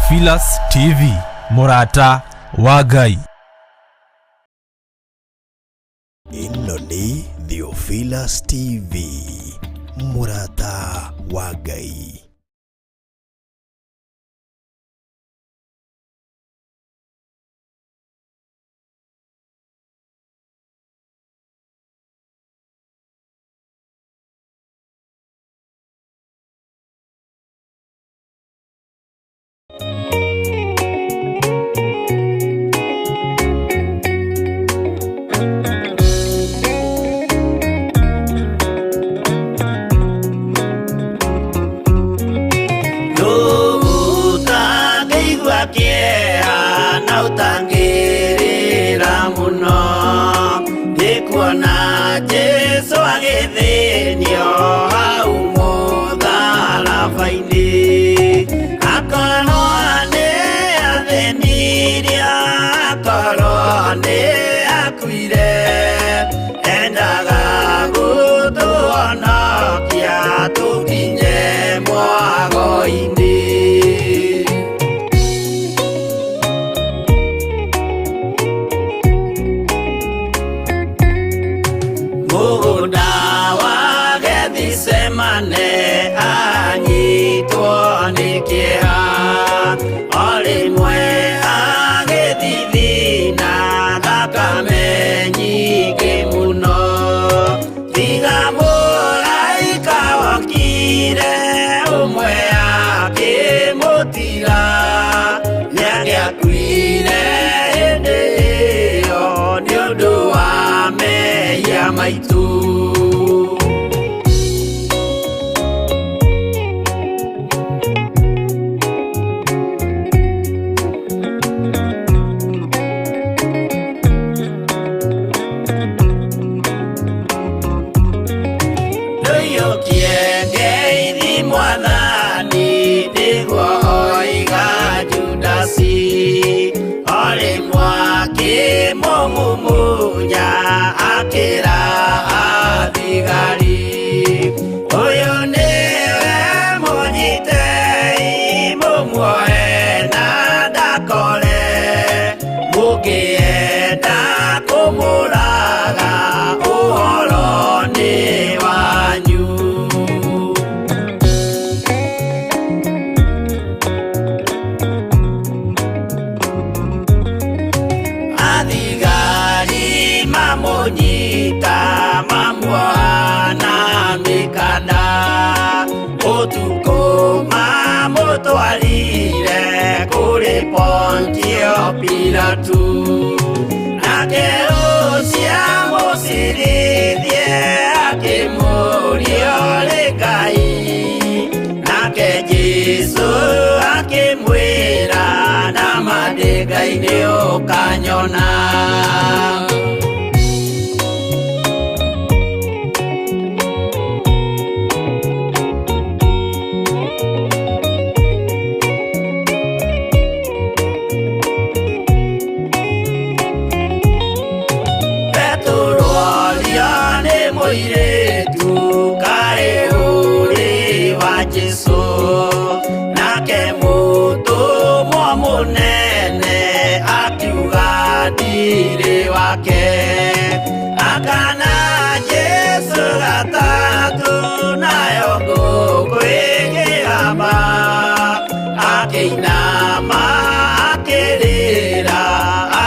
Theophilus TV, Murata wa Ngai. Ino ni Theophilus TV, Murata wa Ngai. Utangirira muno ndikuona Jesu agithinio hau mutharabaini akorwo nĩ athĩnirie akorwo nĩ akuire endaga gũtũhonokia tũkinye mwago-inĩ. Semane anyitwo nĩ kĩeha o rĩmwe agĩthithina thakame nyingĩ mũno tiga mũraika wokire ũmwe akĩmũtiga nĩagĩakuire hĩndĩ ĩyo nĩ ũndũ wa mehia maitũ. Mumunya akira athigari uyu niwe munyitei mumuoe na ndakore mukienda kumuraga uhoro ni wanyu. Mamunyita mamuana mikana utuko mamutwarire kuri Pontio Pilatu nake ucia musirithie akimuria ũrĩ Ngai nake Jesu akimwĩra nama ndĩ Ngai-inĩ ũkanyona. Nake mũtũmwo mũnene akiuga ndirĩ wake akana Jesu gatatũ nayo ngũkũ ĩkĩgamba akĩinama akĩrĩra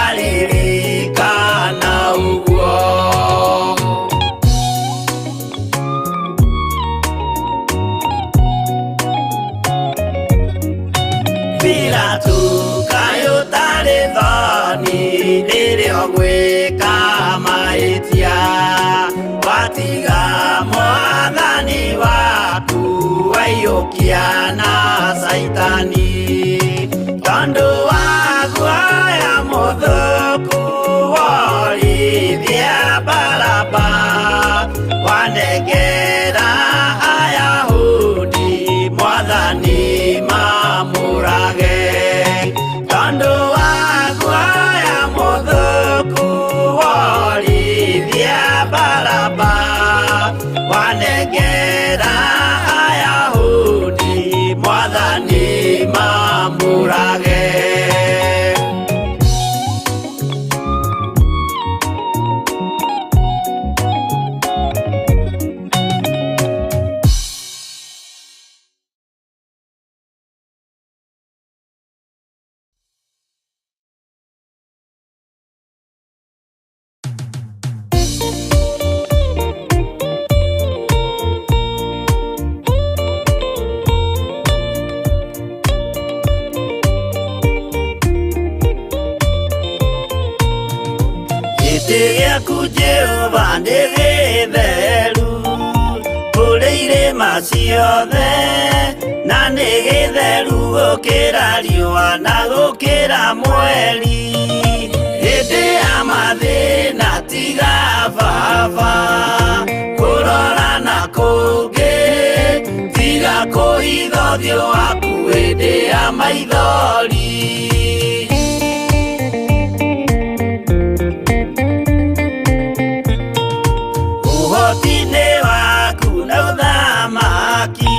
aririkana ũguo. Pilatu kayo tarĩ thoni rĩrĩa gwĩka mahĩtia watiga mwathani waku waiyũkia na Saitani tondũ wa guoya mũthũku worithia Baraba wanengera Ayahudi mwathani mamũrage tondũ wa guoya mũthũku worithia Baraba wanengera Ayahudi mwathani mamũrage. rĩaku Jehova nĩ gĩtheru kũrĩ irĩma ciothe, na nĩ gĩtheru gũkĩra riũa na gũkĩra mweri. Hĩndĩ ya mathĩna tiga baba kũrora na kũngĩ, tiga kũhitha ũthiũ waku hĩndĩ ya maithori. Ũhoti-inĩ waku na ũthamaki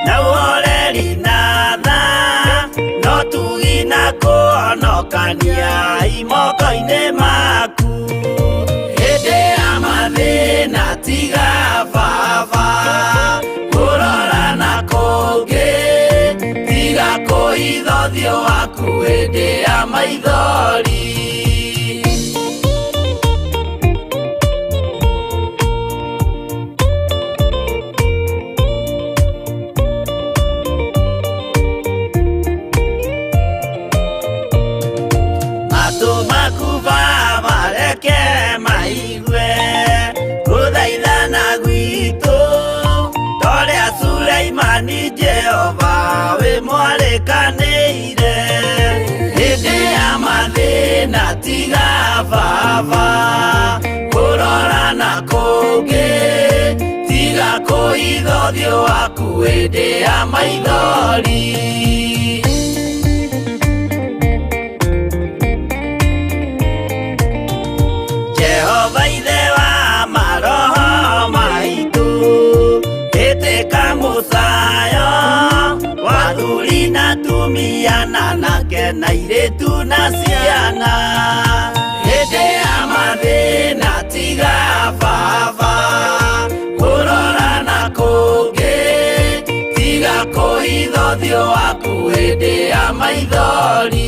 na ũhoreri na tha, no tugi na kũhonokania moko-inĩ maku. Hĩndĩ ya mathĩna tiga baba kũrora na kũngĩ, tiga kũhitha ũthiũ waku hĩndĩ ya maithori. Matũ maku baba reke maigue gũthaithana gwitũ, torĩa Sulaimani Jehova wĩ mwarĩkanĩire. Hĩndĩ ya mathĩna tiga baba kũrora na kũngĩ, tiga kũhitha ũthiũ waku hĩndĩ ya maithori. Jehova ithe wa maroho maitũ, ĩtĩka mũcayo wa athuri na atumia na anake na airĩtu na ciana. Hĩndĩ ya mathĩna tiga baba kũrora na kũngĩ, tiga kũhitha ũthiũ waku hĩndĩ ya maithori.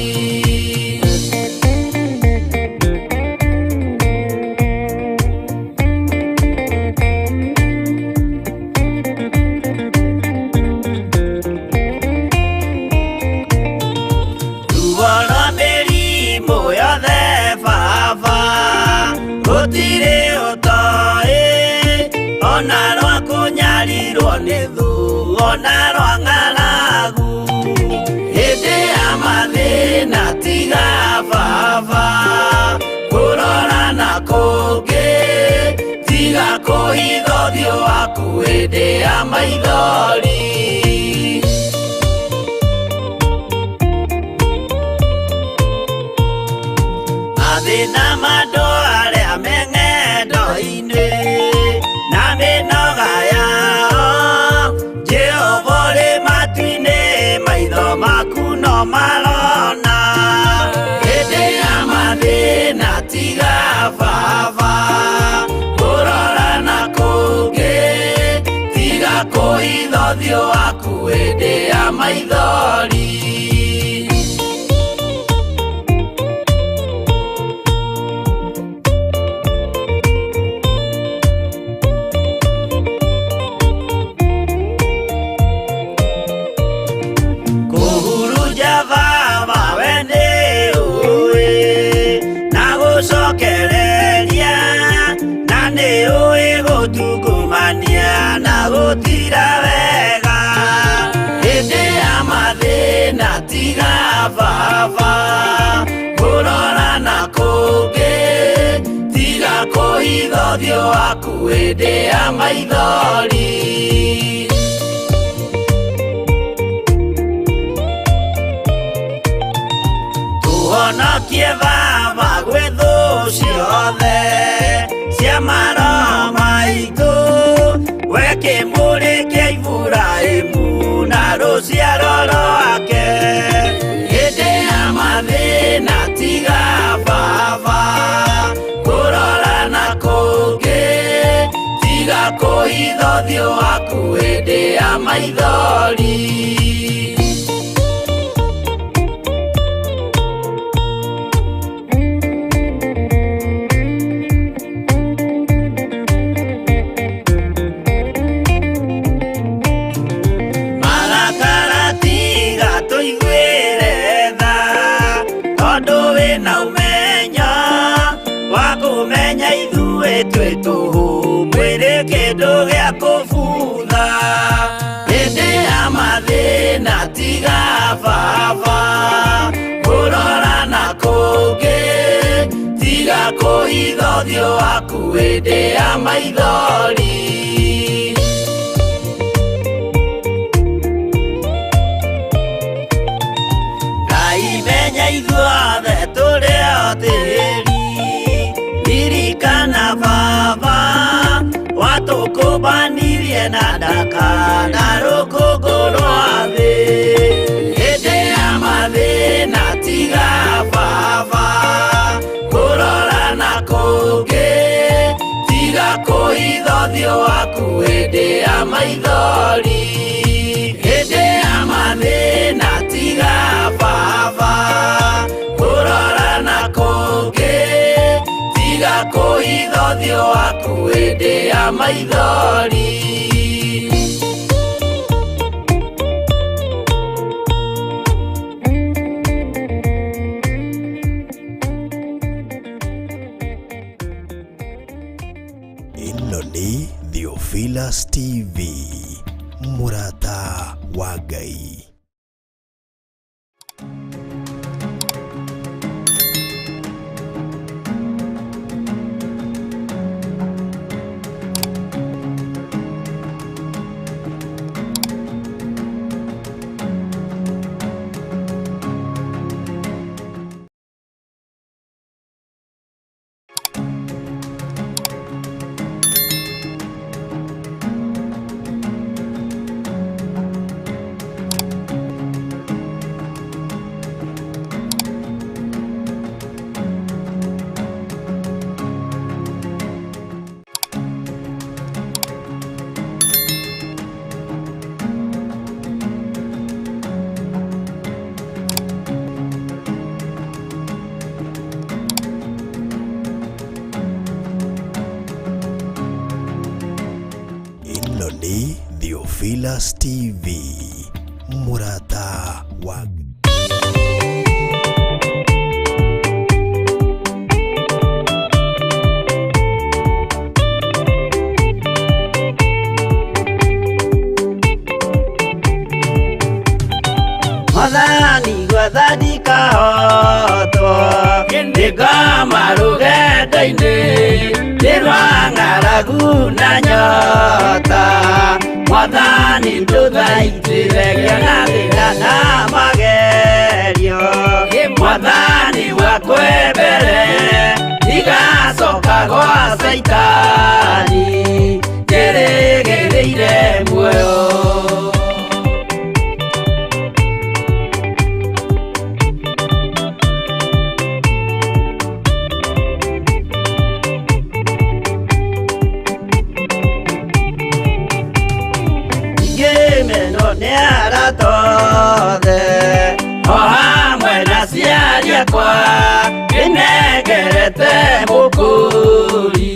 Gũtirĩ ũtoĩ ona rwa kũnyarirwo nĩ thu ona rwa ng'aragu. Hĩndĩ ya mathĩna tiga baba kũrora na kũngĩ, tiga kũhitha ũthiũ waku hĩndĩ ya maithori. Mathĩna mandũ arĩa me ng'endo-inĩ na mĩnoga yao, Jehova ũrĩ matu-inĩ maitho maku no marona. Hĩndĩ ya mathĩna tiga baba kũrora na kũngĩ, tiga kũhitha ũthiũ waku hĩndĩ ya maithori. Gũtungumania na gũtira wega. Hĩndĩ ya mathĩna tiga baba kũrora na kũngĩ, tiga kũhitha ũthiũ waku hĩndĩ ya maithori. Tũhonokie baba gwĩ thũ ciothe cia maroho maitũ, we kĩmũrĩ kĩa Iburahĩmu na rũciaro rwake. Hĩndĩ ya mathĩna tiga baba kũrora na kũngĩ, tiga kũhitha ũthiũ waku hĩndĩ ya maithori. baba kurora na kungi tiga kuhitha ũthiũ waku hĩndĩ ya maithori. Ngai menya ithuothe tũrĩ o tĩri, ririkana baba watũkũmbanirie na ndakana rũkũngũ rwa thĩ. Hĩndĩ ya mathĩna tiga baba kurora na kungi tiga kuhitha ũthiũ waku hĩndĩ ya maithori. Hĩndĩ ya mathĩna tiga baba kurora na kungi tiga kuhitha ũthiũ waku hĩndĩ ya maithori. Ĩno nĩ Theophilus TV, mũrata wa Ngai. Ĩno nĩ Theophilus TV, mũrata wa Ngai. Mwathani gwathani kahotwo nĩngoma rũgendo-inĩ nĩrwa ng'aragu na nyota. Mwathani ndũthaitĩre gĩa thĩna na magerio. Mwathani wakwe mbere igacoka gwa Saitani ngĩrĩgĩrĩire muoyo. Tothe o hamwe na ciari akwa nĩnengerete mũkũri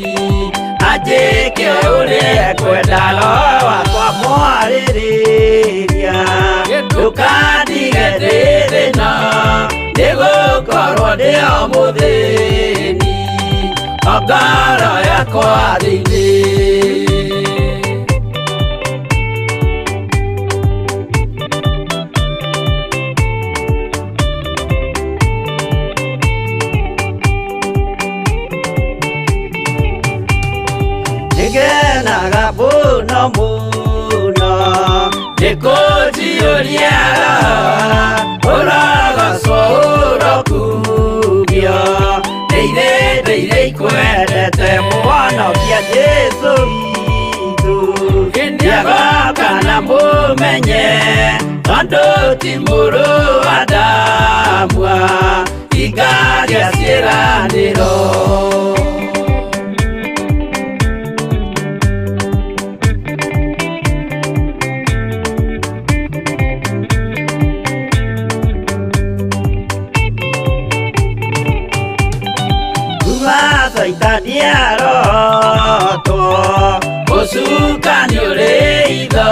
anjĩke ũrĩa ekwendaga wakwa mwarĩrĩria. Ndũkandige ndĩ thĩna nĩgũkorwo ndĩ o mũthĩni o ngoro yakwa thĩinĩ. Ngenaga mũno mũno nĩkũnjiyũria ũrogocwo ũrokugio. Ndeithĩ ikwendete mũhonokia Jesũ witũ. Ndiagoka na mũmenye tondũ ti mũrũ wa ndamwa ingagĩa ciĩranĩro. Saitani arotwo gũcuka nĩ ũrĩ itho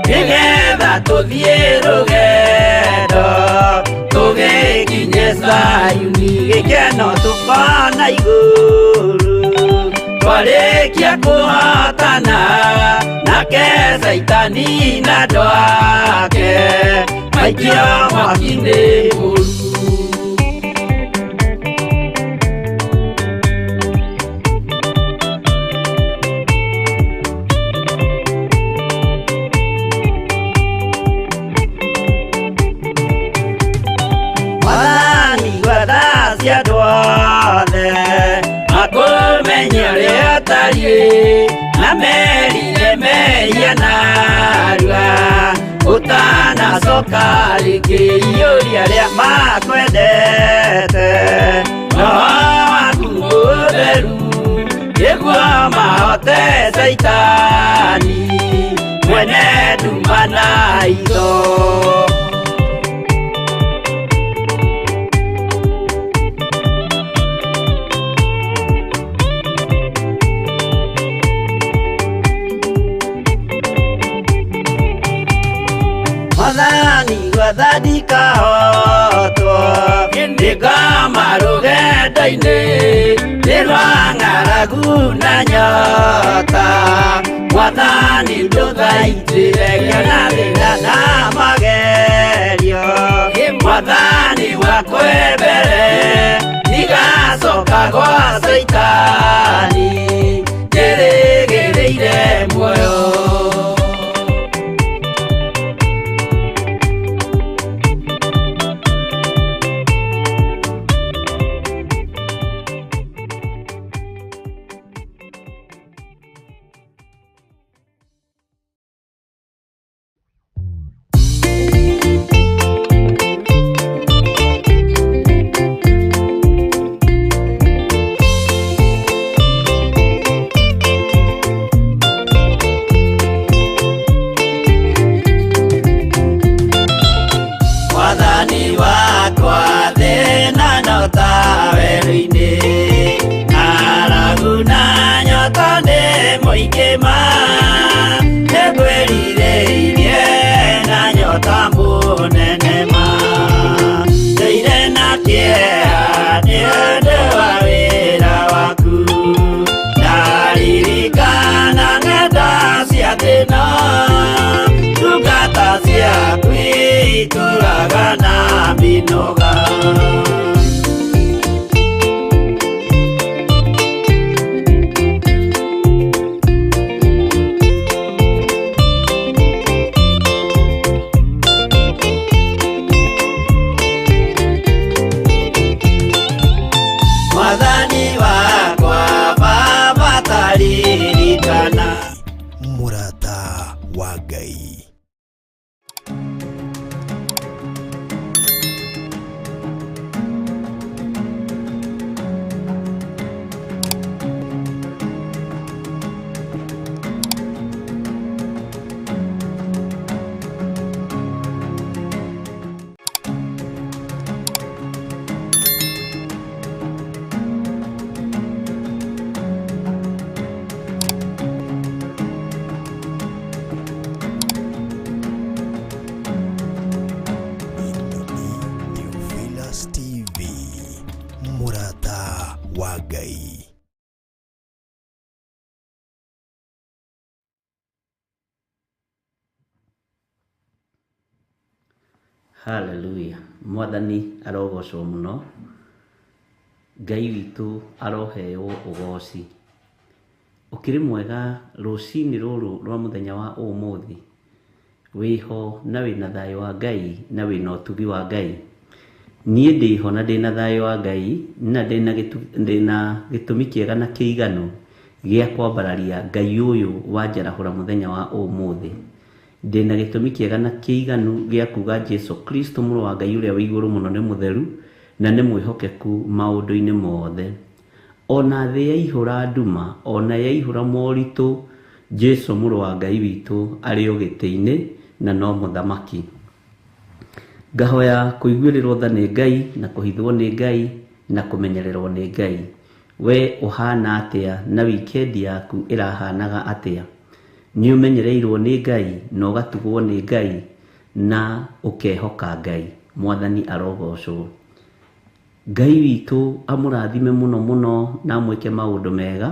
nĩgetha tũthiĩ rũgendo tũgĩkinye Zayuni gĩkeno tũkona igũrũ. Twarĩkia kũhotana nake Saitani na andũ ake Aikia mwakinde muru. Mwathani gwetha ciandũ othe makũmenye ũrĩa ũtariĩ na merire mehia narua ũtanacoka rĩngĩ iyũria rĩa makwendete roho waku mũtheru nĩguo mahote Saitani mwene nduma na itho. Mwathani gwetha ndikahotwo ndĩkoma rũgendo-inĩ nĩ rwa ng'aragu na nyota. Mwathani ndũthaitĩre ngĩona thĩna na magerio. Mwathani wakwa mbere ndigacoka gwa Saitani njĩrĩgĩrĩire muoyo. Mũrata wa Ngai. Mũrata wa Ngai. Hallelujah. Mwathani arogocwo muno. Ngai witũ aroheo ũgooci. Ũkĩrĩ mwega rũcinĩ rũrũ rwa mũthenya wa ũmũthĩ. Wĩho na wĩna thayũ wa Ngai na wĩna ũtugi wa Ngai. Niĩ ndĩho na ndĩna thayũ wa Ngai na ndĩna gĩtũmi kĩega na kĩiganu gĩa kwambararia Ngai ũyũ wanjarahũra mũthenya wa ũmũthĩ. Ndĩna gĩtũmi kĩega na kĩiganu gĩa kuga Jesu Kristo mũrũ wa Ngai ũrĩa wĩ igũrũ mũno nĩ mũtheru na nĩ mwĩhokeku maũndũ-inĩ mothe. Ona thĩ yaihũra nduma, ona yaihũra moritũ, Jesu mũrũ wa Ngai witũ arĩ o gĩtĩ-inĩ na no mũthamaki. Ngahoya kũiguĩrĩrwo tha nĩ Ngai na kũhithwo nĩ Ngai na kũmenyererwo nĩ Ngai. We ũhana atĩa na wikendi yaku ĩrahanaga atĩa? Nĩ ũmenyereirwo nĩ Ngai na ũgatugwo nĩ Ngai na ũkehoka Ngai. Mwathani arogocwo. Ngai witũ amũrathime mũno mũno na amwĩke maũndũ mega,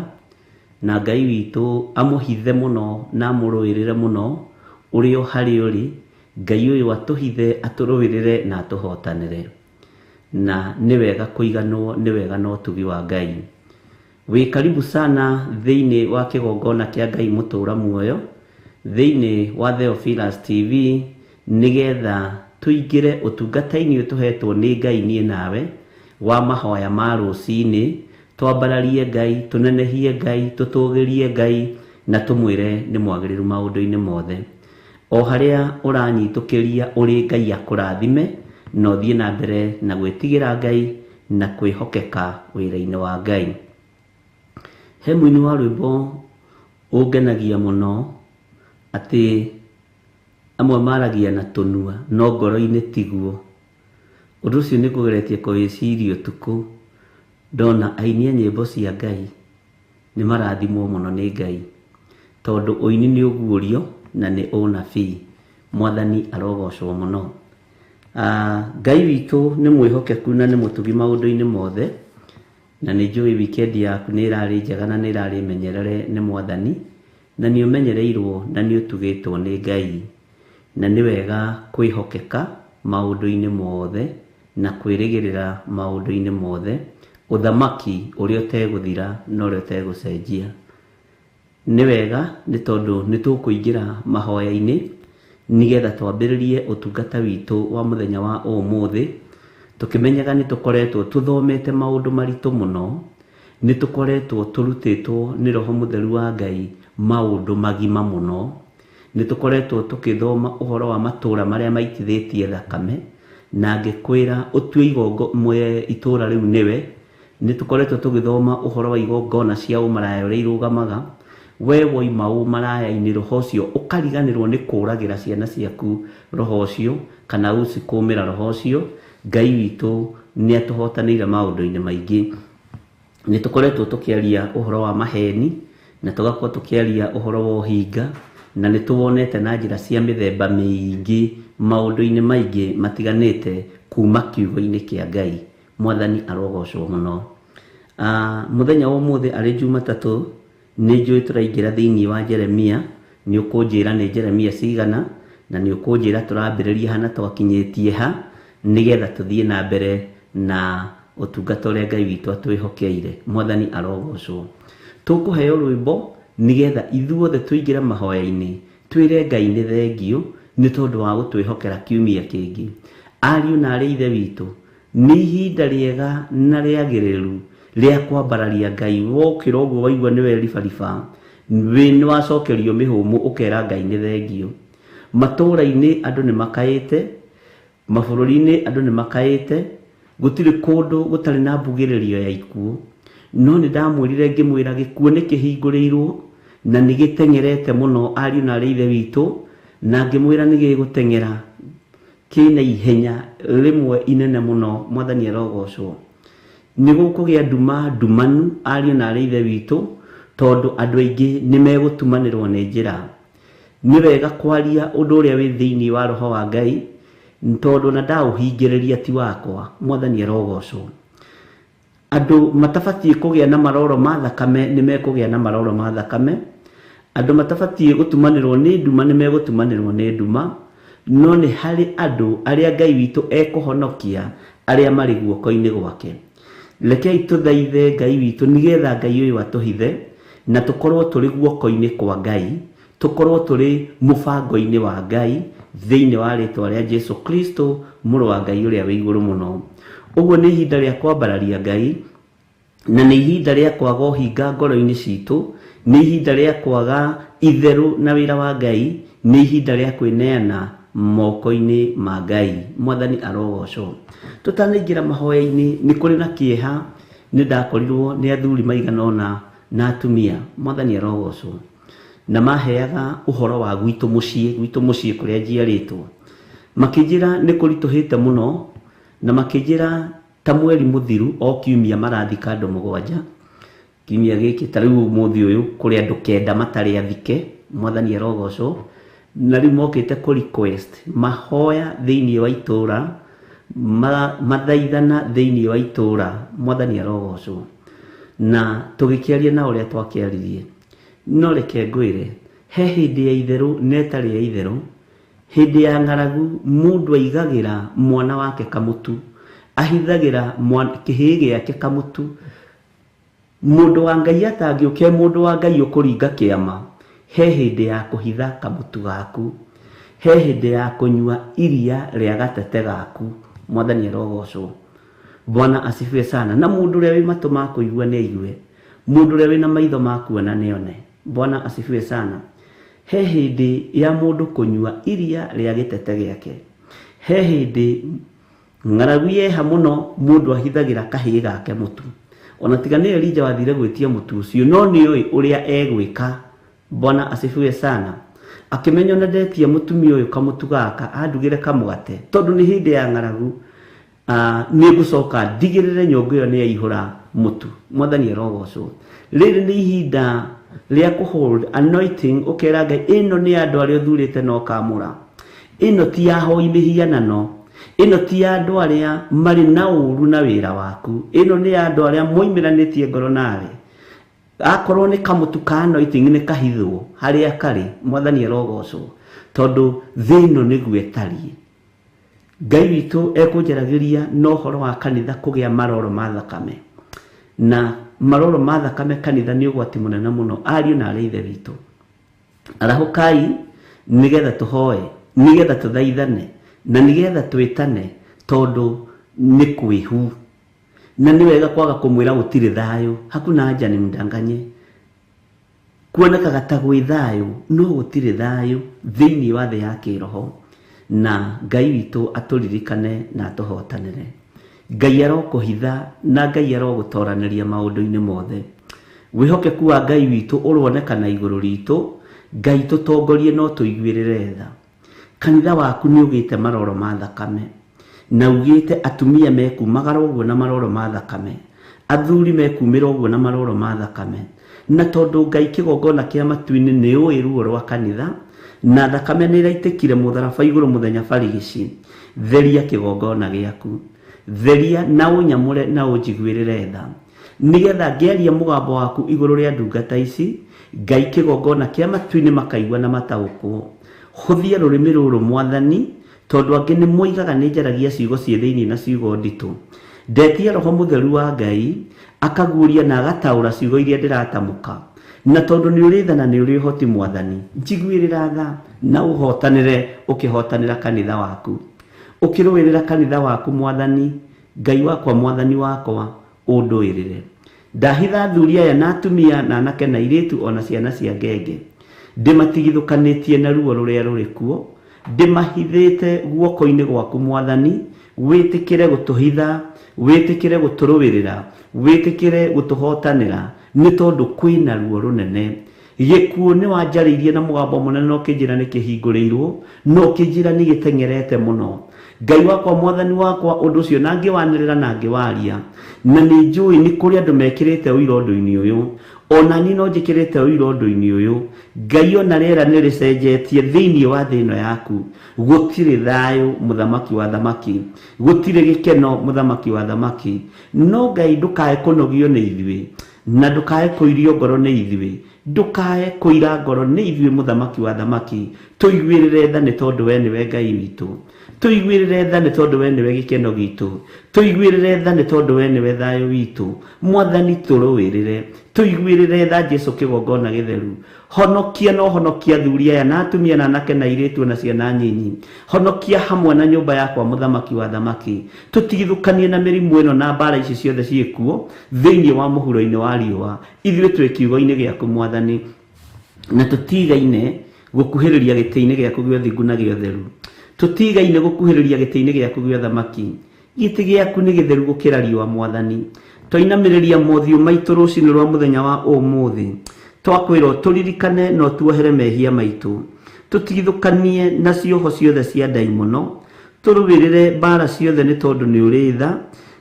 na Ngai witũ amũhithe mũno na amũrũĩrĩre mũno ũrĩ o harĩ ũrĩ, Ngai uyu atuhithe aturũĩrĩre na atuhotanĩre, na nĩ wega kũiganwo, nĩ wega na ũtugi wa Ngai. Wĩ karibu sana thĩinĩ wa kĩgongona kĩa Ngai mũtũra muoyo, thĩinĩ wa Theophilus TV, nĩgetha tũingĩre ũtungata-inĩ ũtũhetwo nĩ Ngai niĩ nawe wa mahoya ma rũcinĩ, twambararie Ngai, tũnenehie Ngai, tũtũgĩrie Ngai na tũmwĩre nĩ mwagĩrĩru maũndũ-inĩ mothe. O harĩa ũranyitũkĩria ũrĩ Ngai akũrathime, na ũthiĩ na mbere na gwĩtigĩra Ngai na kwĩhokeka wĩra-inĩ wa Ngai. He mũini wa rwĩmbo ũngenagia mũno atĩ amwe maragia na tũnua no ngoro-inĩ tiguo. Ũndũ ũcio nĩ kũgeretie kũwĩciria ũtukũ, ndona aini a nyĩmbo cia Ngai nĩ marathimwo mũno nĩ Ngai, tondũ ũini nĩ ũguũrio na nĩ ũnabii. Mwathani arogocwo mũno. Ngai witũ nĩ mwĩhokeku na nĩ mũtugi maũndũ-inĩ mothe, na nĩ njũĩ weekend yaku nĩ ĩrarĩ njega na nĩ ĩrarĩ menyerere nĩ Mwathani, na nĩ ũmenyereirwo na nĩ ũtugĩtwo nĩ Ngai, na nĩ wega kwĩhokeka maũndũ-inĩ mothe na kwĩrĩgĩrĩra maũndũ-inĩ mothe, ũthamaki ũrĩa ũtegũthira na ũrĩa ũtegũcenjia. Nĩ wega nĩ tondũ nĩ tũkũingĩra mahoya-inĩ nĩgetha twambĩrĩrie ũtungata witũ wa mũthenya wa ũmũthĩ, tũkĩmenyaga nĩ tũkoretwo tũthomete maũndũ maritũ mũno, nĩ tũkoretwo tũrutĩtwo nĩ Roho Mũtheru wa Ngai maũndũ magima mũno, nĩ tũkoretwo tũkĩthoma ũhoro wa matũũra marĩa maitithĩtie thakame, na ngĩkwĩra ũtue itũũra rĩu nĩwe. Nĩ tũkoretwo tũgĩthoma ũhoro wa igongona cia ũmaraya ũrĩa irũgamaga. We woima ũmaraya-inĩ, roho ũcio ũkariganĩrwo nĩ kũũragĩra ciana ciaku roho ũcio, kana ũcikũmĩra roho ũcio. Ngai witũ nĩ atũhotanĩire maũndũ-inĩ maingĩ. Nĩ tũkoretwo tũkĩaria ũhoro wa maheni, na tũgakorwo tũkĩaria ũhoro wa ũhinga, na nĩ tũwonete na njĩra cia mĩthemba mĩingĩ maũndũ-inĩ maingĩ matiganĩte kuma kiugo-inĩ kĩa Ngai. Mwathani arogocwo mũno. Mũthenya wa ũmũthĩ arĩ Jumatatũ, nĩ njũĩ tũraingĩra thĩinĩ wa Jeremia. Nĩ ũkũnjĩra nĩ Jeremia cigana, na nĩ ũkũnjĩra tũrambĩrĩria hana twakinyĩtie ha, nĩgetha tũthiĩ na mbere na ũtungata ũrĩa Ngai witũ atwĩhokeire. Mwathani arogocwo. Tũkũheo rwĩmbo nĩgetha ithuothe tũingĩre mahoya-inĩ, twĩre Ngai nĩ thengio nĩ tondũ wa gũtwĩhokera kiumia kĩngĩ. Ariũ na arĩ ithe witũ, nĩ ihinda rĩega na rĩagĩrĩru rĩa kwambararia Ngai. Wokĩra ũguo waigua nĩwe ribariba, nĩ wacokerio mĩhũmũ, ũkera Ngai nĩ thengio. Matũũra-inĩ andũ nĩ makaĩte, mabũrũri-inĩ andũ nĩ makaĩte, gũtirĩ kũndũ gũtarĩ na mbugĩrĩrio ya ikuũ. No nĩ ndamwĩrire ngĩmwĩra gĩkuũ nĩ kĩhingũrĩirwo na nĩ gĩteng'erete mũno, ariũ na arĩ ithe witũ, na ngĩmwĩra nĩ gĩgũteng'era kĩna ihenya rĩmwe inene mũno. Mwathani arogocwo. Nĩ gũkũgĩa nduma ndumanu, ariũ na arĩ ithe witũ, tondũ andũ aingĩ nĩ megũtumanĩrwo nĩ njĩra. Nĩ wega kwaria ũndũ ũrĩa wĩ thĩinĩ wa Roho wa Ngai, tondũ na ndaũhingĩrĩria ti wakwa. Mwathani arogocwo. Andũ matabatiĩ kũgĩa na maroro ma thakame nĩ mekũgĩa na maroro ma thakame. Andũ matabatiĩ gũtumanĩrwo nĩ nduma nĩ megũtumanĩrwo nĩ nduma. No nĩ harĩ andũ arĩa Ngai witũ ekũhonokia, arĩa marĩ guoko-inĩ gwake. Rekei tũthaithe Ngai witũ nĩgetha Ngai ũyũ atũhithe, na tũkorwo tũrĩ guoko-inĩ kwa Ngai, tũkorwo tũrĩ mũbango-inĩ wa Ngai thĩinĩ wa rĩtwa rĩa Jesu Kristo, mũrũ wa Ngai ũrĩa wĩ igũrũ mũno. Ũguo nĩ ihinda rĩa kwambararia Ngai, na nĩ ihinda rĩa kwaga ũhinga ngoro-inĩ citũ, nĩ ihinda rĩa kwaga itherũ na wĩra wa Ngai, nĩ ihinda rĩa kwĩneana moko-inĩ ma Ngai. Mwathani arogocwo. Tũtanaingĩra mahoya-inĩ, nĩ kũrĩ na kĩeha nĩ ndakorirwo nĩ athuri maigana ũna na atumia. Mwathani arogocwo. Na maheaga ũhoro wa gwitũ mũciĩ kũrĩa njiarĩtwo, makĩnjĩra nĩ kũritũhĩte mũno, na makĩnjĩra ta mweri mũthiru o kiumia marathika andũ 7. Kiumia gĩkĩ ta rĩu ũmũthĩ ũyũ kũrĩ andũ 9 matarĩ athike. Mwathani arogocwo. Na rĩu mokĩte kũ request mahoya thĩinĩ wa itũũra, mathaithana thĩinĩ wa itũũra. Mwathani arogocwo. Na tũgĩkĩaria na ũrĩa twakĩaririe, no reke ngwĩre, he hĩndĩ ya itherũ na ĩtarĩ ya itherũ, hindi ya ngaragu mundu aigagira mwana wake kamutu, ahithagira kihii giake kamutu. Mundu wa Ngai atangiuke mundu wa Ngai ukuringa kiama, he hindi ya kuhitha kamutu gaku, he hindi ya kunyua iria ria gatete gaku. Mwathani arogocwo. Bwana asifiwe sana. Na mundu uria wi matu ma kuigua ni aigue, mundu uria wina maitho ma kuona ni one. Bwana asifiwe sana. He hindi ya mundu kunyua iria ria gitete giake, he hindi ngaragu yeha muno mundu ahithagira kahii gake mutu. Ona tiga ni Elija wathire gwitia mutu ucio, no ni oi uria egwika. Bwana asifiwe sana. Akimenya na ndetia mutumia uyu kamutu gaka andugire kamugate, tondu ni hindi ya ngaragu ni gucoka ndigirire nyongo iyo ni yaihura mutu. Mwathani arogocwo. Riri ni ihinda ria kuhold anointing, ukera Ngai ino ni andu aria thurite no kamura. Ino ti ya hoi mihianano, ino ti ya andu aria mari na uru na wira waku, ino ni andu aria moimiranitie ngoro nawe. Akorwo ni kamutu ka anointing ni kahithwo haria kari. Mwathani arogocwo, tondu thino ni gwetari. Ngai witu ekunjaragiria no horo wa kanitha kugia maroro ma thakame, na maroro ma thakame kanitha ni ugwati munene muno. Ariu na areithe witu, arahukai nigetha tuhoe, nigetha tuthaithane, na nigetha twitane, tondu ni kwihu. Na ni wega kwaga kumwira gutire thayo, hakuna haja ni mdanganye. Kuonekaga ta gwi thayo no gutire thayo thiini wa thi ya kiroho. Na Ngai witu aturirikane na atuhotanire. Ngai arokuhitha na Ngai arogutoraniria maundu-ini mothe. Wihokeku wa Ngai witu uronekana iguru ritu. Ngai tutongorie no tuiguirire tha. Kanitha waku ni ugite maroro ma thakame, na ugite atumia mekumagara uguo na maroro ma thakame, athuri mekumira uguo na maroro ma thakame. Na tondu Ngai kigongona kia matu-ini ni ui ruo rwa kanitha, na thakame ni iraitikire mutharaba iguru muthenya barigici, theria kigongona giaku, theria na unyamure na unjiguirire tha, nigetha ngeria mugambo waku iguru ria ndungata ici. Ngai kigongona kia matu-ini makaigua na mataukwo. Huthia rurimi ruru Mwathani, tondu angi ni moigaga ni njaragia ciugo cie thiini na ciugo nditu. Ndetia Roho Mutheru wa Ngai akaguuria na agataura ciugo iria ndiratamuka, na tondu ni urithana ni uri hoti Mwathani, njiguirira tha na uhotanire, ukihotanira kanitha waku, ukiruirira kanitha waku Mwathani. Ngai wakwa, Mwathani wakwa, unduirire. Ndahitha athuri aya na atumia na anake na iritu ona ciana cia ngenge, ndimatigithukanitie na ruo ruria ruri kuo, ndimahithite guoko-ini gwaku Mwathani. Witikire gutuhitha, witikire guturuirira, witikire gutuhotanira, ni tondu kwina ruo runene. Gikuo ni wanjariirie na mugambo munene, no kinjira ni kihingurirwo, no kinjira ni gitengerete muno. Ngai wakwa, Mwathani wakwa, undu ucio na ngiwanirira na ngiwaria, na ni njui ni kuri andu mekirite uira undu-ini uyu, ona ni no njikirite uira undu-ini uyu. Ngai ona riera ni ricenjetie thiini wa thi ino yaku. Gutire thayo muthamaki wa thamaki, gutire gikeno muthamaki wa thamaki. No Ngai ndukae kunogio ni ithui, na ndukae kuirio ngoro ni ithui, ndukae kuira ngoro ni ithui muthamaki wa thamaki. Tuiguirire tha ni tondu we niwe Ngai witu, tuiguirire tha ni tondu we niwe gikeno gitu, tuiguirire tha ni tondu we niwe thayo witu. Mwathani turuirire, tuiguirire tha Jesu kigongona githeru. Honokia no honokia athuri aya na atumia na anake na iritu na ciana nyinyi, honokia hamwe na nyumba yakwa muthamaki wa thamaki. Tutigithukanie na mirimu ino na mbara ici ciothe ciikuo thiini wa muhuro-ini wa riua, ithuĩ twĩ kiugo-ini giaku Mwathani, na tutigaine gukuhiriria giti-ini giaku gĩa ũthingu na gĩa ũtheru. Tutigaine gukuhiriria giti-ini giaku gĩa ũthamaki. Giti giaku ni githeru gukira riua Mwathani. Twainamiriria mothiũ maitũ rũcinĩ rwa muthenya wa ũmũthĩ, twakwĩrwo turirikane no tuohere mehia maitũ, tutigithukanie na cioho ciothe cia ndaimono, turuvirire mbara ciothe ni tondu ni uri tha.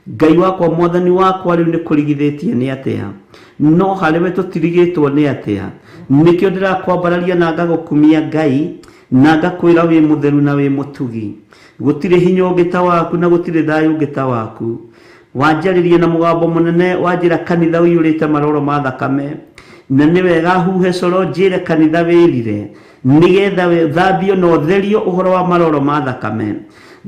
Ngai wakwa, Mwathani wakwa, riu ni kurigithitie ni atia, no hariwe tutirigitwo ni atia. Nikio ndirakwambararia na ngagukumia Ngai, na ngakwira wi mutheru na wi mutugi. Gutire hinya ungi ta waku, na gutire thayu ungi ta waku. Wanjaririe na mugambo munene, wanjira kanitha uiyurite maroro ma thakame, na ni wega huhe coro njire kanitha wirire. nigetha thambio no therio uhoro wa maroro ma thakame.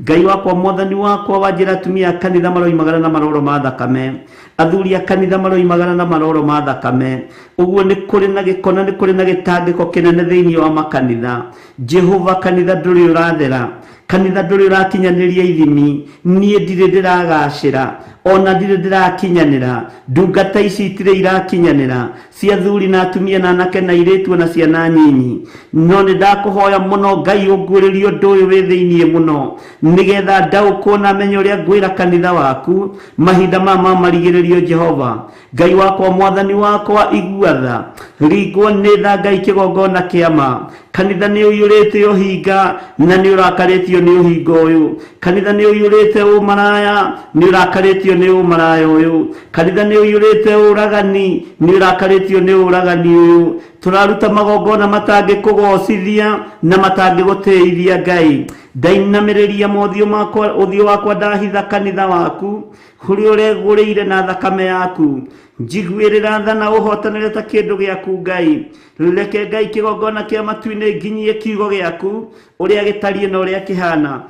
Ngai wakwa mwathani wakwa wanjira atumia kanitha maroimagara na maroro ma thakame, athuri a kanitha maroimagara na maroro ma thakame. Uguo ni kuri na gikona, ni kuri na gitangiko kinene thiini wa makanitha. Jehova, kanitha nduri urathera, kanitha nduri urakinyaniria ithimi, nie ndire ndiragacira, ona ndire ndirakinyanira, ndungata ici itire irakinyanira, cia thuri na atumia na anake na iritu na ciana nyinyi. No ni ndakuhoya muno Ngai unguririe undu uyu wi thiini muno, nigetha ndaukwo na menyo ria ngwira kanitha waku mahinda mama marigiririo. Jehova Ngai wakwa mwathani wakwa iguatha ringwo ni tha Ngai kigongona kiama. Kanitha ni uyurite uhinga na ni urakaritio ni uhinga uyu. Kanitha ni uyurite umaraya ni urakaritio ni umaraya uyu. Kanitha ni uyurite uragani ni urakaritio ni uragani uyu. Turaruta magongona matangi kugocithia na matangi guteithia Ngai. Ndainamiriria mothio makwa, uthio wakwa ndahitha kanitha waku kuri ureguriire na thakame yaku. Njiguirira tha na uhotanire ta kindu giaku Ngai. Reke Ngai kigongona kia matu-ini nginyie kiugo giaku uria gitarie na uria kihana.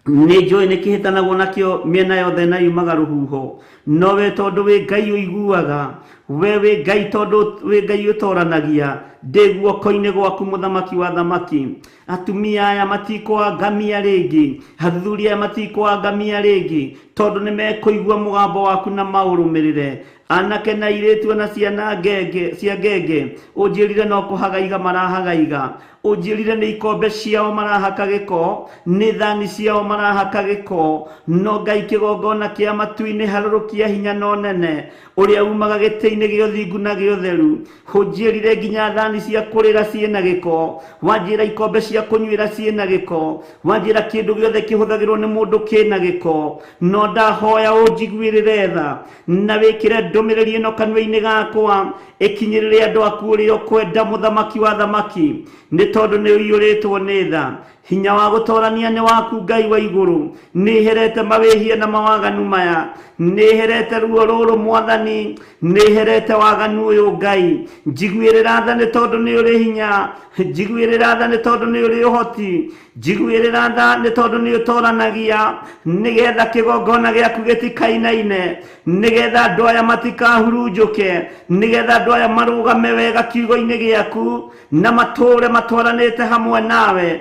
Ni njui ni kihitanagwo nakio miena yothe na yumaga ruhuho, no we tondu wi Ngai uiguaga, we wi Ngai tondu wi Ngai utoranagia, ndi guoko-ini gwaku muthamaki wa thamaki. Atumia aya matikwangamia ringi, athuri aya matikwangamia ringi, tondu ni mekuigua mugambo waku na maurumirire. Anake na iritu na ciana ngenge cia ngenge unjirire no kuhagaiga marahagaiga, unjirire ni ikombe ciao marahaka giko, ni thani ciao marahaka giko. No Ngai kigongona kia matu-ini harurukia hinya no nene uria umaga giti-ini gio thingu na gio theru. Unjirire nginya thani cia kurira ciina giko, wanjira ikombe cia kunyuira ciina giko, wanjira kindu giothe kihuthagirwo ni mundu kina giko. No ndahoya unjiguirire tha na wikire ndumiriri ino kanua-ini gakwa ikinyirire andu aku uria ukwenda muthamaki wa thamaki, ni tondu ni uiyuritwo ni tha. Hinya wa gutorania ni waku Ngai wa iguru, ni herete mawihia na mawaganu maya, ni herete ruo ruru mwathani, ni herete waganu uyu Ngai. Njiguirira tha ni tondu ni uri hinya, njiguirira tha ni tondu ni uri uhoti, njiguirira tha ni tondu ni utoranagia, nigetha kigongona giaku gitikainaine, nigetha andu aya matikahurunjuke, nigetha andu aya marugame wega kiugo-ini giaku na mature matwaranite hamwe nawe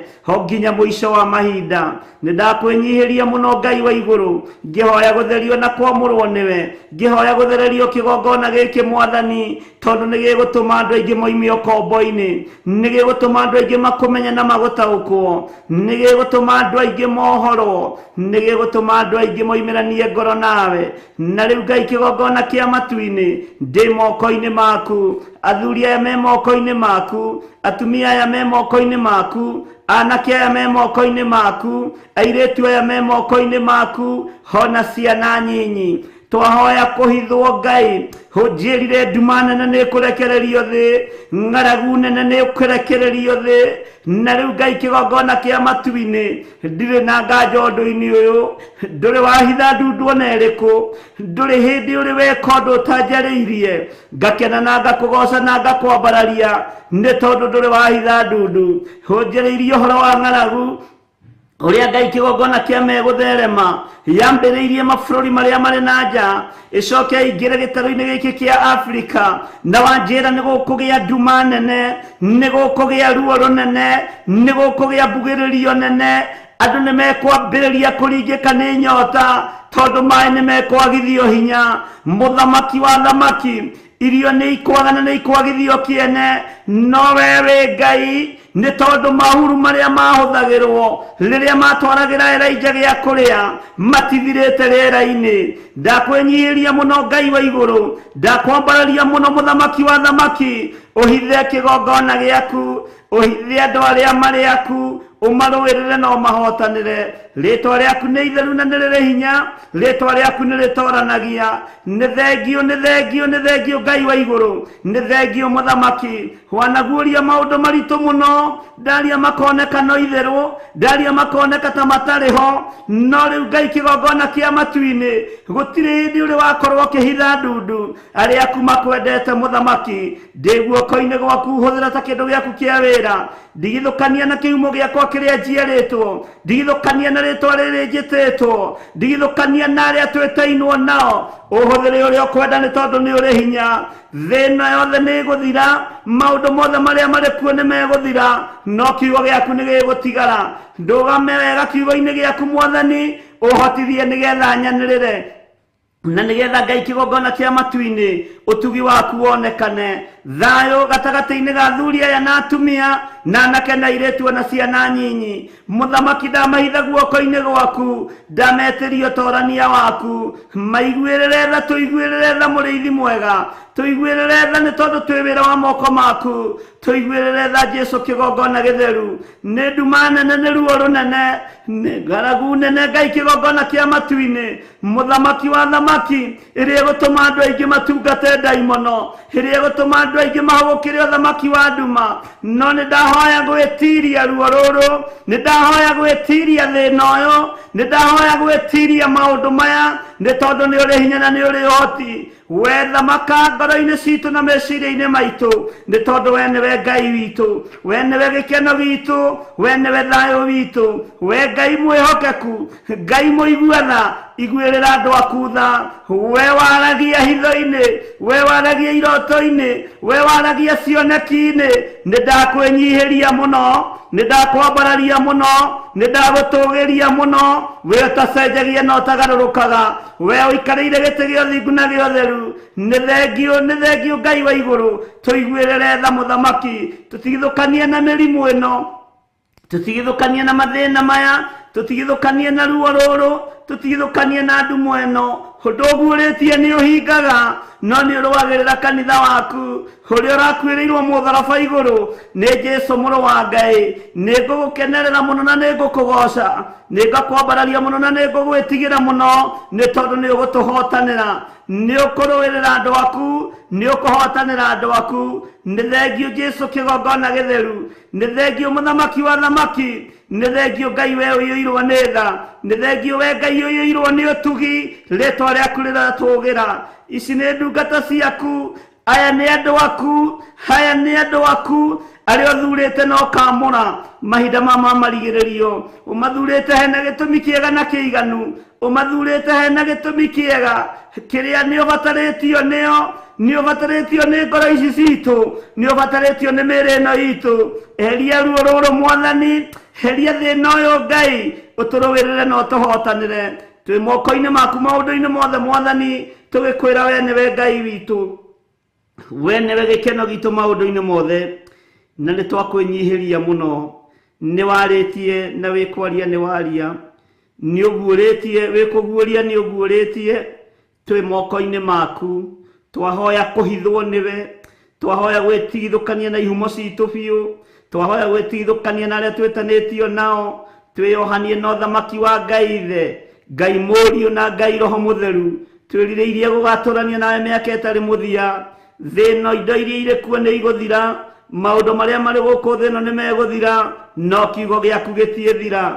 nginya muico wa mahinda. Ni ndakwenyihiria muno Ngai wa iguru, ngihoya gutherio na kwamurwo niwe, ngihoya guthererio kigongona giki mwathani, tondu ni gigutuma andu aingi moimio kombo-ini, ni gigutuma andu aingi makumenya na magutaukwo, ni gigutuma andu aingi mohoro, ni gigutuma andu aingi moimiranie ngoro nawe. Na riu Ngai kigongona kia matu-ini ndi moko-ini maku, athuri aya me moko-ini maku, atumia aya me moko-ini maku, anake aya me moko-ini maku, airitu aya me moko-ini maku, hona ciana nyinyi. Twahoya kuhithwo Ngai, hunjirire nduma nene ni kurekererio thi, ng'aragu nene ni kurekererio thi. Na riu Ngai kigongona kia matu-ini ndire na nganja undu-ini uyu, nduri wahitha ndundu ona iriku, nduri hindi uri weka undu utanjariirie, ngakena na ngakugoca na ngakwambararia, ni tondu nduri wahitha ndundu. Hunjiriirie uhoro wa ng'aragu uria Ngai kigongona kia megutherema, yambiriirie mabururi maria mari na nja, icoke ingire gitaro-ini giki kia Afrika, na wanjira ni gukugia nduma nene, ni gukugia ruo runene, ni gukugia mbugiririo nene. Andu ni mekwambiriria kuringika ni nyota, tondu mai ni mekwagithio hinya. Muthamaki wa thamaki, irio ni ikwaga na ni ikwagithio kiene, no wewe Ngai ni tondu mahuru maria mahuthagirwo riria matwaragira Elijah gia kuria matithirite riera-ini. Ndakwenyihiria muno Ngai wa iguru, ndakwambararia muno muthamaki wa thamaki, uhithe kigongona giaku, uhithe andu aria mari aku, umaruirire na umahotanire. rĩtwa rĩaku nĩ itheru na nĩ rĩrĩ hinya, rĩtwa rĩaku nĩ rĩtoranagia. Nĩ thengio, nĩ thengio, nĩ thengio Ngai wa igũrũ, nĩ thengio mũthamaki. Wanaguũria maũndũ maritũ mũno, ndaria makoneka no itherũ, ndaria makoneka ta matarĩ ho, no rĩu Ngai kĩgongona kĩa matu-inĩ gũtirĩ hĩndĩ ũrĩ wakorwo ũkĩhitha ndundu. Arĩa aku makwendete mũthamaki, ndĩ guoko-inĩ gwaku, hũthĩra ta kĩndũ gĩaku kĩa wĩra. Ndigithũkania na kĩhumo gĩakwa kĩrĩa njiarĩtwo, ndigithũkania na rĩtwa rĩrĩ njĩtĩtwo, ndigithũkania na arĩa twĩtainwo nao. Ũhũthĩre ũrĩa ũkwenda nĩ tondũ nĩ ũrĩ hinya. Thĩna yothe nĩ ĩgũthira, maũndũ mothe marĩa marĩ kuo nĩ megũthira, no kiugo gĩaku nĩ gĩgũtigara. Ndũgame wega kiugo-inĩ gĩaku Mwathani, ũhotithie nĩgetha nyanĩrĩre, na nĩgetha Ngai kĩgongona kĩa matu-inĩ ũtugi waku wonekane. Thayũ gatagatĩ-inĩ ga athuri aya na atumia, na anake na airĩtu na ciana nyinyi. Mũthamaki ndamahitha guoko-inĩ gwaku, ndametĩria ũtorania waku. Maiguĩrĩre tha, tũiguĩrĩre tha mũrĩithi mwega, tũiguĩrĩre tha nĩ tondũ twĩ wĩra wa moko maku. Tũiguĩrĩre tha Jesu kĩgongona gĩtheru, nĩ nduma nene, nĩ ruo rũnene, nĩ ng'aragu nene Ngai kĩgongona kĩa matu-inĩ. Mũthamaki wa thamaki, ĩrĩa ĩgũtũma andũ aingĩ matungate ndaimono, ĩrĩa ĩgũtũma andũ aingĩ mahũgũkĩre ũthamaki wa nduma. No nĩ ndahoya gwĩtiria ruo rũrũ, nĩ ndahoya gwĩtiria thĩna ũyũ, nĩ ndahoya gwĩtiria maũndũ maya, nĩ tondũ nĩ ũrĩ hinya na nĩ ũrĩ ũhoti. We thamaka ngoro-inĩ citũ na meciria-inĩ maitũ, nĩ tondũ we nĩwe Ngai witũ, we nĩwe gĩkeno gitũ, we nĩwe thayũ witũ, we Ngai mwĩhokeku, Ngai mũigua tha. Iguĩrĩra andũ aku tha. We waragia hitho-inĩ, we waragia iroto-inĩ, we waragia cioneki-inĩ. Nĩ ndakwĩnyihĩria mũno, nĩ ndakwambararia mũno, nĩ ndagũtũgĩria mũno. We ũtacenjagia na ũtagarũrũkaga, we ũikarĩire gĩtĩ gĩa ũthingu na gĩa ũtheru. Nĩ thengio, nĩ thengio Ngai wa igũrũ. Tũiguĩrĩre tha mũthamaki, tũtigithũkanie na mĩrimũ ĩno, tũtigithũkanie na mathĩna maya, tũtigithũkanie na ruo rũrũ, tũtigithũkanie na ndumo ĩno. Ũndũ ũguũrĩtie nĩ ũhingaga, no nĩ ũrũagĩrĩra kanitha waku ũrĩa ũrakuĩrĩirwo mũtharaba igũrũ. Nĩ Jesu mũrũ wa Ngai, nĩ ngũgũkenerera mũno na nĩ ngũkũgoca, nĩ ngakwambararia mũno na nĩ ngũgwĩtigĩra mũno, nĩ tondũ nĩ ũgũtũhotanĩra, nĩ ũkũrũĩrĩra andũ aku, nĩ ũkũhotanĩra andũ aku. Nĩ thengio Jesu kĩgongona gĩtheru, nĩ thengio mũthamaki wa thamaki, nĩ thengio Ngai we ũiyũirwo nĩ tha, nĩ thengio we Ngai ũiyũirwo nĩ ũtugi. Rĩtwa rĩaku rĩratũgĩra. Ici nĩ ndungata ciaku, aya nĩ andũ aku, aya nĩ andũ aku arĩa ũthurĩte na ũkamũra mahinda mama marigĩrĩrio. Ũmathurĩte hena gĩtũmi kĩega na kĩiganu, ũmathurĩte hena gĩtũmi kĩega kĩrĩa nĩ ũbatarĩtio nĩo, nĩ ũbatarĩtio nĩ ngoro ici citũ, nĩ ũbatarĩtio nĩ mĩĩrĩ ĩno itũ. Eheria ruo rũrũ Mwathani, heria thĩna ũyũ Ngai, ũtũrũĩrĩre na ũtũhotanĩre. Twĩ moko-inĩ maku maũndũ-inĩ mothe Mwathani, tũgĩkwĩra we nĩwe Ngai witũ, we nĩwe gĩkeno gitũ maũndũ-inĩ mothe, na nĩ twakwĩnyihĩria mũno. Nĩ warĩtie na wĩkwaria nĩ waria, nĩ ũguũrĩtie, wĩkũguũria nĩ ũguũrĩtie. Twĩ moko-inĩ maku, twahoya kũhithwo nĩwe, twahoya gwĩtigithũkania na ihumo citũ biũ, twahoya gwĩtigithũkania na arĩa twĩtanĩtio nao, twĩyohanie na ũthamaki wa Ngai Ithe, Ngai Mũriũ na Ngai Roho Mũtheru. Twĩrirĩirie gũgatũrania nawe mĩaka ĩtarĩ mũthia. Thĩna, indo iria irĩ kuo nĩ igũthira, maũndũ marĩa marĩ gũkũ thĩ ĩno nĩ megũthira, no kiugo gĩaku gĩtiĩthira.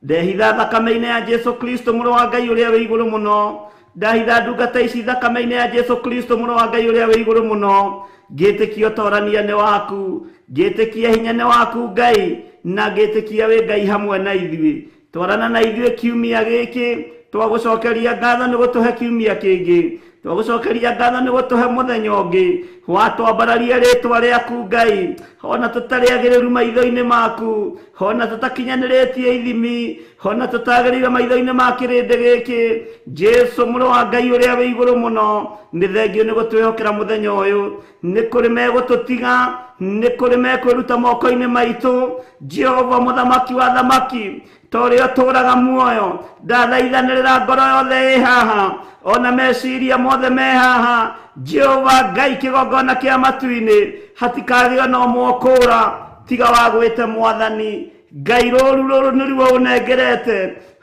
Ndehitha thakame-inĩ ya Jesu Kristo mũrũ wa Ngai ũrĩa wĩ igũrũ mũno, ndahitha ndungata ici thakame-inĩ ya Jesu Kristo mũrũ wa Ngai ũrĩa wĩ igũrũ mũno. Ngĩtĩkia ũtorania nĩ waku, ngĩtĩkia hinya nĩ waku Ngai, na ngĩtĩkia wĩ Ngai hamwe na ithuĩ. Twarana na ithuĩ kiumia gĩkĩ, twagũcokeria ngatho nĩ gũtũhe kiumia kĩngĩ, twagũcokeria ngatho nĩ gũtũhe mũthenya ũngĩ. Watwambararia rĩtwa rĩaku Ngai, ona tũtarĩ agĩrĩru maitho-inĩ maku, ona tũtakinyanĩrĩtie ithimi, ona tũtagĩrĩire maitho-inĩ ma kĩrĩndĩ gĩkĩ. Jesu mũrũ wa Ngai ũrĩa wĩ igũrũ mũno, nĩ thengio nĩ gũtwĩhokera mũthenya ũyũ. Nĩ kũrĩ megũtũtiga, nĩ kũrĩ mekwĩruta moko-inĩ maitũ. Jehova mũthamaki wa thamaki, ta ũrĩa ũtũũraga muoyo, ndathaithanĩrĩra ngoro yothe ĩ haha, ona meciria mothe me haha. Jehova Ngai kĩgongona kĩa matu-inĩ, hatikagĩa na ũmwe ũkũũra tiga wa gwĩte Mwathani. Ngai rũru nĩruo ũnengerete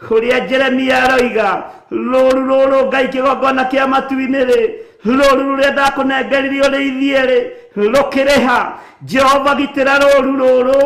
kũrĩa Jeremia aroiga rũru Ngai kĩgongona kĩa matu-inĩ rĩ rũru rũrĩa ndakũnengeririe ũrĩithie rĩ rũkĩrĩha. Jehova gitĩra rũru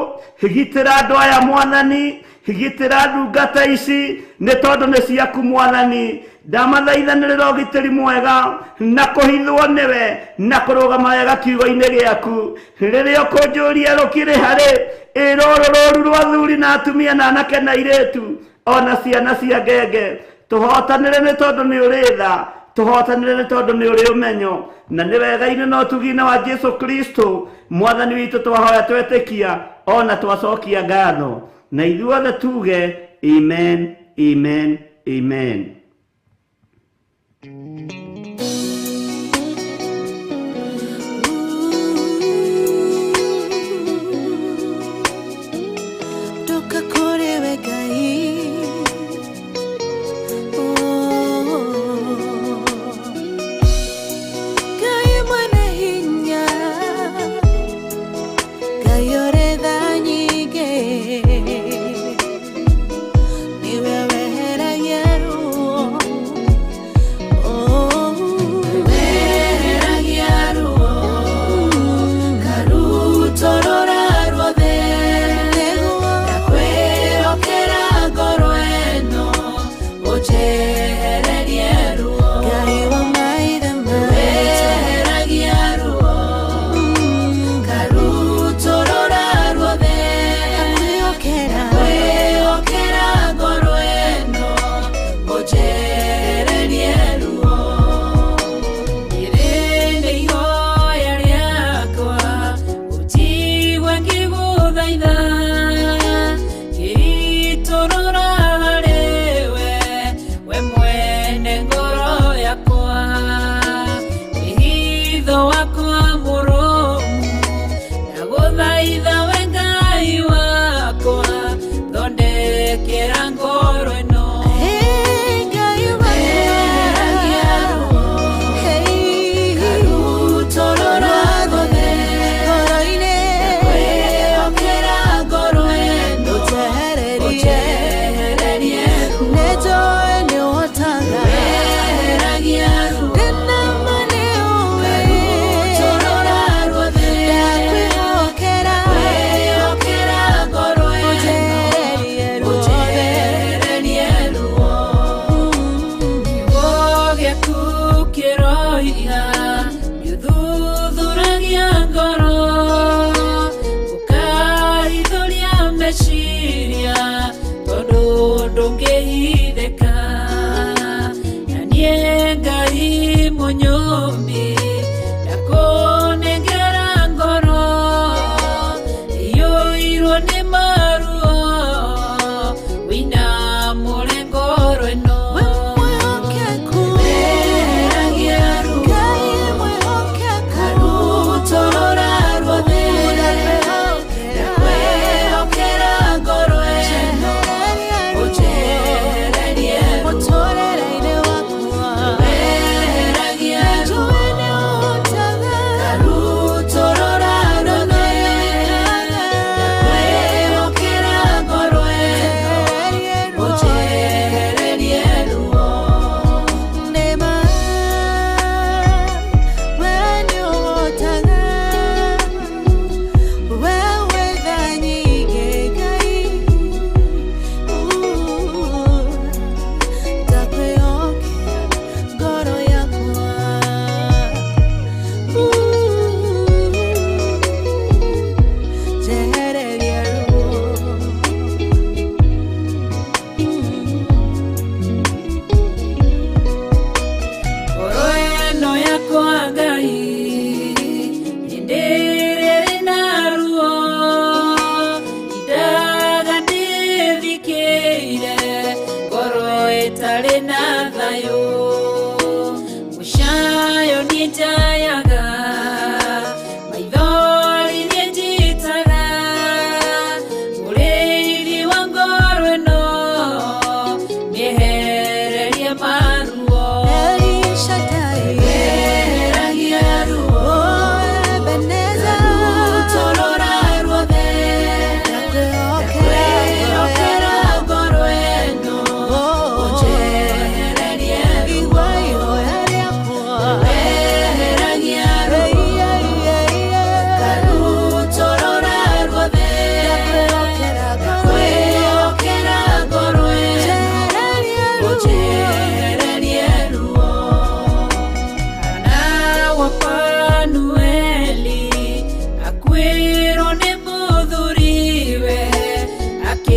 gitĩra andũ aya Mwathani, gitĩra ndungata ici nĩ tondũ nĩ ciaku Mwathani. Ndamathaithanĩrĩra ũgitĩri mwega na kũhithwo nĩwe na kũrũgama wega kiugo-inĩ gĩaku. Rĩrĩa ũkũnjũria rũkĩrĩha rĩ rũru rwa athuri na atumia na anake na airĩtu ona ciana cia ngenge, tũhotanĩre nĩ tondũ nĩ ũrĩ tha, tũhotanĩre nĩ tondũ nĩ ũrĩ ũmenyo, na nĩ wega-inĩ na ũtugi-inĩ wa Jesu Kristo Mwathani witũ twahoya twetĩkia ona twacokia ngatho, na ithuothe tuge amen, amen, amen.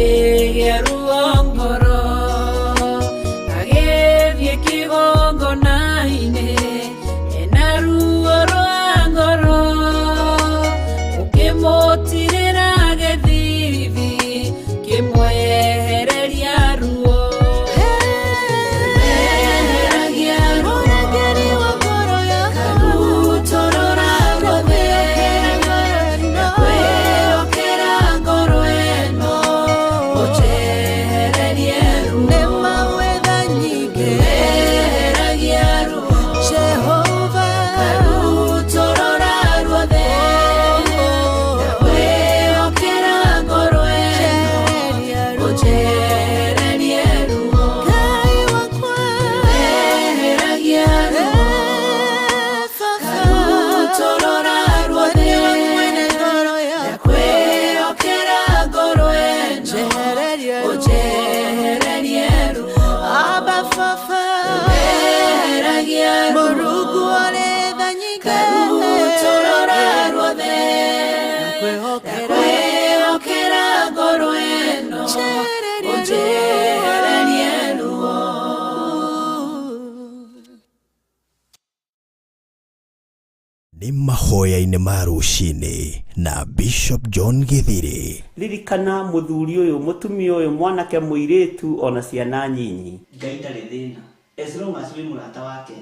akĩgĩa ruo ngoro agĩthiĩ kĩgongona-inĩ ena ruo rwa ngoro ũkĩmũtirĩra gĩthithi kĩmwehereria ruo Nĩ mahoya-inĩ ma rũcinĩ na Bishop John Githiri. Ririkana muthuri uyu mutumia uyu mwanake muiritu ona ciana nyinyi. Ngai ndarĩ thĩna. As long as wĩ mũrata wake,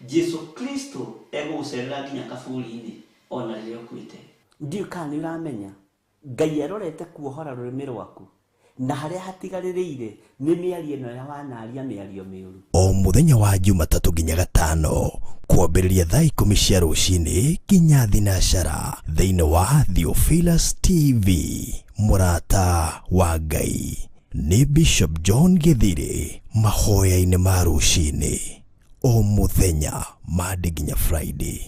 Jesu Kristo egũgũcerera nginya kaburi-inĩ ona rĩrĩa ũkuĩte. Ndiũ kana nĩ ũramenya Ngai arorete kuohora rũrĩmĩ rwaku na harĩa hatigarĩrĩire nĩ mĩario ĩno ya wanaria mĩario mĩũru. O mũthenya wa Jumatatũ nginya Gatano kwambĩrĩria thaa 10 cia rũcinĩ nginya thinacara thĩinĩ wa Theophilus TV. Mũrata wa Ngai nĩ Bishop John Githiri. Mahoya-inĩ ma rũcinĩ o mũthenya Monday nginya Friday.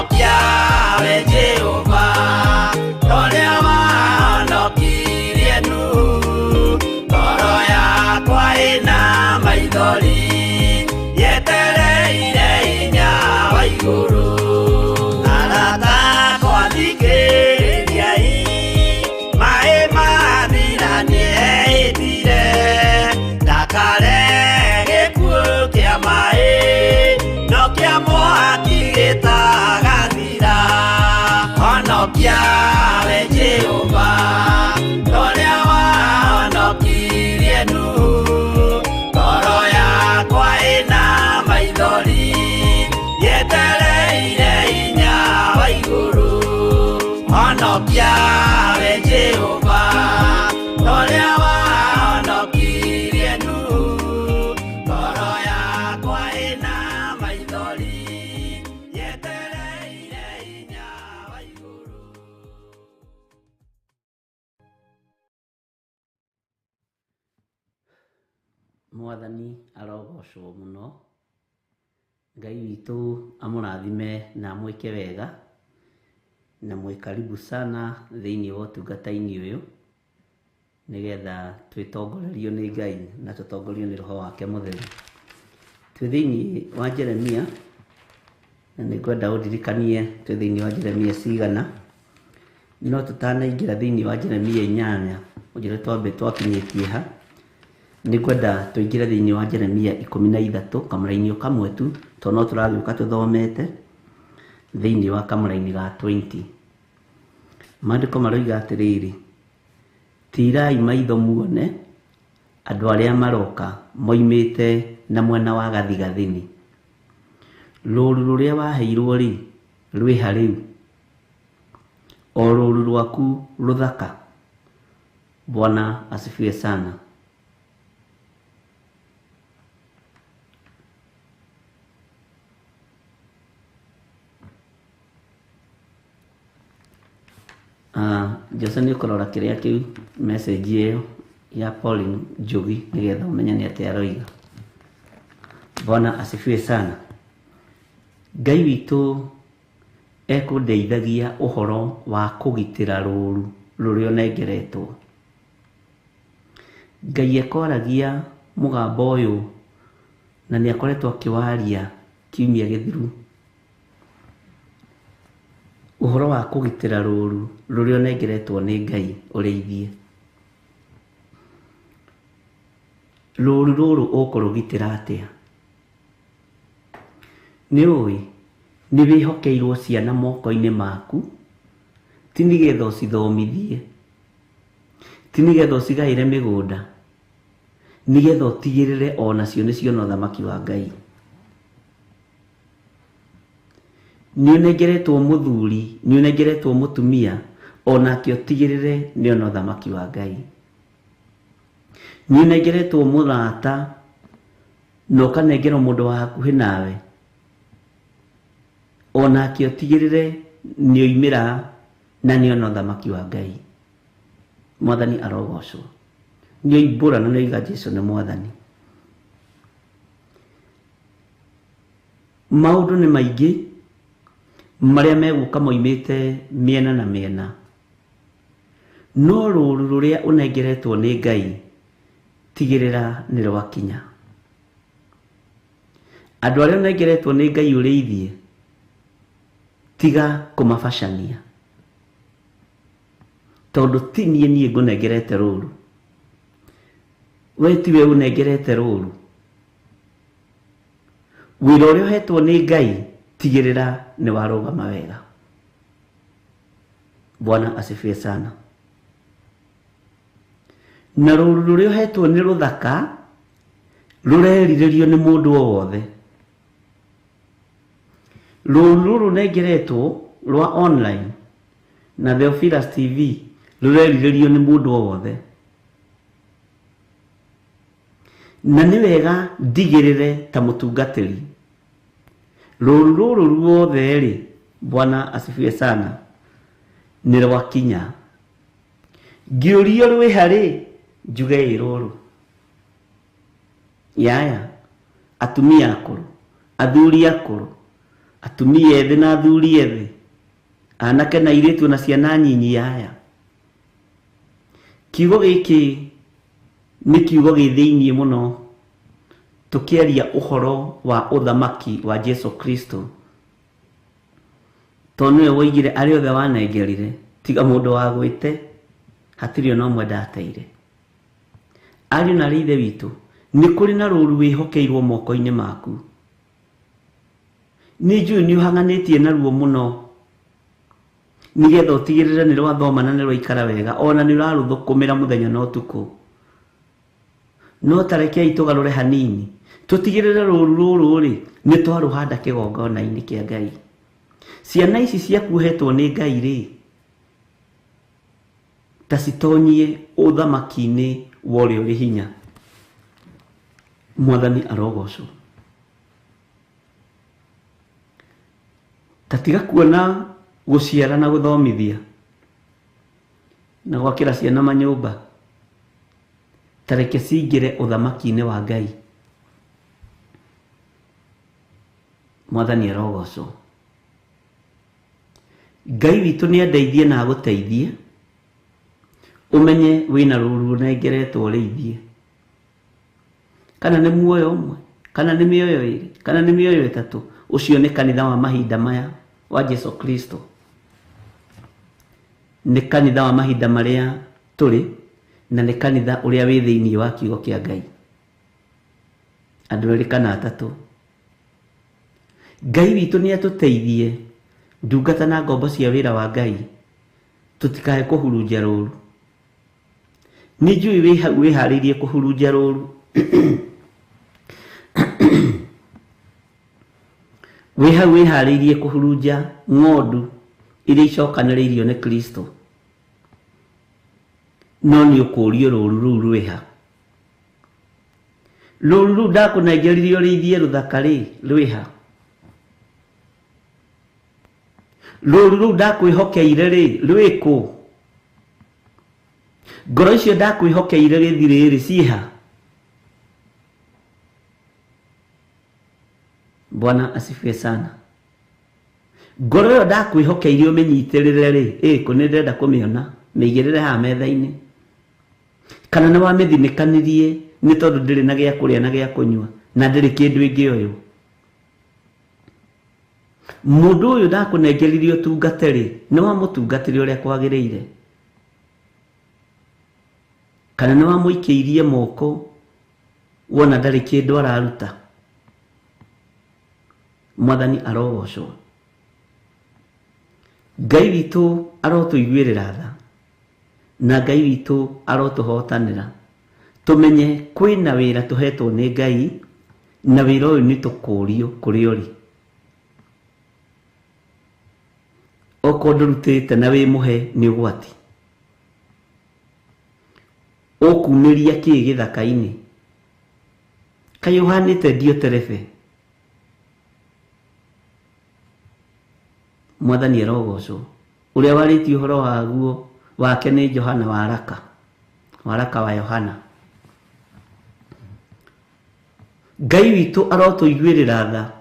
honokia we Jehova toria wahonokirie Nuhu ngoro yakwa ina maithori yetereire hinya wa iguru arata kwathikĩrĩriai maĩ mathira nĩeĩtire ndakare gĩkuũ kĩa maĩ no kĩa mwaki gĩtagathira honokia we Jehova toria wahonokirie Nuhu ngoro yakwa ĩna maithori yetereire hinya wa iguru honokia we Jehova toria wahonokirie Nuhu ngoro yakwa ĩna maithori yetereire hinya wa iguru. Mwathani arogocwo muno. Ngai witũ amũrathime na mwĩke wega na mwĩ karibu sana thĩinĩ wa ũtungata-inĩ ũyũ nĩgetha twĩtongorerio nĩ Ngai na tũtongorio nĩ Roho wake Mũtheru. Twĩ thĩinĩ wa Jeremia na nĩngwenda ũndirikanie twĩ thĩinĩ wa Jeremia cigana, no tũtanaingĩra thĩinĩ wa Jeremia 8 ũnjĩre twambe twakinyĩtie ha. Nĩngwenda tũingĩre thĩinĩ wa Jeremia 13 kamũra-inĩ kamwe tu tondũ no tũragĩũka tũthomete thĩinĩ wa kamũra-inĩ ga 20. Maandĩko maroiga atĩrĩrĩ, tirai maitho muone andũ arĩa maroka moimĩte na mwena wa gathigathini. Rũũru rũrĩa waheirwo rĩ rwĩha rĩu, o rũũru rwaku rũthaka. Bwana asifiwe sana. Jose nĩ ũkũrora kĩrĩa kĩu message ĩyo ya Pauline Njugi nĩgetha ũmenye nĩ atĩa aroiga. Bwana asifiwe sana. Ngai witũ ekũndeithagia ũhoro wa kũgitĩra rũũru rũrĩa onengeretwo. Ngai ekoragia mũgambo ũyũ na nĩ akoretwo akĩwaria kiumia gĩthiru. Ũhoro wa kũgitĩra rũũru rũrĩa onengeretwo nĩ Ngai ũrĩithie. Rũũru rũrũ ũkũrũgitĩra atĩa? Nĩ ũĩ nĩ wĩhokeirwo ciana moko-inĩ maku, ti nĩgetha ũcithomithie, ti nĩgetha ũcigaĩre mĩgũnda, nĩgetha ũtigĩrĩre onacio nĩ ciona ũthamaki wa Ngai. Nĩ ũnengeretwo mũthuri, nĩ ũnengeretwo mũtumia, onake ũtigĩrĩre nĩ ona ũthamaki wa Ngai. Nĩ ũnengeretwo mũrata na ũkanengerwo mũndũ wa hakuhĩ nawe, onake ũtigĩrĩre nĩ oimĩra na nĩ ona ũthamaki wa Ngai. Mwathani arogocwo. Nĩ oimbũra na nĩ oiga Jesũ nĩ Mwathani. Maũndũ nĩ maingĩ marĩa megũka moimĩte mĩena na mĩena, no rũũru rũrĩa ũnengeretwo nĩ Ngai tigĩrĩra nĩ rwakinya. Andũ arĩa ũnengeretwo nĩ Ngai ũrĩithie, tiga kũmabacania, tondũ ti niĩ ngũnengerete rũũru, we tiwe ũnengerete rũũru. Wĩra ũrĩa ũhetwo nĩ Ngai tigĩrĩra nĩ warũgama wega. Bwana asifiwe sana. Na rũũru rũrĩa ũhetwo nĩ rũthaka, rũrerirĩrio nĩ mũndũ o wothe. Rũũru rũrũ nengeretwo rwa online na Theophilus TV rũrerirĩrio nĩ mũndũ o wothe. Na nĩ wega ndigĩrĩre ta mũtungatĩri rũũru rũrũ ruothe rĩ, Bwana asifiwe sana, nĩ rwakinya. Ngĩũrio rwĩha rĩ, njuge rũrũ. Yaya, atumia akũrũ, athuri akũrũ, atumia ethĩ na athuri ethĩ, anake na airĩtu na ciana nyinyi aya. Kiugo gĩkĩ nĩ kiugo gĩthĩiniĩ mũno tũkĩaria ũhoro wa ũthamaki wa Jesu Kristo. Tondũ nĩwe woigire arĩ othe wanengerire, tiga mũndũ wagwĩte, hatirĩ ona ũmwe ndateire. Ariũ na ithe witũ, nĩ kũrĩ na rũũru wĩhokeirwo moko-inĩ maku. Nĩ njũĩ nĩ ũhanganĩtie naruo mũno, nĩgetha ũtigĩrĩre nĩ rwathoma na nĩ rwaikara wega, ona nĩ ũrarũthũkũmĩra mũthenya na ũtukũ. No tarekei tũgarũre hanini, tũtigĩrĩre rũũru rũrũ rĩ nĩ twarũhanda kĩgongona-inĩ kĩa Ngai. Ciana ici ciakuohetwo nĩ Ngai rĩ, ta citonyie ũthamaki-inĩ wa ũrĩa ũrĩ hinya. Mwathani arogocwo. Tatiga kuona gũciara na gũthomithia na gwakĩra ciana manyũmba, tareke cingĩre ũthamaki-inĩ wa Ngai. Mwathani arogocwo. Ngai witũ nĩ andeithie na agũteithie ũmenye wĩna rũũru ũnengeretwo ũrĩithie. Kana nĩ muoyo ũmwe, kana nĩ mĩoyo ĩrĩ, kana nĩ mĩoyo ĩtatũ, ũcio nĩ kanitha wa mahinda maya wa Jesu Kristo. Nĩ kanitha wa mahinda marĩa tũrĩ, na nĩ kanitha ũrĩa wĩ thĩiniĩ wa kiugo kĩa Ngai. Andũ erĩ kana atatũ. Ngai witũ nĩ atũteithie ndungata na ngombo cia wĩra wa Ngai, tũtikae kũhurunja rũũru. Nĩ njũĩ wĩharĩirie kũhurunja rũũru. Wĩharĩirie kũhurunja ng'ondu iria icokanĩrĩirio nĩ Kristo. No nĩ ũkũũrio rũũru rũu rwĩha. Rũũru rũu ndakũnengeririe ũrĩithie rũthaka rĩ, rwĩha. Rũũru rũu ndakwĩhokeire rĩ, rwĩkũ? Ngoro icio ndakwĩhokeire gĩthirĩ rĩ, ciĩha? Bwana asifiwe sana. Ngoro ĩyo ndakwĩhokeire ũmĩnyitĩrĩre rĩ, kũ nĩ ndĩrenda kũmĩona, mĩigĩrĩre haha metha-inĩ? Kana nĩ wamĩthinĩkanirie nĩ tondũ ndĩrĩ na gĩa kũrĩa na gĩa kũnyua, na ndĩrĩ kĩndũ ĩngĩoywo? Mũndũ ũyũ ndakũnengeririe ũtungate rĩ, nĩ wamũtungatĩre ũrĩa kwagĩrĩire? Kana nĩ wamũikĩirie moko wona ndarĩ kĩndũ araruta? Mwathani arogocwo. Ngai witũ arotũiguĩrĩra tha, na Ngai witũ arotũhotanĩra. Tũmenye kwĩna wĩra tũhetwo nĩ Ngai, na wĩra ũyũ nĩ tũkũũrio kũrĩ ũrĩ. Okorwo ndũrutĩte na wĩ mũhe nĩ ũgwati. Ũkumĩria kĩĩ gĩthaka-inĩ? Kaĩ ũhanĩte ndio terebe? Mwathani arogocwo. Ũrĩa warĩtie ũhoro waguo wake nĩ Johana waraka wa Yohana. Ngai witũ arotũiguĩrĩra tha,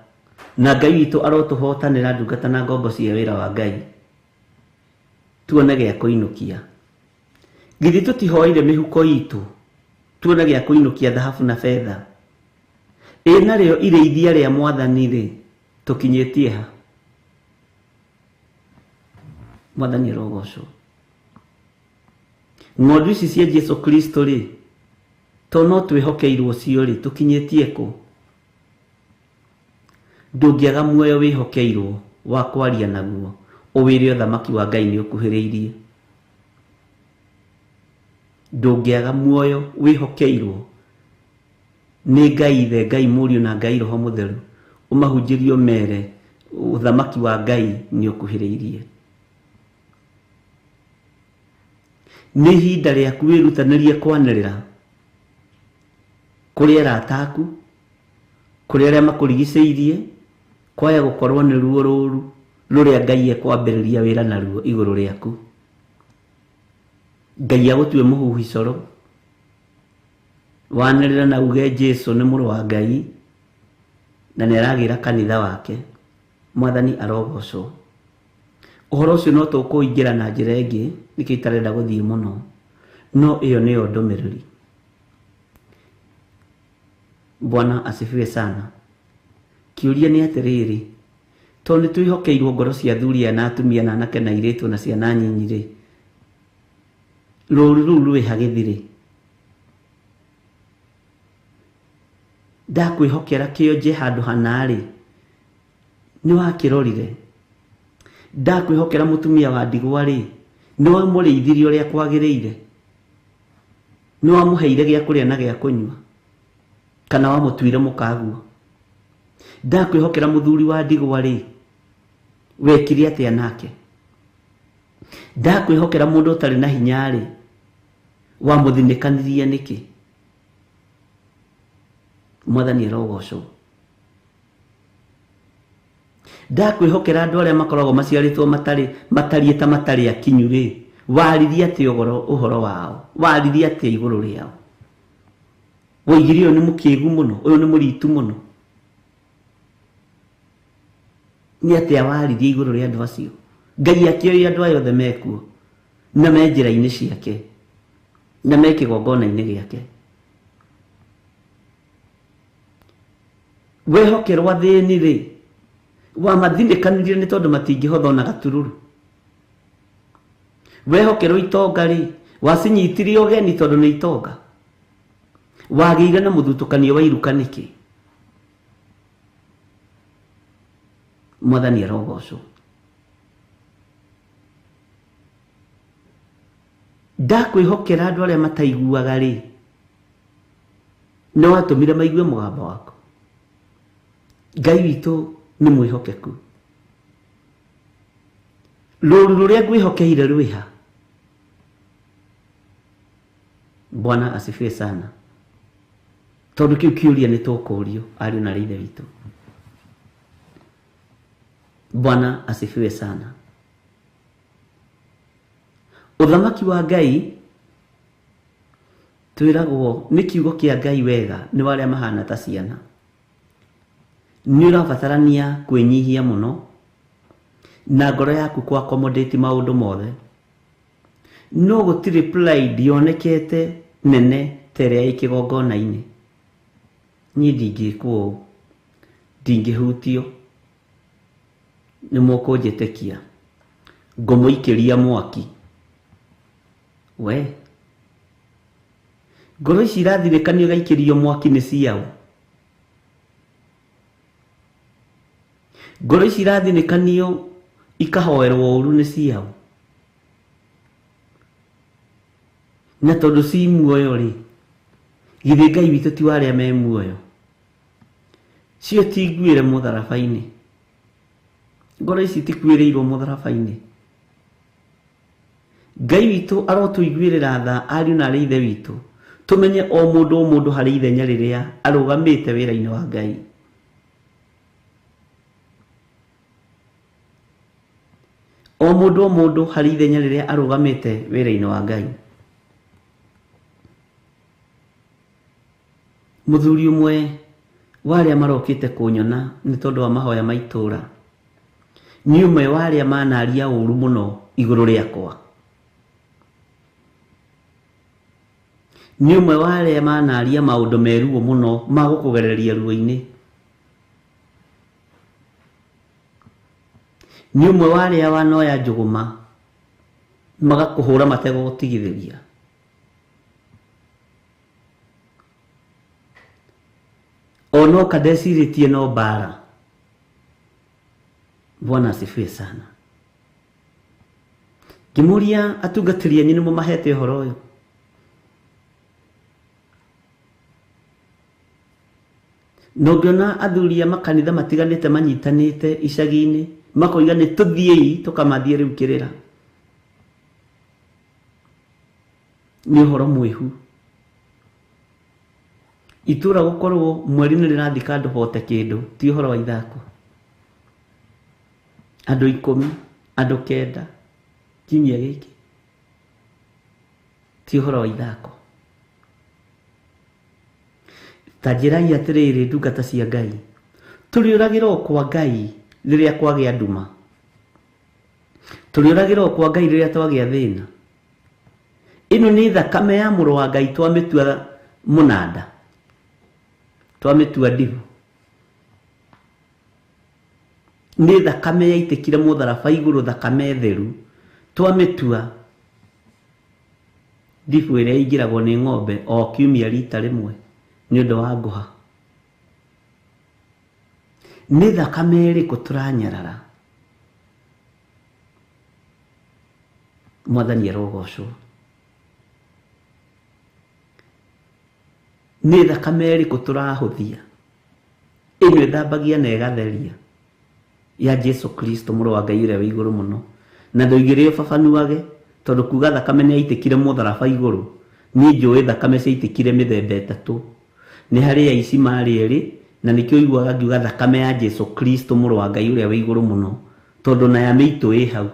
na Ngai witũ arotũhotanĩra ndungata na ngombo cia wĩra wa Ngai. Tuone gĩa kũinũkia. Githĩ tũtihoire mĩhuko itũ tuone gĩa kũinũkia thahabu na betha? Narĩo irĩithia rĩa Mwathani rĩ, tũkinyĩtie ha? Mwathani arogocwo. Ng'ondu ici cia Jesu Kristo rĩ, to no twĩhokeirwo cio rĩ, tũkinyĩtie kũ? Ndũngĩaga muoyo wĩhokeirwo wa kwaria naguo, ũwĩre ũthamaki wa Ngai nĩ ũkuhĩrĩirie. Ndũngĩaga muoyo wĩhokeirwo nĩ Ngai Ithe, Ngai Mũriũ na Ngai Roho Mũtheru, ũmahunjĩrio mere ũthamaki wa Ngai nĩ ũkuhĩrĩirie. Nĩ ihinda rĩaku wĩrutanĩrie kwanĩrĩra kũrĩ arata aku, kũrĩ arĩa makũrigicĩirie, kwaya gũkorwo nĩ ruo rũũru rũrĩa Ngai ekwambĩrĩria wĩra naruo igũrũ rĩaku. Ngai agũtue mũhuhi coro, wanĩrĩra na uge Jesu nĩ mũrũ wa Ngai na nĩ aragĩra kanitha wake. Mwathani arogocwo. Uhoro ucio no tukuingira na njira ingi niki itarenda guthii muno, no iyo niyo ndumiriri. Bwana asifiwe sana. Kiuria ni atiriri, tondu twihokeirwo ngoro cia thuria na atumia na anake na iritu na ciana nyinyi ri, rũũru rũu rwĩha gĩthirĩ. Ndakwĩhokera kĩonje handũ hanarĩ, nĩ wakĩrorire. Ndakwĩhokera mũtumia wa ndigwa rĩ, nĩ wamũrĩithirie ũrĩa kwagĩrĩire, nĩ wamũheire gĩa kũrĩa na gĩa kũnyua, kana wamũtuire mũkaguo. Ndakwĩhokera mũthuri wa ndigwa rĩ, wekire atĩa nake? Ndakwĩhokera mũndũ ũtarĩ na hinya rĩ, wamũthinĩkanirie nĩkĩ? Mwathani arogocwo. Ndakwĩhokera andũ arĩa makoragwo maciarĩtwo matariĩ ta matarĩ akinyu rĩ, waririe atĩa ũhoro wao? Waririe atĩa igũrũ rĩao? Woigire ũyũ nĩ mũkĩĩgu mũno, ũyũ nĩ mũritu mũno. Nĩ atĩa waririe igũrũ rĩa andũ acio? Ngai akĩoya andũ aya othe mekuo na me njĩra-inĩ ciake na me kĩgongona-inĩ gĩake. Wehokerwo athĩni rĩ, wamathinĩkanirie nĩ tondũ matingĩhotha ona gatururu. Wehokerwo itonga rĩ, wacinyitirie ũgeni tondũ nĩ itonga. Wagĩire na mũthutũkanio wa iruka nĩkĩ? Mwathani arogocwo. Ndakwĩhokera andũ arĩa mataiguaga rĩ, nĩ watũmire maigue mũgambo waku. Ngai witũ nĩ mwĩhokeku. Rũũru rũrĩa ngwĩhokeire rwĩha. Bwana asifiwe sana. Tondũ kĩu kĩũria nĩ tũkũũrio ariũ na ithe witũ. Bwana asifiwe sana. Uthamaki wa Ngai twĩragwo nĩ kiugo kĩa Ngai wega nĩ warĩa mahana ta ciana. Nĩ ũrabatarania kwĩnyihia mũno na ngoro yaku kwa accommodate maũndũ mothe. No gũtirĩ pride yonekete nene ta ĩrĩa ĩkĩgongona-inĩ. Niĩ ndingĩkwo ũũ, ndingĩhutio, nĩ mũkũnjĩtĩkia, ngũmũikĩria mwaki. We, ngoro ici irathinĩkanio igaikĩrio mwaki nĩ ciaũ? Ngoro ici irathinĩkanio ikahoerwo ũru nĩ ciaũ? Na tondũ ci muoyo rĩ, githĩ Ngai witũ ti warĩa me muoyo? Cio ti iguĩre mũtharaba-inĩ. Ngoro ici tikuĩrĩirwo mũtharaba-inĩ. Ngai witũ arotũiguĩrĩra tha ariũ na ithe witũ, tũmenye o mũndũ harĩ ithenya rĩrĩa arũgamĩte wĩra-inĩ wa Ngai. O mũndũ harĩ ithenya rĩrĩa arũgamĩte wĩra-inĩ wa Ngai. Mũthuri ũmwe warĩa marokĩte kũnyona nĩ tondũ wa mahoya ma itũũra, nĩ ũmwe warĩa manaria ũru mũno igũrũ rĩakwa. Nĩ ũmwe warĩa manaria maũndũ meruo mũno ma gũkũgereria ruo-inĩ. Nĩ ũmwe warĩa wanoya njũgũma magakũhũra mategũgũtigithĩria. Ono kadecirĩtie no mbara. Bwana asifiwe sana. Ngĩmũria atungatĩri anyu nĩmo mahete ũhoro ũyũ? No ngĩona athuri a makanitha matiganĩte manyitanĩte icagi-inĩ makoiga nĩ tũthiei tũkamathiĩ rĩu kĩrĩra. Nĩ ũhoro mwĩhu. Itũũra gũkorwo mweri nĩ rĩrathika andũ hote kĩndũ ti ũhoro wa ithako. Andũ 10, andũ 9 kiumia gĩkĩ ti ũhoro wa ithako. Ta njĩrai atĩrĩrĩ ndungata cia Ngai, tũrĩũragĩrwo kwa Ngai riria kwagĩa nduma, tũrĩũragĩrwo kwa Ngai rĩrĩa twagĩa thĩna. Ĩno nĩ thakame ya mũrũ wa Ngai twamĩtua mũnanda, twamĩtua ndibu. Nĩ thakame yaitĩkire mũtharaba igũrũ, thakame theru, twamĩtua ndibu ĩrĩa ingĩragwo nĩ ng'ombe o kiumia rita rĩmwe nĩ ũndũ wa ngũha. Nĩ thakame ĩrĩkũ tũranyarara? Mwathani arogocwo. Nĩ thakame ĩrĩkũ tũrahũthia? Ĩno ĩthambagia na ĩgatheria ya Jesu Kristo mũrũ wa Ngai ũrĩa wĩ igũrũ mũno. Na ndoigire ũbabanuage tondũ kuga thakame nĩ yaitĩkire mũtharaba igũrũ. Niĩ njũĩ thakame ciaitĩkire mĩthemba ĩtatũ. Nĩ harĩ aici marĩ erĩ, na nĩkĩo iguaga ngiuga thakame ya Jesu Kristo mũrũ wa Ngai ũrĩa wĩ igũrũ mũno, tondũ na ya mĩitũ ĩ hau.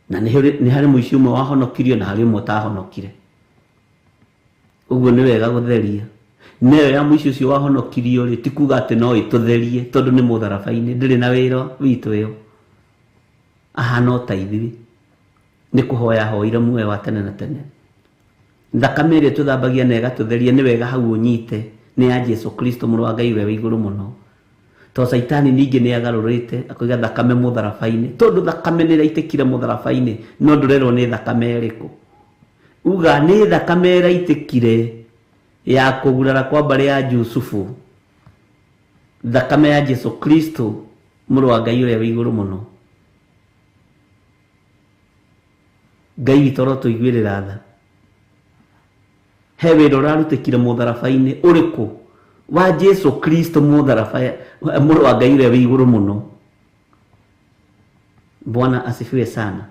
Na nĩ harĩ mũici ũmwe wahonokirio na harĩ ũmwe ũtahonokire. Ũguo nĩ wega gũtheria. Nayo ya mũici ũcio wahonokirio rĩ, ti kuga atĩ no ĩtũtherie tondũ nĩ mũtharaba-inĩ, ndĩrĩ na wĩra witũ ĩyo. Ahana o ta ithuĩ, nĩ kũhoya hoire muoyo wa tene na tene. Thakame ĩrĩa tũthambagia na ĩgatũtheria nĩ wega hau ũnyite nĩ ya Jesu Kristo mũrũ wa Ngai ũrĩa wĩ igũrũ mũno. Tondũ Saitani ningĩ nĩ agarũrĩte akoiga thakame mũtharaba-inĩ, tondũ thakame nĩ ĩraitĩkire mũtharaba-inĩ, no ndũrerwo nĩ thakame ĩrĩkũ. Uga nĩ thakame ĩraitĩkire ya kũgurara kwa mbarĩ ya Jusufu, thakame ya Jesu Kristo mũrũ wa Ngai ũrĩa wĩ igũrũ mũno. Ngai witũ arotũiguĩrĩra tha. He wĩra ũrarutĩkire mũtharaba-inĩ ũrĩkũ? Wa Jesu Kristo mũtharaba mũrũ wa Ngai ũrĩa wĩ igũrũ mũno. Bwana asifiwe sana.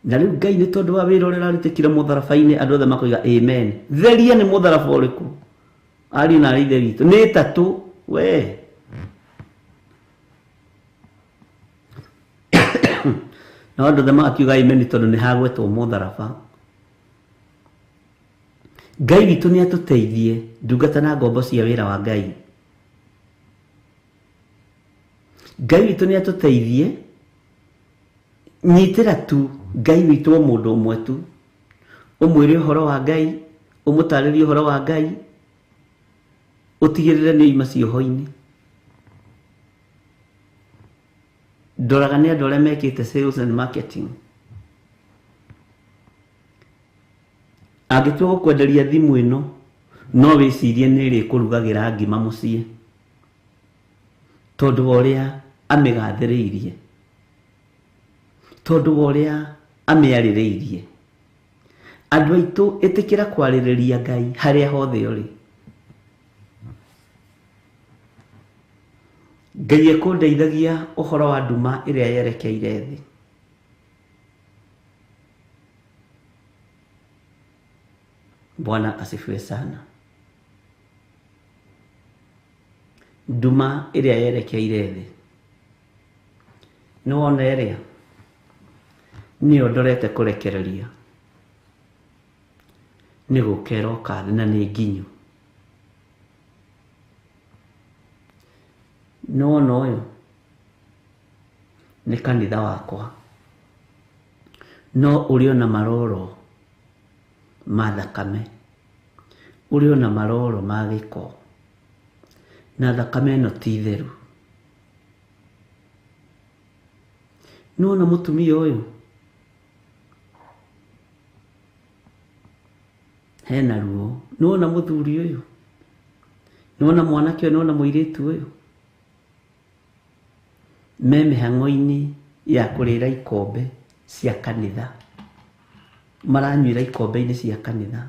Na rĩu Ngai nĩ tondũ wa wĩra ũrĩa ũrarutĩkire mũtharaba-inĩ, andũ othe makoiga amen. Theria nĩ mũtharaba ũrĩkũ? Ariũ na aithe witũ nĩ ĩtatũ we. Na andũ othe magakiuga amen tondũ nĩ hagwetwo mũtharaba. Ngai witũ nĩ atũteithie ndungata na ngombo cia wĩra wa Ngai. Ngai witũ nĩ atũteithie nyitĩra tu Ngai witũ o mũndũ ũmwe tu, ũmwĩre ũhoro wa Ngai, ũmũtarĩrie ũhoro wa Ngai, ũtigĩrĩre nĩ oima cioho-inĩ. Ndoraga nĩ andũ arĩa mekĩte sales and marketing. Angĩtua gũkwenderia thimũ ĩno, no wĩcirie nĩ ĩrĩkũrugagĩra ngima mũciĩ, tondũ wa ũrĩa amĩgathĩrĩirie, tondũ wa ũrĩa amĩarĩrĩirie. Andũ aitũ ĩtĩkĩra kwarĩrĩria Ngai harĩa hothe ũrĩ. Ngai ekũndeithagia ũhoro wa nduma ĩrĩa yerekeire thĩ. Bwana asifiwe sana. Nduma ĩrĩa yerekeire thĩ. Nĩ wona ĩrĩa nĩyo ndorete kũrekereria, nĩ gũkera ũkathi na nĩ nginyu. Nĩ wona ũyũ nĩ kanitha wakwa, no ũrĩ ona maroro ma thakame, ũrĩ ona maroro ma gĩko, na thakame ĩno ti theru. Nĩ wona mũtumia ũyũ hena ruo, nĩ wona mũthuri ũyũ, nĩ wona mwanake ũyũ, nĩ wona mũirĩtu ũyũ, me mĩhang'o-inĩ ya kũrĩra ikombe cia kanitha, maranyuĩra ikombe-inĩ cia kanitha.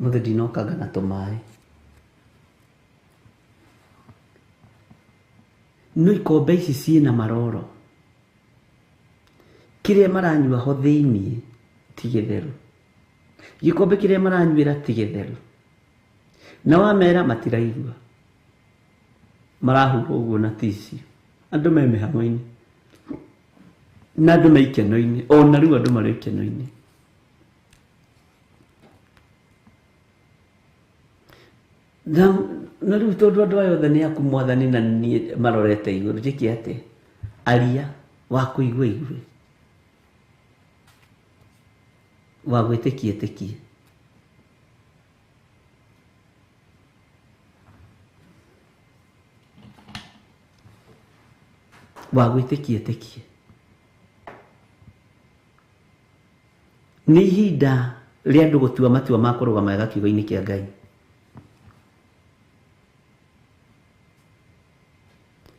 Mũthĩ ndinokanga na tũmaĩ. No ikombe ici ciĩna maroro, kĩrĩa maranyua ho thĩiniĩ ti gĩtheru, gikombe kĩrĩa maranyuĩra ti gĩtheru, na wamera matiraigua, marahura ũguo na tici. Andũ me mĩhang'o-inĩ na andũ me ikeno-inĩ, ona rĩu andũ marĩ na rĩu tondũ andũ aya othe nĩ aku Mwathani na niĩ marorete igũrũ, njĩke atĩ aria wa kũigua igue, wa gwĩtĩkia ĩtĩkie. Wa gwĩtĩkia ĩtĩkie. Nĩ ihinda rĩa andũ gũtua matua ma kũrũgama wega kiugo-inĩ kĩa Ngai.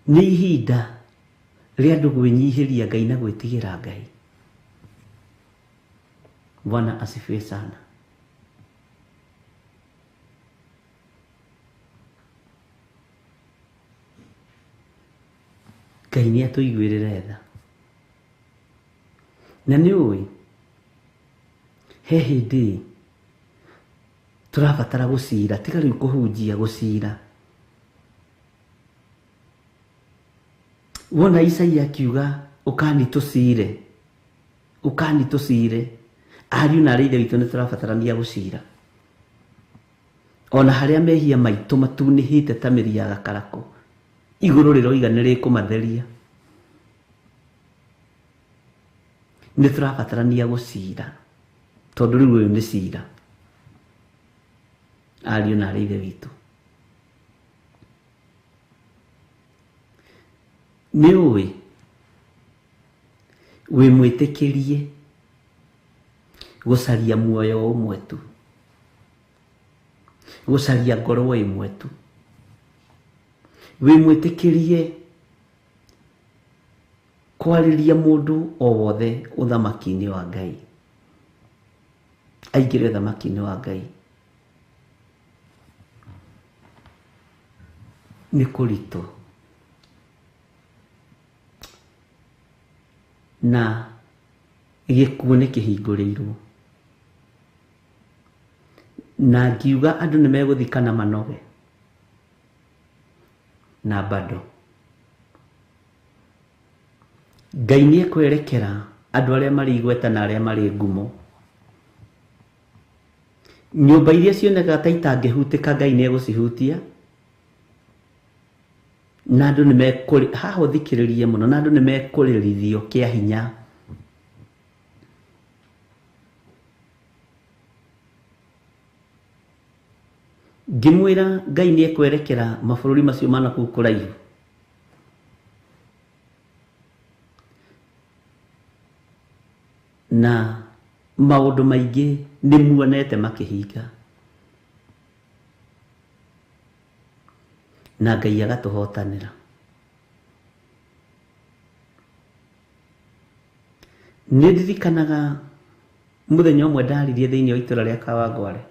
Nĩ ihinda rĩa andũ gwĩnyihĩria Ngai na gwĩtigĩra Ngai. Bwana asifiwe sana. Ngai nĩ atũiguĩrĩre tha. Na nĩ ũĩ he hĩndĩ tũrabatara gũcira, tiga rĩu kũhunjia, gũcira. Wona Isaia akiuga ũkani tũcire, ũkani tũcire, ariũ na arĩ ithe witũ nĩ tũrabatarania gũcira. Ona harĩa mehia maitũ matunĩhĩte ta mĩri ya gakarakũ, igũrũ rĩroiga nĩ rĩkũmatheria. Nĩ tũrabatarania gũcira, tondũ rĩu ũyũ nĩ cira, ariũ na arĩ ithe witũ. Nĩ ũĩ wĩ mwĩtĩkĩrie gũcaria muoyo ũmwe tu, gũcaria ngoro ĩmwe tu, wĩ mwĩtĩkĩrie kwarĩria mũndũ o wothe ũthamaki-inĩ wa Ngai, aingĩre ũthamaki-inĩ wa Ngai. Nĩ kũritũ na gĩkuũ nĩ kĩhingũrĩirwo, na ngiuga andũ nĩ megũthikana manoge, na bado Ngai nĩ ekwerekera andũ arĩa marĩ igweta na arĩa marĩ ngumo. Nyũmba iria cionekaga ta itangĩhutĩka Ngai nĩ egũcihutia, na andũ nĩ mekũrĩ haha ũthikĩrĩrie mũno, na andũ nĩ mekũrĩrithio kĩa hinya. Ngĩmwĩra Ngai nĩ ekwerekera mabũrũri macio mana kũu kũraihu, na maũndũ maingĩ nĩ muonete makĩhinga, na Ngai agatũhotanĩra. Nĩ ndirikanaga mũthenya ũmwe ndaririe thĩinĩ wa itũra rĩa Kawangware,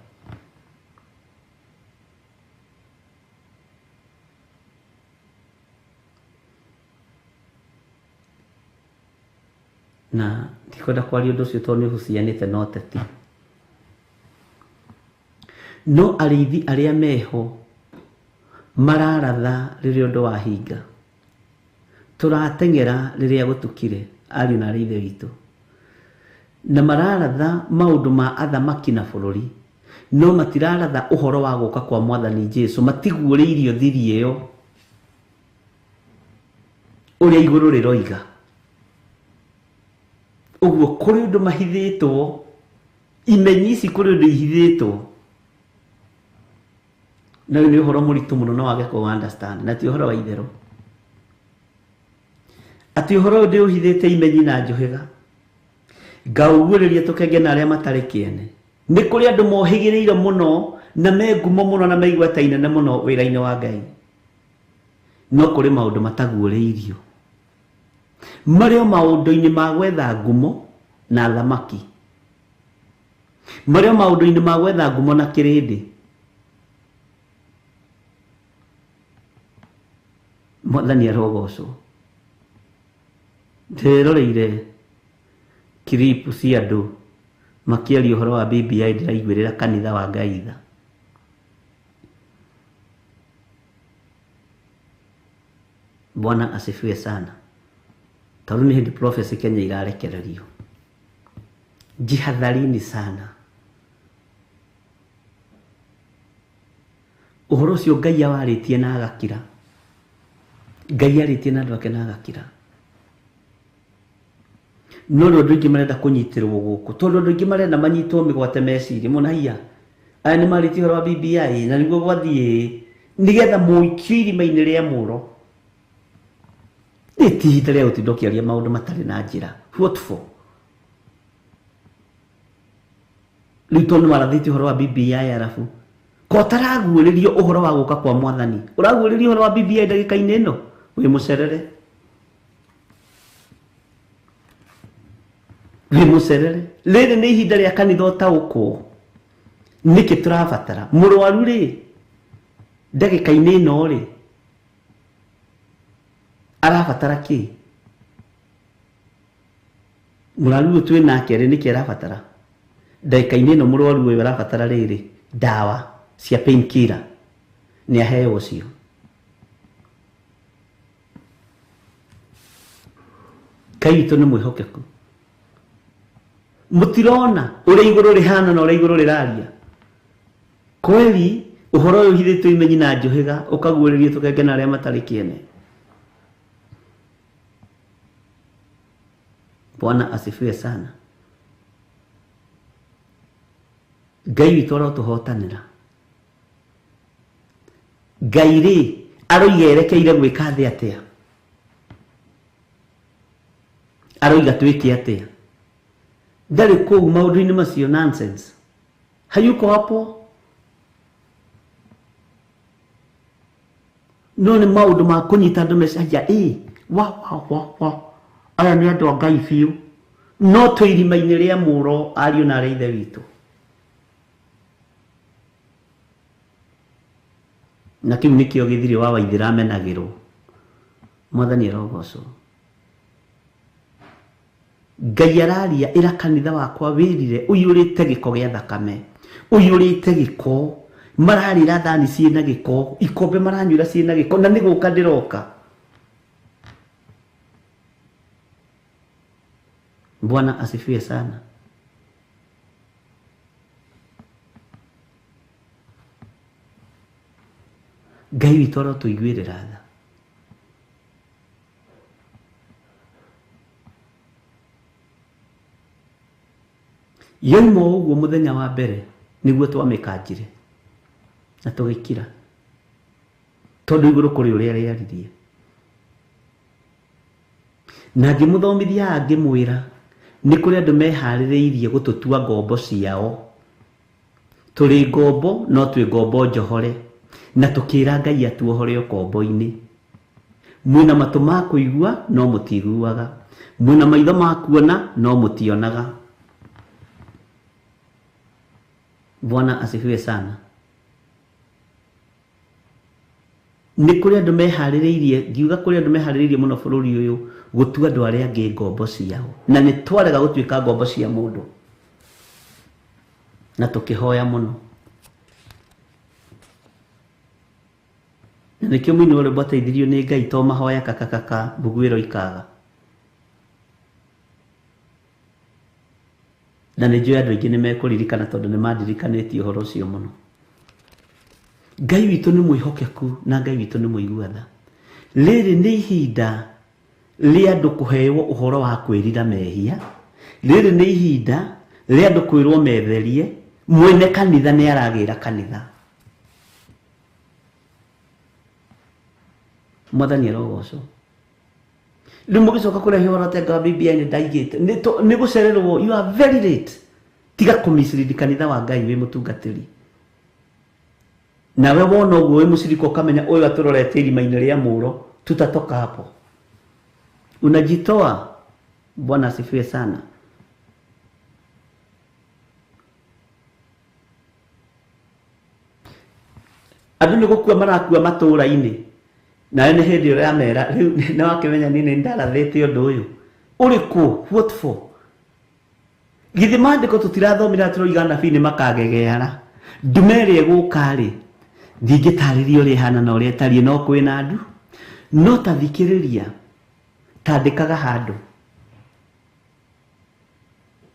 na ndikwenda kwaria ũndũ ũcio tondũ nĩ ũhucianĩte na ũteti. No arĩithi arĩa meho mararatha rĩrĩa ũndũ wahinga, tũrateng'era rĩrĩa gũtukire, ariũ na arĩ ithe witũ, na mararatha maũndũ ma athamaki na bũrũri, no matiraratha ũhoro wa gũka kwa Mwathani Jesũ, matiguũrĩirio thiri ĩyo ũrĩa igũrũ rĩroiga. Ũguo kũrĩ ũndũ mahithĩtwo, imenyi ici kũrĩ ũndũ ihithĩtwo, na ũyũ nĩ ũhoro mũritũ mũno na wage kũ understand, na ti ũhoro wa itherũ. Atĩ ũhoro ũyũ ndĩũhithĩte imenyi na njũhĩga, ngaũguũrĩria tũkenge na arĩa matarĩ kĩene. Nĩ kũrĩ andũ mohĩgĩrĩire mũno na me ngumo mũno na meigweta inene mũno wĩra-inĩ wa Ngai, no kũrĩ maũndũ mataguũrĩirio, marĩ o maũndũ-inĩ ma gwetha ngumo na thamaki, marĩ o maũndũ-inĩ ma gwetha ngumo na kĩrĩndĩ. Mwathani arogocwo. Ndĩroreire kiripu cia andũ makĩaria ũhoro wa BBI, ndĩraiguĩrĩra kanitha wa Ngai tha. Bwana asifiwe sana. Tondũ nĩ hĩndĩ prophecy Kenya irarekererio. Jihadharini sana. uhoro cio Ngai awaritie na agakira. Ngai aritie na andu ake na agakira. No ro ndu ingi marenda kunyitirwo guku tondu ndu ingi marenda manyitwo migwate meciri munaiya aya ni maritie horo wa BBI na niguo gwathie nigetha muikio irima-ini ria muro itihinda ria gutinda ukiaria maundu matari na njira. What for? Riu tondu marathite horo wa BBI arafu ko taraguuririo uhoro wa guka kwa Mwathani uraguuririo uhoro wa BBI ndagika-ini ino wi mucerere. Rimucerere riri ni ihinda ria kanitha utaukwo niki turabatara murwaru ri ndagika-ini ino ri arabatara ki murwaru twi nake ri niki arabatara ndagika-ini ino murwaru uyu arabatara riri dawa cia painkiller ni aheo cio. Kaito ni mwihokeku mutirona uri iguru rihana na uri iguru riraria kweli uhoro uyu uhithitwo imenyi na njuhiga ukaguuririo tukengena aria matari kiene. Bwana asifiwe sana. Ngai witu arotuhotanira. Ngai ri aroiga erekeire gwika thi atia aroiga twike atia ndari kuu maundu-ini macio nonsense hayuko hapo. No ni maundu ma kunyita andu mecaria wa aya ni andu a Ngai biu no twi irima-ini ria muro ariu na aria ithe witu na kiu nikio githiri wa Waithira amenagirwo. Mwathani arogocwo. Ngai araria ira kanitha wakwa wirire uyurite giko gia thakame uyurite giko mararira thani ciina giko ikombe maranyura ciina giko na niguka ndiroka. Bwana asifiwe sana. Ngai witu arotuiguirira tha. Yoima uguo muthenya wa mbere niguo twamikanjire na tugikira tondu iguru kuri uria riaririe na ngimuthomithia ngimwira ni kuri andu mehaririirie gututua ngombo ciao. Turi ngombo no twi ngombo njohore na tukira Ngai atuohore ukombo-ini. Mwina matu ma kuigua no mutiguaga mwina maitho ma kuona no mutionaga. Bwana asifiwe sana. Ni kuri andu mehaririirie ngiuga kuri andu mehaririirie muno bururi uyu gutua andu aria angi ngombo ciao na ni twarega gutuika ngombo cia mundu na tukihoya muno. Na nikio mwini uri bateithirio ni Ngai to mahoya kakakaka bugwiro ikaga. Na nĩ njũĩ andũ aingĩ nĩ mekũririkana tondũ nĩ mandirikanĩtie ũhoro ũcio mũno. Ngai witũ nĩ mwĩhokeku na Ngai witũ nĩ mũigua tha. Rĩrĩ nĩ ihinda rĩa andũ kũheo ũhoro wa kwĩrira mehia. Rĩrĩ nĩ ihinda rĩa andũ kwĩrwo metherie. Mwene kanitha nĩ aragĩra kanitha. Mwathani arogocwo. Rĩu mũgĩcoka kũrehe ũhoro tenga wa BBI nĩ ndaigĩte nĩ gũcererwo. You are very late. Tiga kũmislead kanitha wa Ngai wĩ mũtungatĩri. Nawe wona ũguo wĩ mũciriko ũkamenya ũyũ atũrorete irima-inĩ rĩa mũro tutatoka hapo. Unajitoa. Bwana asifiwe sana. Andũ nĩ gũkua marakua matũũra-inĩ. Na nĩ hĩndĩ ũrĩa mera rĩu nĩ wakĩmenya nĩ ndarathĩte ũndũ ũyũ. Ũrĩ kũ? What for? Githĩ maandĩko tũtirathomire tũroiga nabii nĩ makagegeara. Ndume ĩrĩa ĩgũka-rĩ ndingĩtarĩria ũrĩa ĩhana na ũrĩa ĩtariĩ no kwĩna andu. No ta thikĩrĩria tandĩkaga handũ.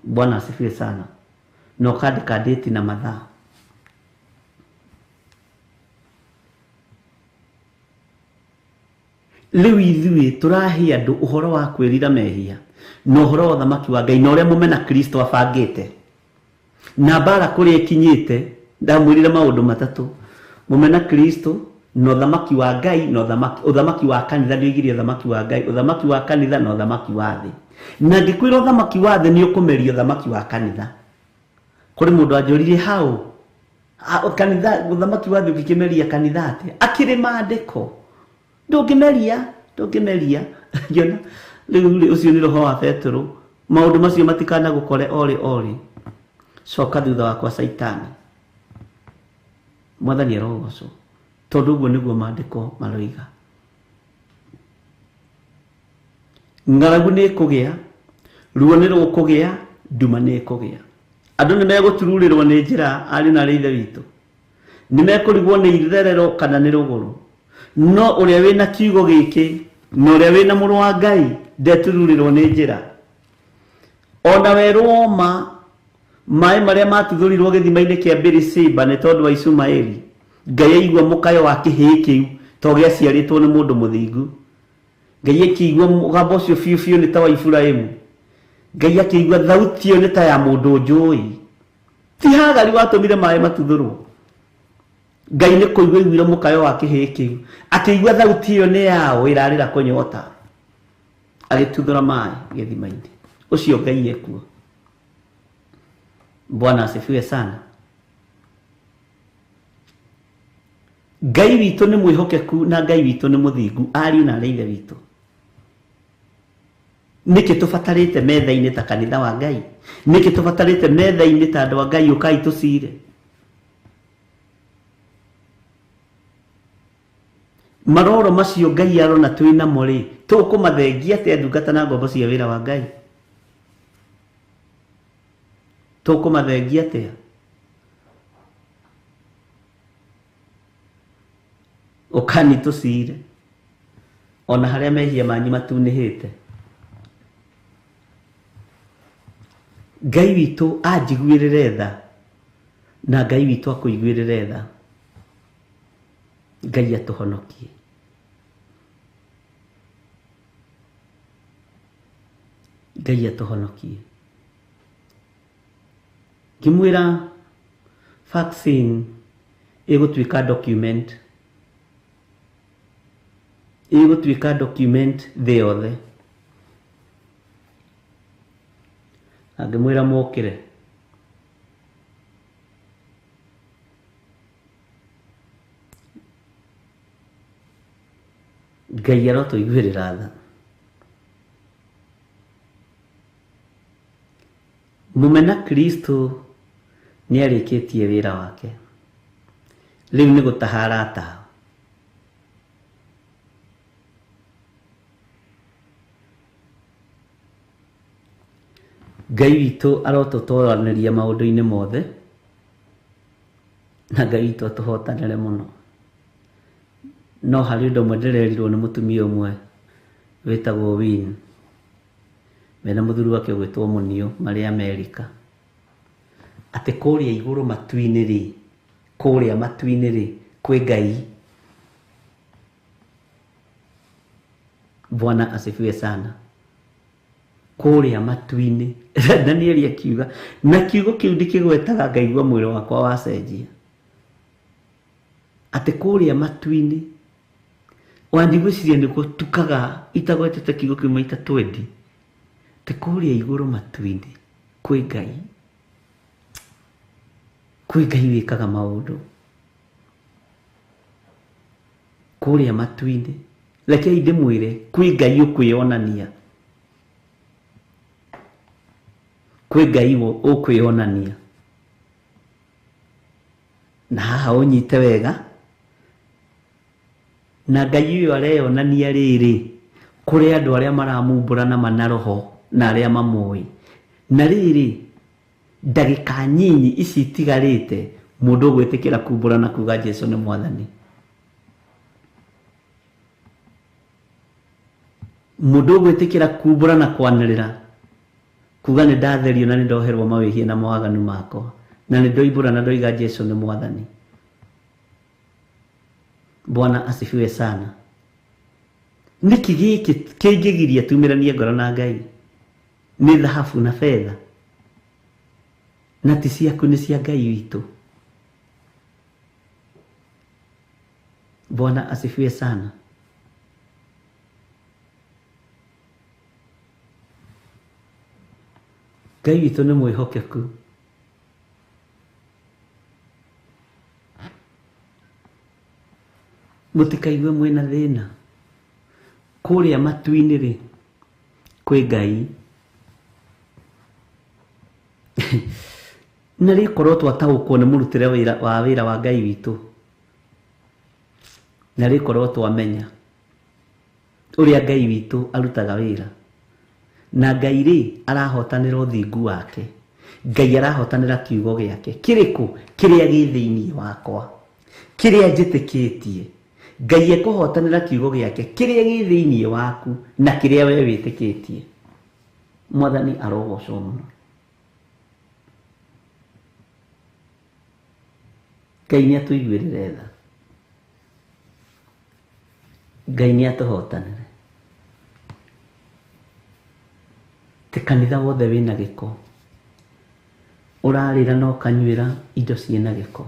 Bwana asifiwe sana. Na ũkandĩka date na mathaa. Riu ithuĩ tũrahe andũ ũhoro wa kwĩrira mehia na ũhoro wa ũthamaki wa Ngai na ũrĩa mũmena Kristo abangĩte. Na mbara kũrĩa ikinyĩte ndamwĩrire maũndũ matatũ: mũmena Kristo na ũthamaki wa Ngai na ũthamaki wa kanitha. Nĩoigire ũthamaki wa Ngai, ũthamaki wa kanitha na ũthamaki wa thĩ. Na ngĩkwĩra ũthamaki wa thĩ nĩũkũmeria ũthamaki wa kanitha. Kũrĩ mũndũ anjũririe hau kanitha, ũthamaki wa thĩ ũkĩmeria kanitha atĩa? Akĩrĩ maandĩko. Ndũngĩmeria. Yona rĩu ũcio nĩ roho wa Petero. Maũndũ macio matikanagũkore orĩ. Coka thutha wakwa Saitani. Mwathani arogocwo. Tondũ ũguo nĩguo maandĩko maroiga. Ng'aragu nĩ ĩkũgĩa, ruo nĩ rũkũgĩa, nduma nĩ ĩkũgĩa. Andũ nĩ megũtururĩrwo nĩ njĩra, ariũ na aithe witũ. Nĩ mekũrigwo nĩ itherero kana nĩ rũgũrũ. No ũrĩa wĩna kiugo gĩkĩ na ũrĩa wĩna mũrũ wa Ngai ndetururĩrwo nĩ njĩra. Ona werwo ma maĩ marĩa matuthurirwo gĩthima-inĩ kĩa Beerisheba nĩ tondũ wa Ishumaeli, Ngai aigua mũkayo wa kĩhĩĩ kĩu to gĩaciarĩtwo nĩ mũndũ mũthingu. Ngai akĩigua mũgambo ũcio biũ nĩ ta wa Iburahĩmu. Ngai akĩigua thauti ĩyo nĩ ta ya mũndũ njũĩ. Ti Hagari watũmire maĩ matuthũrwo. Ngai nĩ kũigua aiguire mũkayo wa kĩhĩĩ kĩu. Akĩigua thauti ĩyo nĩ yaũ ĩrarĩra kũnyota. Agĩtuthũra maĩ gĩthima-inĩ. Ũcio Ngai ekuo. Bwana asifiwe sana. Ngai witũ nĩ mwĩhokeku na Ngai witũ nĩ mũthingu, ariũ na aithe witũ. Nĩkĩ tũbatarĩte metha-inĩ ta kanitha wa Ngai? Nĩkĩ tũbatarĩte metha-inĩ ta andũ a Ngai ũkai tũcire? Maroro macio Ngai arona twĩna mo rĩ, tũkũmathengia atĩa ndungata na ngombo cia wĩra wa Ngai? Tũkũmathengia atĩa? Ũkani tũcire ona harĩa mehia manyu matunĩhĩte. Ngai witũ anjiguĩrĩre tha na Ngai witũ akũiguĩrĩre tha. Ngai atũhonokie. Ngai atũhonokie. Ngĩmwĩra vaccine ĩgũtuĩka document. Ĩgũtuĩka document thĩ yothe. Ngĩmwĩra mokĩre. Ngai arotũiguĩrĩra tha. Mũmena Kristo nĩ arĩkĩtie wĩra wake. Rĩu nĩ gũtaha arataha. Ngai witũ arotũtwaranĩria maũndũ-inĩ mothe na Ngai witũ atũhotanĩre mũno. No harĩ ũndũ ũmwe ndĩrerirwo nĩ mũtumia ũmwe wĩtagwo Win, mena mũthuri wake ũgwĩtwo Mũniũ, marĩ Amerika, atĩ kũrĩa igũrũ matu-inĩ rĩ, kũrĩa matu-inĩ rĩ, kwĩ Ngai. Bwana asifiwe sana. Kũrĩa matu-inĩ. Danieli akiuga na kiugo kĩu ndikĩgwetaga ngaigua mwĩrĩ wakwa wacenjia. Atĩ kũrĩa matu-inĩ wandigwĩciria nĩguo tukaga itagwetete kiugo kĩu maita 20. Atĩ kũrĩa igũrũ matu-inĩ kwĩ Ngai. Kwĩ Ngai wĩkaga maũndũ. Kũrĩa matu-inĩ. Rekei ndĩmwĩre kwĩ Ngai ũkwĩonania. Kwĩ Ngai ũkwĩonania. Na haha ũnyite wega. Na Ngai ũyũ areyonania rĩrĩ kũrĩ andũ arĩa maramumbũra na manaroho na arĩa mamũĩ. Na rĩrĩ ndagĩka nyinyi ici itigarĩte mũndũ gwĩtĩkĩra kumbũra na kuga Jesũ nĩ Mwathani. Mũndũ gwĩtĩkĩra kumbũra na kwanĩrĩra kuga nĩ ndatherio na nĩ ndoherwo mawĩhia na mawaganu makwa na nĩ ndoimbũra na ndoiga Jesũ nĩ Mwathani. Bwana asifiwe sana. niki giki kingigiria tumiranie ngoro na Ngai ni dhahabu na fedha na ti ciaku ni cia Ngai witũ. Bwana asifiwe sana. Ngai witũ nĩ mwĩhokeku. Mũtikaigue mwĩna thĩna. Kũrĩa matu-inĩ rĩ kwĩ Ngai. Na rĩkorwo twataũkwo nĩ mũrutĩre wĩra wa Ngai witũ, na rĩkorwo twamenya ũrĩa Ngai witũ arutaga wĩra, na Ngai rĩ arahotanĩra ũthingu wake. Ngai arahotanĩra kiugo gĩake kĩrĩkũ kĩrĩa gĩ thĩinĩ wakwa, kĩrĩa njĩtĩkĩtie. Ngai ekũhotanĩra kiugo gĩake kĩrĩa gĩ thĩinĩ waku na kĩrĩa we wĩtĩkĩtie. Mwathani arogocwo mũno. Ngai nĩatũiguĩrĩre tha. Ngai nĩatũhotanĩre. Ti kanitha wothe wĩna gĩko, ũrarĩra na ũkanyuĩra indo ciĩna gĩko.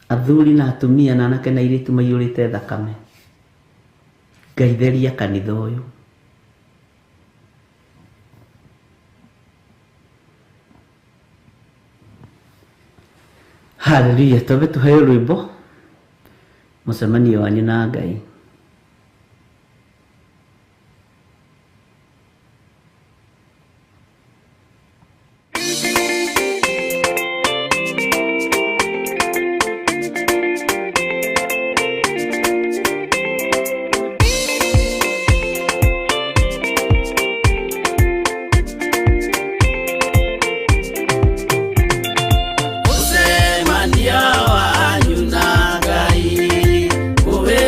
Athuri na atumia na anake na airĩtu maiyũrĩte thakame. Ngai theria kanitha ũyũ. Haleluya. Twambe tuheo rwĩmbo mũcemanio wanyu na Ngai. Usemania wanyu na Ngai, uwe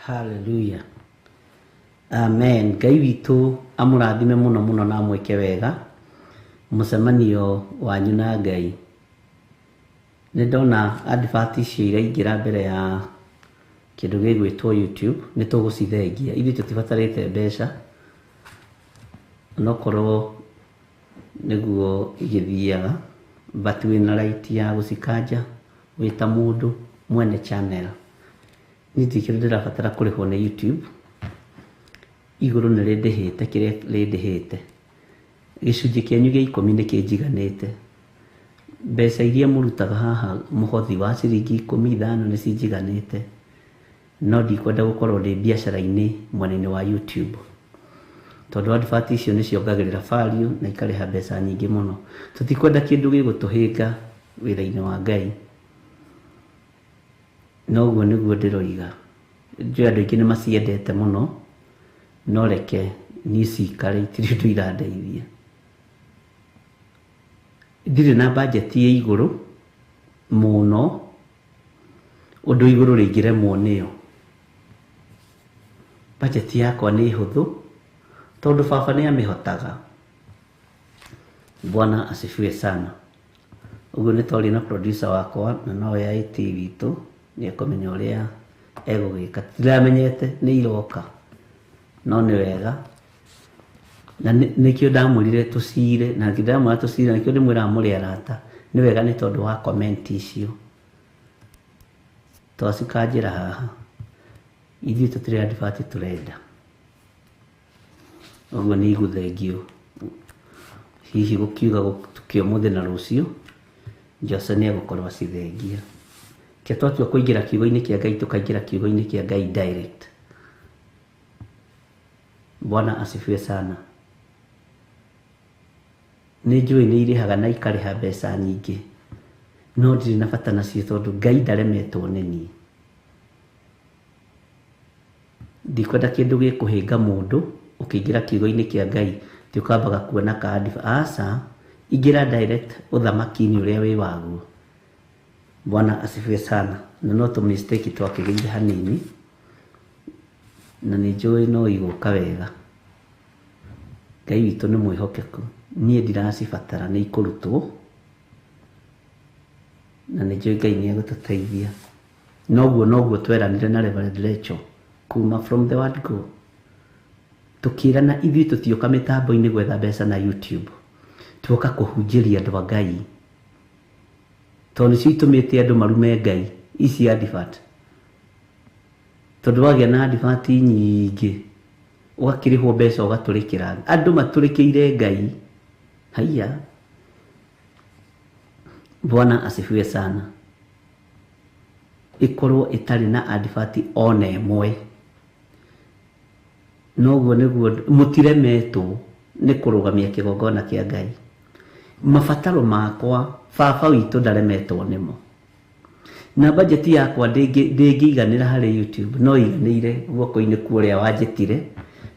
Hallelujah. Amen. Ngai witũ amũrathime mũno mũno na amwĩke wega mũcemanio wanyu na Ngai. Nĩ ndona advert icio iraingĩra mbere ya kĩndũ gĩgwĩtwo YouTube, nĩ tũgũcithengia. Ithuĩ tũtibatarĩte mbeca, nokorwo nĩguo igĩthiaga, but wĩna right ya gũcikanja wĩ ta mũndũ mwene channel. Niĩ tikĩrĩ ndĩrabatara kũrĩhwo nĩ YouTube, igũrũ nĩ rĩndĩhĩte kĩrĩa rĩndĩhĩte. Gĩcunjĩ kĩanyu gĩa 10 nĩ kĩnjiganĩte. Mbeca iria mũrutaga haha mũhothi wa ciringi 15 nĩ cinjiganĩte, no ndikwenda gũkorwo ndĩ biacara-inĩ mwena-inĩ wa YouTube, tondũ advert icio nĩ ciongagĩrĩra value na ikarĩha mbeca nyingĩ mũno. Tũtikwenda kĩndũ gĩgũtũhĩnga wĩra-inĩ wa Ngai. Noguo nĩguo ndĩroiga. Njũĩ andũ aingĩ nĩ maciendete mũno, no reke niĩ cikare itirĩ ũndũ irandeithia. Ndirĩ na budget ya igũrũ mũno, ũndũ igũrũ rĩingĩremwo nĩyo. Budget yakwa nĩ hũthũ, tondũ baba nĩ amĩhotaga. Bwana asifiwe sana. Ũguo nĩ twarĩ na producer wakwa na nowe ya IT witũ nĩ ekũmenya ũrĩa egũgĩka. Ndiramenyete nĩ iroka, no nĩ wega. Na nĩkĩo ndamwĩrire tũcire, na ndamwĩra tũcire, nĩkĩo ndĩmwĩra mũrĩ arata. Nĩ wega nĩ tondũ wa comment icio twacikanjĩra haha. Ithuĩ tũtirĩ advert tũrenda. Ũguo nĩ igũthengio. Hihi gũkiuga tukio mũthĩ na rũciũ, Jose nĩ egũkorwo acithengia. Ke twatua kũingĩra kiugo-inĩ kĩa Ngai, tũkaingĩra kiugo-inĩ kĩa Ngai direct. Bwana asifiwe sana. Nĩ njũĩ nĩ irĩhaga na ikarĩha mbeca nyingĩ, no ndirĩ na bata nacio tondũ Ngai ndaremetwo nĩ niĩ. Ndikwenda kĩndũ gĩkũhĩnga mũndũ ũkĩingĩra kiugo-inĩ kĩa Ngai ti ũkambaga kuona ka advert. Aca, ingĩra direct ũthamaki-inĩ ũrĩa wĩ waguo. Bwana asifiwe sana. Na no tũ mistake twakĩgeire hanini, na nĩ njũĩ no igũka wega. Ngai witũ nĩ mwĩhokeku. Niĩ ndiracibatara, nĩ ikũrutwo, na nĩ njũĩ Ngai nĩ egũtũteithia. Noguo tweranire na Reverend Rachel kuma From the Word Go. Tukĩrana ithuĩ tũtioka mĩtambo-inĩ gwetha mbeca na YouTube, tuoka kũhunjĩria andũ a Ngai, tondũ nĩcio itũmĩte andũ marume Ngai ici advert. Tondũ wagĩa na advert nyingĩ ũgakĩrĩhwo mbeca ũgatũrĩkĩra andũ matũrĩkĩire Ngai. Haiya. Bwana asifiwe sana. Ikorwo itarĩ na advert ona ĩmwe. Noguo nĩguo mũtiremetwo nĩ kũrũgamia kĩgongona kĩa Ngai. Mabataro makwa baba witũ ndaremetwo nĩmo, na budget yakwa ndĩngĩiganĩra harĩ YouTube, no iganĩire guoko-inĩ kwa ũrĩa wanjĩtire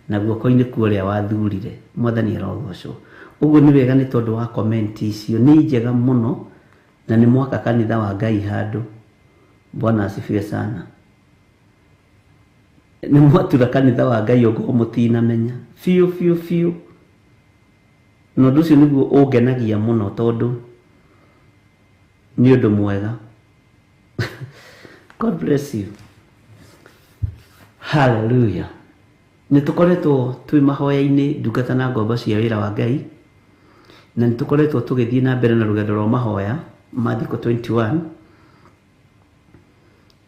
na guoko-inĩ kwa ũrĩa wathurire. Mwathani arogocwo. Ũguo nĩ wega nĩ tondũ wa comment icio nĩ njega mũno, na nĩ mwaka kanitha wa Ngai handũ. Bwana asifiwe sana. Nĩ mwatura kanitha wa Ngai ũguo mũtinamenya fiu. Na ũndũ ũcio nĩguo ũngenagia mũno tondũ nĩ ũndũ mwega. God bless you. Hallelujah. Nĩtũkoretwo twĩ mahoya-inĩ ndungata na ngombo cia wĩra wa Ngai, na nĩtũkoretwo tũgĩthiĩ na mbere na rũgendo rwa mahoya ma thikũ 21,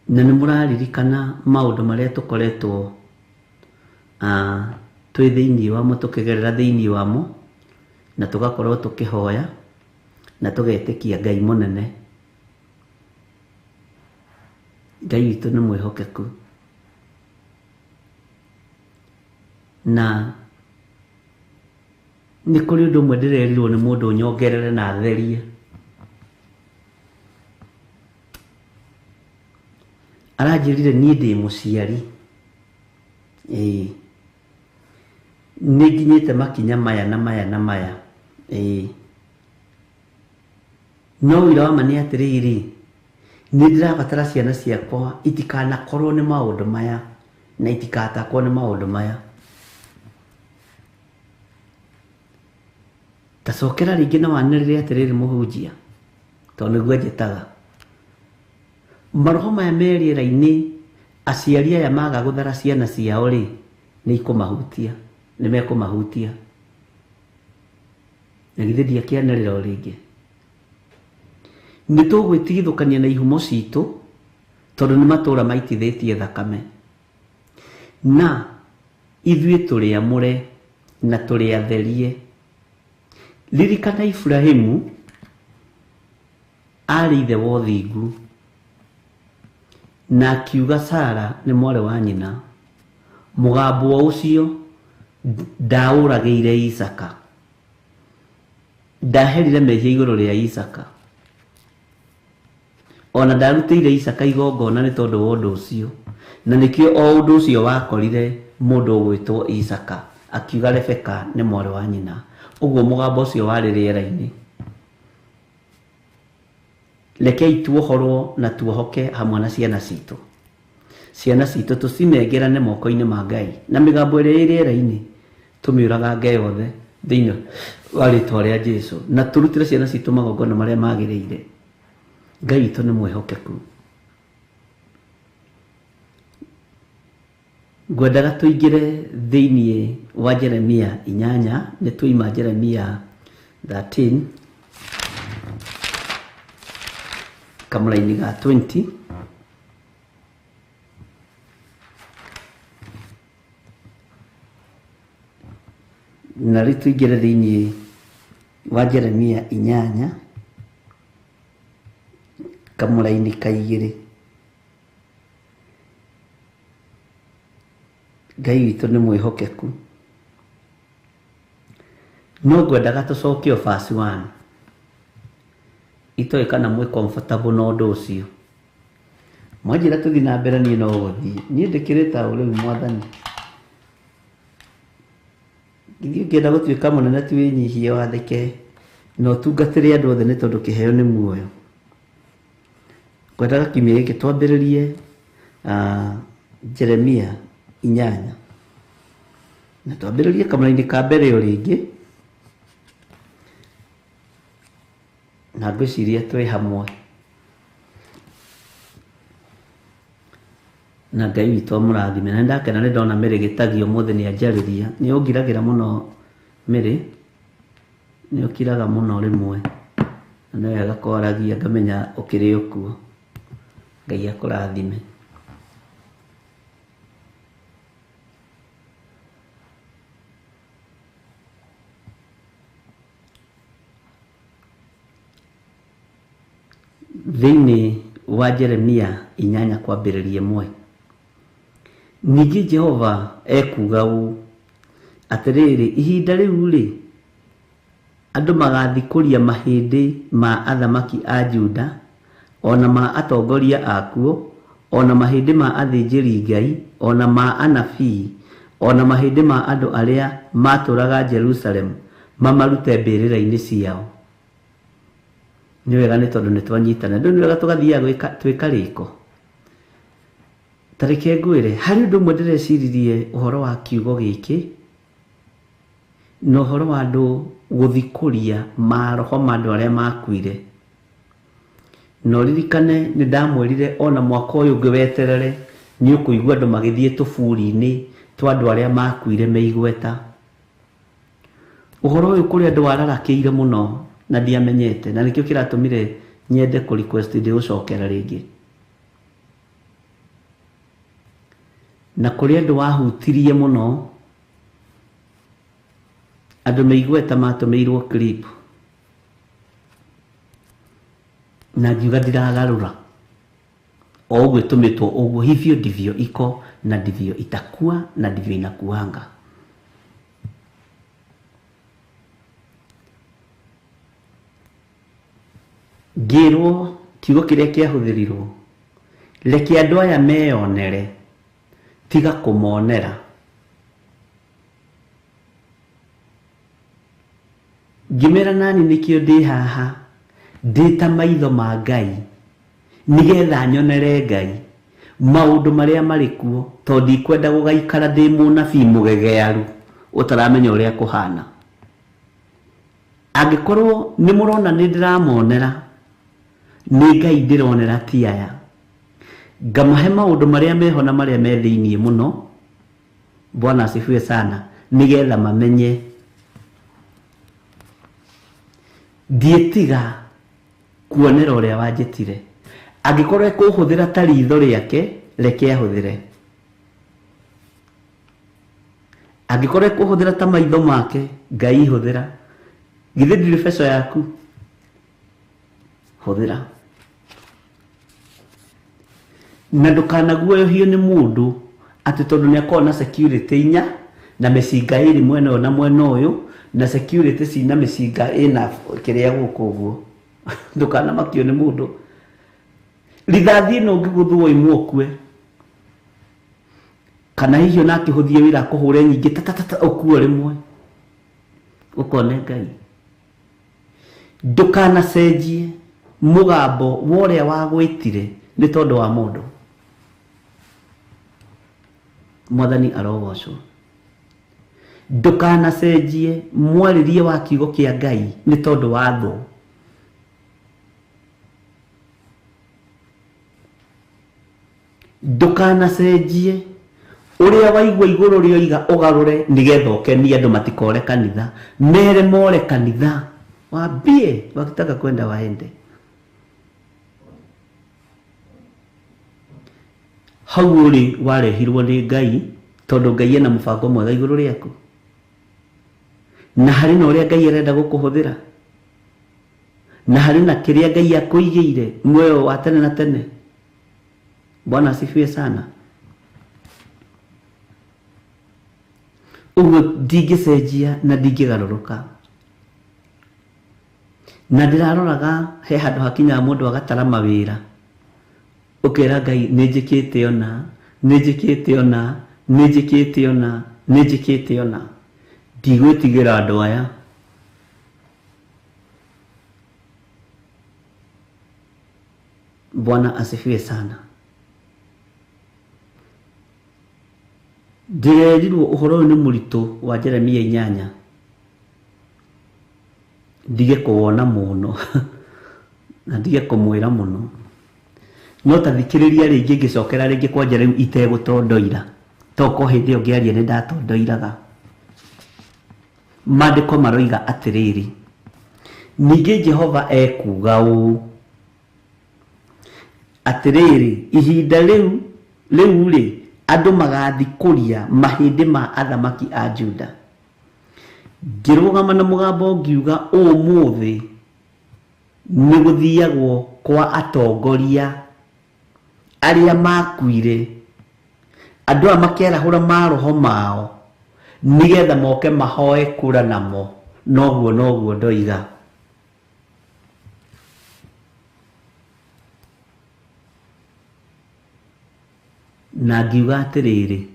na nĩ mũraririkana maũndũ marĩa tũkoretwo twĩ thĩinĩ wamo, tũkĩgerera thĩinĩ wamo, na tũgakorwo tũkĩhoya na tũgetĩkia Ngai mũnene. Ngai witũ nĩ mwĩhokeku, na nĩ kũrĩ ũndũ ũmwe ndĩrerirwo nĩ mũndũ nyongerere na therie. Aranjĩrire niĩ ndĩ mũciari, nĩ nginyĩte makinya maya na maya, no wĩra wa ma nĩ atĩrĩrĩ, nĩ ndĩrabatara ciana ciakwa itikanakorwo nĩ maũndũ maya na itikatakwo nĩ maũndũ maya. Tacokera rĩngĩ na wanĩrĩre atĩrĩrĩ mũhunjia, tondũ nĩguo njĩtaga. Maroho maya me rĩera-inĩ, aciari aya maga gũthara ciana ciao rĩ, nĩ ikũmahutia, nĩ mekũmahutia. Na githĩ ndiakĩanĩrĩra o rĩngĩ. Nĩ tũgwĩtigithũkania na ihumo citũ, tondũ nĩ matũũra maitithĩtie thakame. Na ithuĩ tũrĩ amũre na tũrĩ atherie. Ririkana Ibrahimu arĩ ithe wa ũthingu, na akiuga Sara nĩ mwarĩ wa nyina. Mũgambo ũcio ndaũragĩire Isaka, ndaherire mehia igũrũ rĩa Isaka, ona ndarutĩire Isaka igongona nĩ tondũ wa ũndũ ũcio. Na nĩkĩo o ũndũ ũcio wakorire mũndũ ũgwĩtwo Isaka, akiuga Rebeka nĩ mwarĩ wa nyina. Ũguo mũgambo ũcio warĩ rĩera-inĩ. Rekei tuohorwo na tuohoke hamwe na ciana citũ. Ciana citũ tũcimengerane moko-inĩ ma Ngai, na mĩgambo ĩrĩa ĩ rĩera-inĩ tũmĩũragange yothe thĩinĩ wa rĩĩtwa rĩa Jesũ, na tũrutĩre ciana citũ magongona marĩa magĩrĩire. Ngai witũ nĩ mwĩhokeku. Ngwendaga tũingĩre thĩinĩ wa Jeremia 8, nĩ tuima Jeremia 13 kamũra-inĩ ga 20. Na rĩu tũingĩre thĩinĩ wa Jeremia 8 kamũra-inĩ ka 2. Ngai witũ nĩ mwĩhokeku. No ngwendaga tũcoke o verse 1. Itoĩ kana mwĩ comfortable na ũndũ ũcio. Mwanjĩra tũthiĩ na mbere, niĩ no gũthiĩ. Niĩ ndĩkĩrĩte o rĩu Mwathani. Githĩ ũngĩenda gũtuĩka mũnene tu wĩnyihie wathĩke na ũtungatĩre andũ othe nĩ tondũ kĩheo nĩ muoyo. Ngwendaga kiumia gĩkĩ twambĩrĩrie Jeremia 8 na twambĩrĩrie kamũra-inĩ ka mbere o rĩngĩ, na ngwĩciria twĩ hamwe. Na Ngai witũ amũrathime. Na ndakena nĩ ndona Mĩrĩ Gĩtagi ũmũthĩ nĩ anjarĩria. Nĩ ũngiragĩra mũno Mĩrĩ, nĩ ũkiraga mũno rĩmwe, na nĩ wega kwaragia ngamenya ũkĩrĩ ũkuo. Ngai akũrathime. Thĩinĩ wa Jeremia 8 kwambĩrĩria 1. Ningĩ Jehova ekuga ũũ atĩrĩrĩ, ihinda rĩu rĩ, andũ magathikũria mahĩndĩ ma athamaki a Juda, ona ma atongoria akuo, ona mahĩndĩ ma athĩnjĩri Ngai, ona ma anabii, ona mahĩndĩ ma andũ arĩa matũraga Jerusalem, mamarute mbĩrĩra-inĩ ciao. Nĩ wega nĩ tondũ nĩ twanyitana. Ndũ nĩ wega tũgathiaga twĩka rĩko. Tarĩke ngwĩre, harĩ ũndũ ũmwe ndĩreciririe ũhoro wa kiugo gĩkĩ, na ũhoro wa andũ gũthikũria maroho ma andũ arĩa makuire. No ririkane nĩ ndamwĩrire ona mwaka ũyũ ũngĩ weterere, nĩ ũkũigua andũ magĩthiĩ tũburi-inĩ twa andũ arĩa makuire me igweta. Ũhoro ũyũ kũrĩ andũ wararakĩire mũno na ndiamenyete, na nĩkĩo kĩratũmire nyende kũ request ndĩũcokera rĩngĩ. Na kũrĩ andũ wahutirie mũno, andũ me igweta matũmĩirwo clip, na ngiuga ndiragarũra. O ũguo tũmĩtwo ũguo, hivyo ndivyo iko na ndivyo itakuwa na ndivyo inakuanga. Ngĩrwo kiugo kĩrĩa kĩahũthĩrirwo, reke andũ aya meyonere, tiga kũmonera. Ngĩmera nani nĩkĩo ndĩ haha, ndĩ ta maitho ma Ngai, nĩgetha nyonere Ngai. maundu maria mari kuo tondi kwenda gugaikara ndi munabii mugegearu utaramenya uria kuhana. Angikorwo ni murona ni ndiramonera ni Ngai ndironera ti aya, ngamahe maundu maria meho na maria me thiini muno. Bwana asifiwe sana. Nigetha mamenye ndietiga kuonera uria wanjitire. Angikorwo ekuhuthira ta ritho riake reke ahuthire. Angikorwo ekuhuthira ta maitho make Ngai ihuthira. Githe ndiri beco yaku huthira. Na ndukanaguoyohio ni mundu ati tondu ni akona security inya na micinga iri mwena uyu na mwena uyu na security cina micinga ina kiria guku uguo. Ndukanamakio ni mundu. Rithathi no ngiguthwo imwokue kana hiyo na kihuthie wira kuhure nyingi tatatata ukuo rimwe ukone Ngai. Ndukanacenjie mugambo woria wagwitire ni tondu wa mundu. Mwathani arogocwo. Ndukanacenjie mwaririe wa kiugo kia Ngai ni tondu wa thu. Ndukanacenjie uria waigua iguru rioiga ugarure nigetha ukenie andu matikore kanitha. Mere more kanitha wambie wakitaka kwenda waende. Hau uri warehirwo ni Ngai tondu Ngai ena mubango mwega iguru riaku. Na hari na uria Ngai arenda gukuhuthira. Na hari na kiria Ngai akuigiire muoyo wa tene na tene. Bwana asifiwe sana. Uguo ndingicenjia na ndingigaruruka. Na ndiraroraga he handu hakinya mundu agatara mawira. Ukera Ngai ninjikite ona, ninjikite ona, ninjikite ona, ninjikite ona. Ndigwitigira andu aya. Bwana asifiwe sana. Ndirerirwo uhoro ni murito wa Jeremia 8. Ndige kuwona muno na ndige kumwira muno. No tathikiriria ringi ngicokera ringi kwanja riu itegutondoira toko hindi yo ngiaria ni ndatondoiraga. Mandiko maroiga atiriri, ningi Jehova ekuga uu atiriri, ihinda riu ri andu magathikuria mahindi ma athamaki a Juda. Ngirugama na mugambo ngiuga umuthi ni guthiagwo kwa atongoria aria makuire, andu a makerahura maroho mao nigetha moke mahoe kura namo. Noguo ndoiga. Na ngiuga atiriri,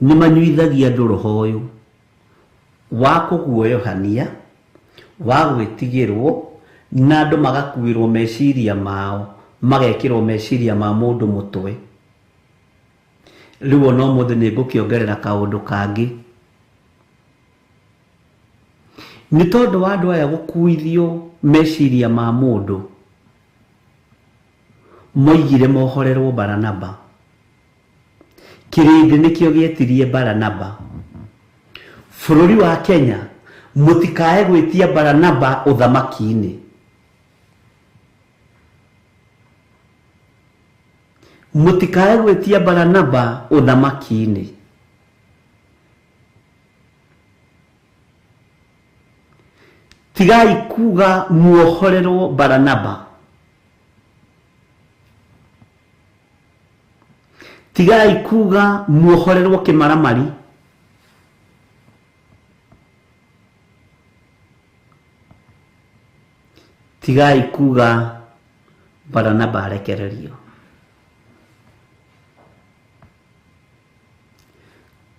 ni manyuithagia andu roho uyu wa kuguoyohania, wa gwitigirwo, na andu magakuirwo meciria mao, magekirwo meciria ma mundu mutwe. Riu no muthe ni ngukiongerera kaundu kangi. Ni tondu wa andu aya gukuithio meciria ma mundu moigire mohorerwo Baranaba. Kirindi nikio gietirie Baranaba. Bururi wa Kenya mutikae gwitia Baranaba uthamaki-ini. Mutikae gwitia Baranaba uthamaki-ini. Tigai kuga muohorerwo Baranaba. Tigai kuga muohorerwo kimaramari. Tigai kuga Baranaba arekererio.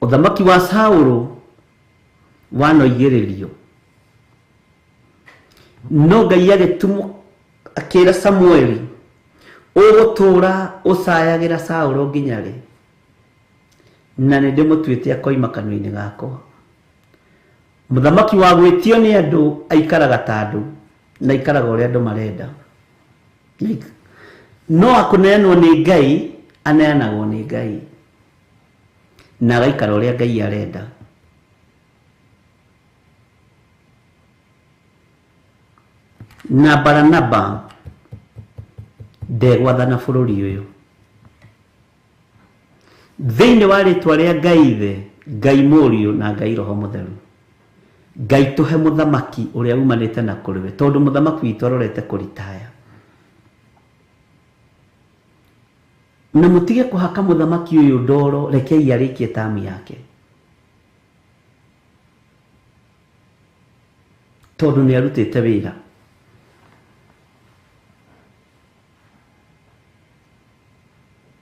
Uthamaki wa Saulu wanoigiririo. No Ngai agitumo akira Samueli ugutura ucayagira Saulo nginya ri? Na nä ndä må tuä akoima kanua-inä gakwa. Muthamaki wa gwĩtio nĩ andũ aikaraga ta andũ na aikaraga ũrĩa andũ marenda. No akũneanwo nĩ Ngai aneanagwo nĩ Ngai na agaikara ũrĩa Ngai arenda. Na Baranaba ndegwathana bũrũri ũyũ thĩinĩ wa rĩtwa rĩa Ngai Ithe, Ngai Mũriũ na Ngai Roho Mũtheru. Ngai tũhe mũthamaki ũrĩa umanĩte na kũrĩ we, tondũ mũthamaki witũ arorete kũritaya. Na mũtige kũhaka mũthamaki ũyũ ndoro, rekei arĩkie tamu yake, tondũ nĩ arutĩte wĩra.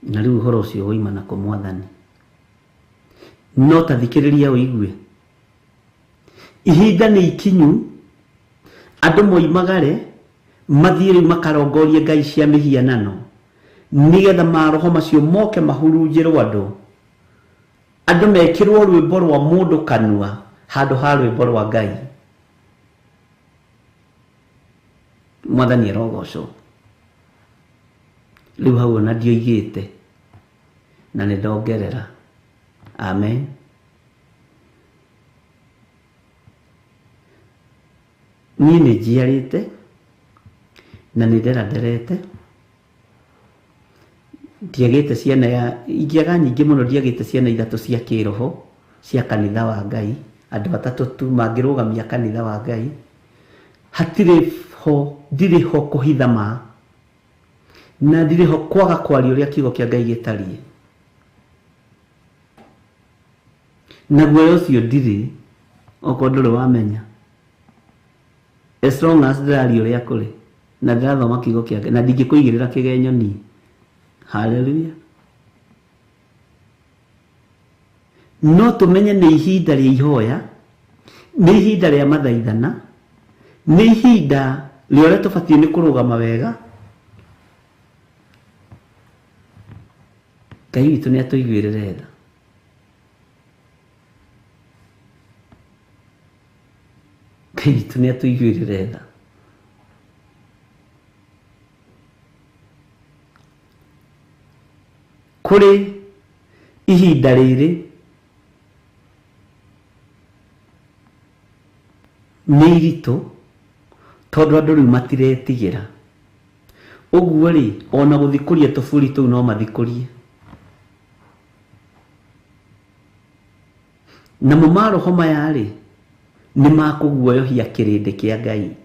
Na rĩu ũhoro ũcio woimana kũ Mwathani? No ta thikĩrĩria ũigue, ihinda nĩ ikinyu andũ moimagare mathiĩ rĩu makarongorie ngai cia mĩhianano, nĩgetha maroho macio moke mahurunjĩrwo andũ mekĩrwo rwĩmbo rwa mũndũ kanua handũ ha rwĩmbo rwa Ngai. Mwathani arogocwo. Rĩu hau ona ndioigĩte na nĩ ndongerera. Amen. Niĩ nĩ njiarĩte na nĩ nderaderete, ndiagĩte ciana ingĩaga nyingĩ mũno, ndiagĩte ciana ithatũ cia kĩroho cia kanitha wa Ngai, andũ atatũ tu mangĩrũgamia kanitha wa Ngai. Ndirĩ ho kũhitha ma, na ndirĩ ho kwaga kwaria ũrĩa kiugo kĩa Ngai gĩtariĩ. Na guoya ũcio ndirĩ, okorwo ndũrĩ wamenya, as long as ndĩraria ũrĩa kũrĩ na ndĩrathoma kiugo kĩa Ngai na ndingĩkũigĩrĩra kĩgenyo niĩ. Haleluya. No tũmenye nĩ ihinda rĩa ihoya, nĩ ihinda rĩa mathaithana, nĩ ihinda rĩa ũrĩa tũbatiĩ nĩ kũrũgama wega. Ngai witũ nĩ atũiguĩrĩre tha. Ngai witũ nĩ atũiguĩrĩre tha. Kũrĩ ihinda rĩrĩ nĩ iritũ, tondũ andũ rĩu matiretigĩra. Ũguo rĩ, ona gũthikũria tũbũri tũu no mathikũrie. Namo maroho maya rĩ, nĩ makũguoyohia kĩrĩndĩ kĩa Ngai.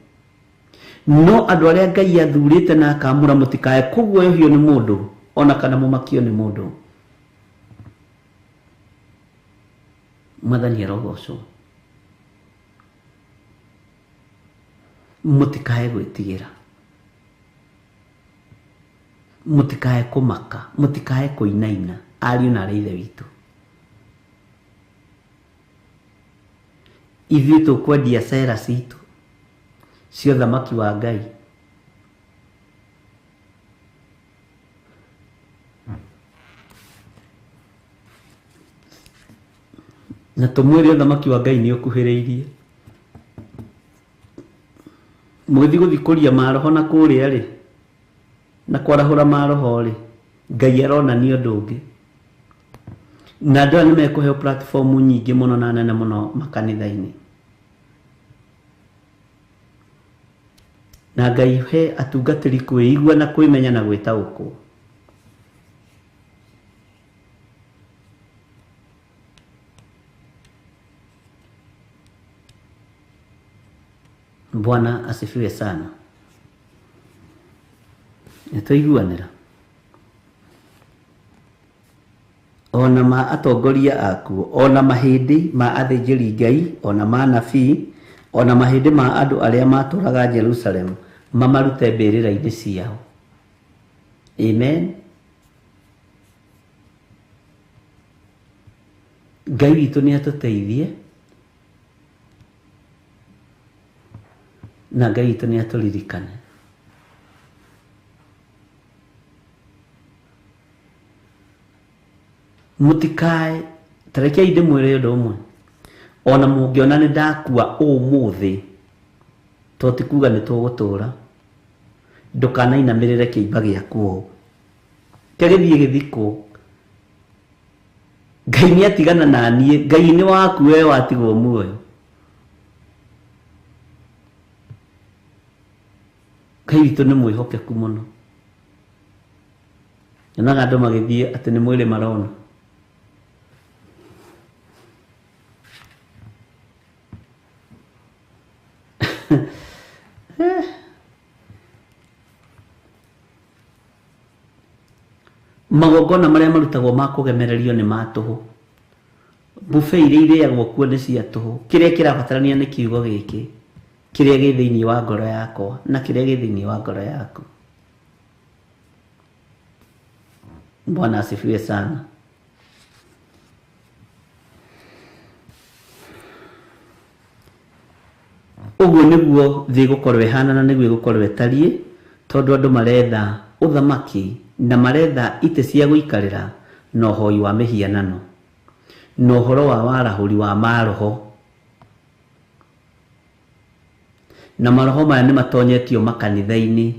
No andũ arĩa Ngai athurĩte na akamũra mũtikae kũguoyohio nĩ mũndũ, ona kana mũmakio nĩ mũndũ. Mwathani arogocwo. Mũtikae gwĩtigĩra, mũtikae kũmaka, mũtikae kũinaina, ariũ na arĩ ithe witũ. Ithuĩ tũkwendia cera citũ cia ũthamaki wa Ngai. Na tũmwĩre ũthamaki wa Ngai nĩ ũkuhĩrĩirie. Mwĩthi gũthikũria maroho na kũrĩa rĩ, na kwarahũra maroho rĩ, Ngai aronania ũndũ ũngĩ. Na andũ aya nĩ mekũheo platform nyingĩ mũno na nene mũno makanitha-inĩ. Na Ngai he atungatĩri kwĩigua na kwĩmenya na gwĩtaũkwo. Bwana asifiwe sana. Nĩtũiguanĩra. Ona ma atongoria akuo, ona mahĩndĩ ma athĩnjĩri Ngai, ona ma nabii, ona mahĩndĩ ma andũ arĩa matũraga Jerusalem mamarute mbĩrĩra-inĩ ciao. Amen. Ngai witũ nĩ atũteithie na Ngai witũ nĩ atũririkane. mutikae tareke inde mwere ndo mwe ona mungiona ni ndakua umuthi to tikuga ni tugutura ndukana inamirire kiimba giaku kagithie githiko Ngai ni atigana na niĩ Ngai ni waku we watigwo muoyo Ngai witũ nĩ mwĩhokeku mũno nyonaga andũ magĩthiĩ atĩ nĩ mwĩrĩ marona magongona maria marutagwo ma kugemererio ni ma tuhu buffet iria irĩagwo kuo nĩ cia tuhu kiria kirabatarania ni kiugo gĩkĩ kiria gĩ thĩinĩ wa ngoro yakwa na kiria gĩ thĩinĩ wa ngoro yaku. Bwana asifiwe sana. Uguo niguo thĩ gũkorwo ihana na niguo gũkorwo ĩtariĩ tondu andũ maretha uthamaki na maretha ite cia gũikarĩra na ũhoi wa mĩhianano na ũhoro wa warahũri wa maroho na maroho maya nĩ matonyetio makanitha-inĩ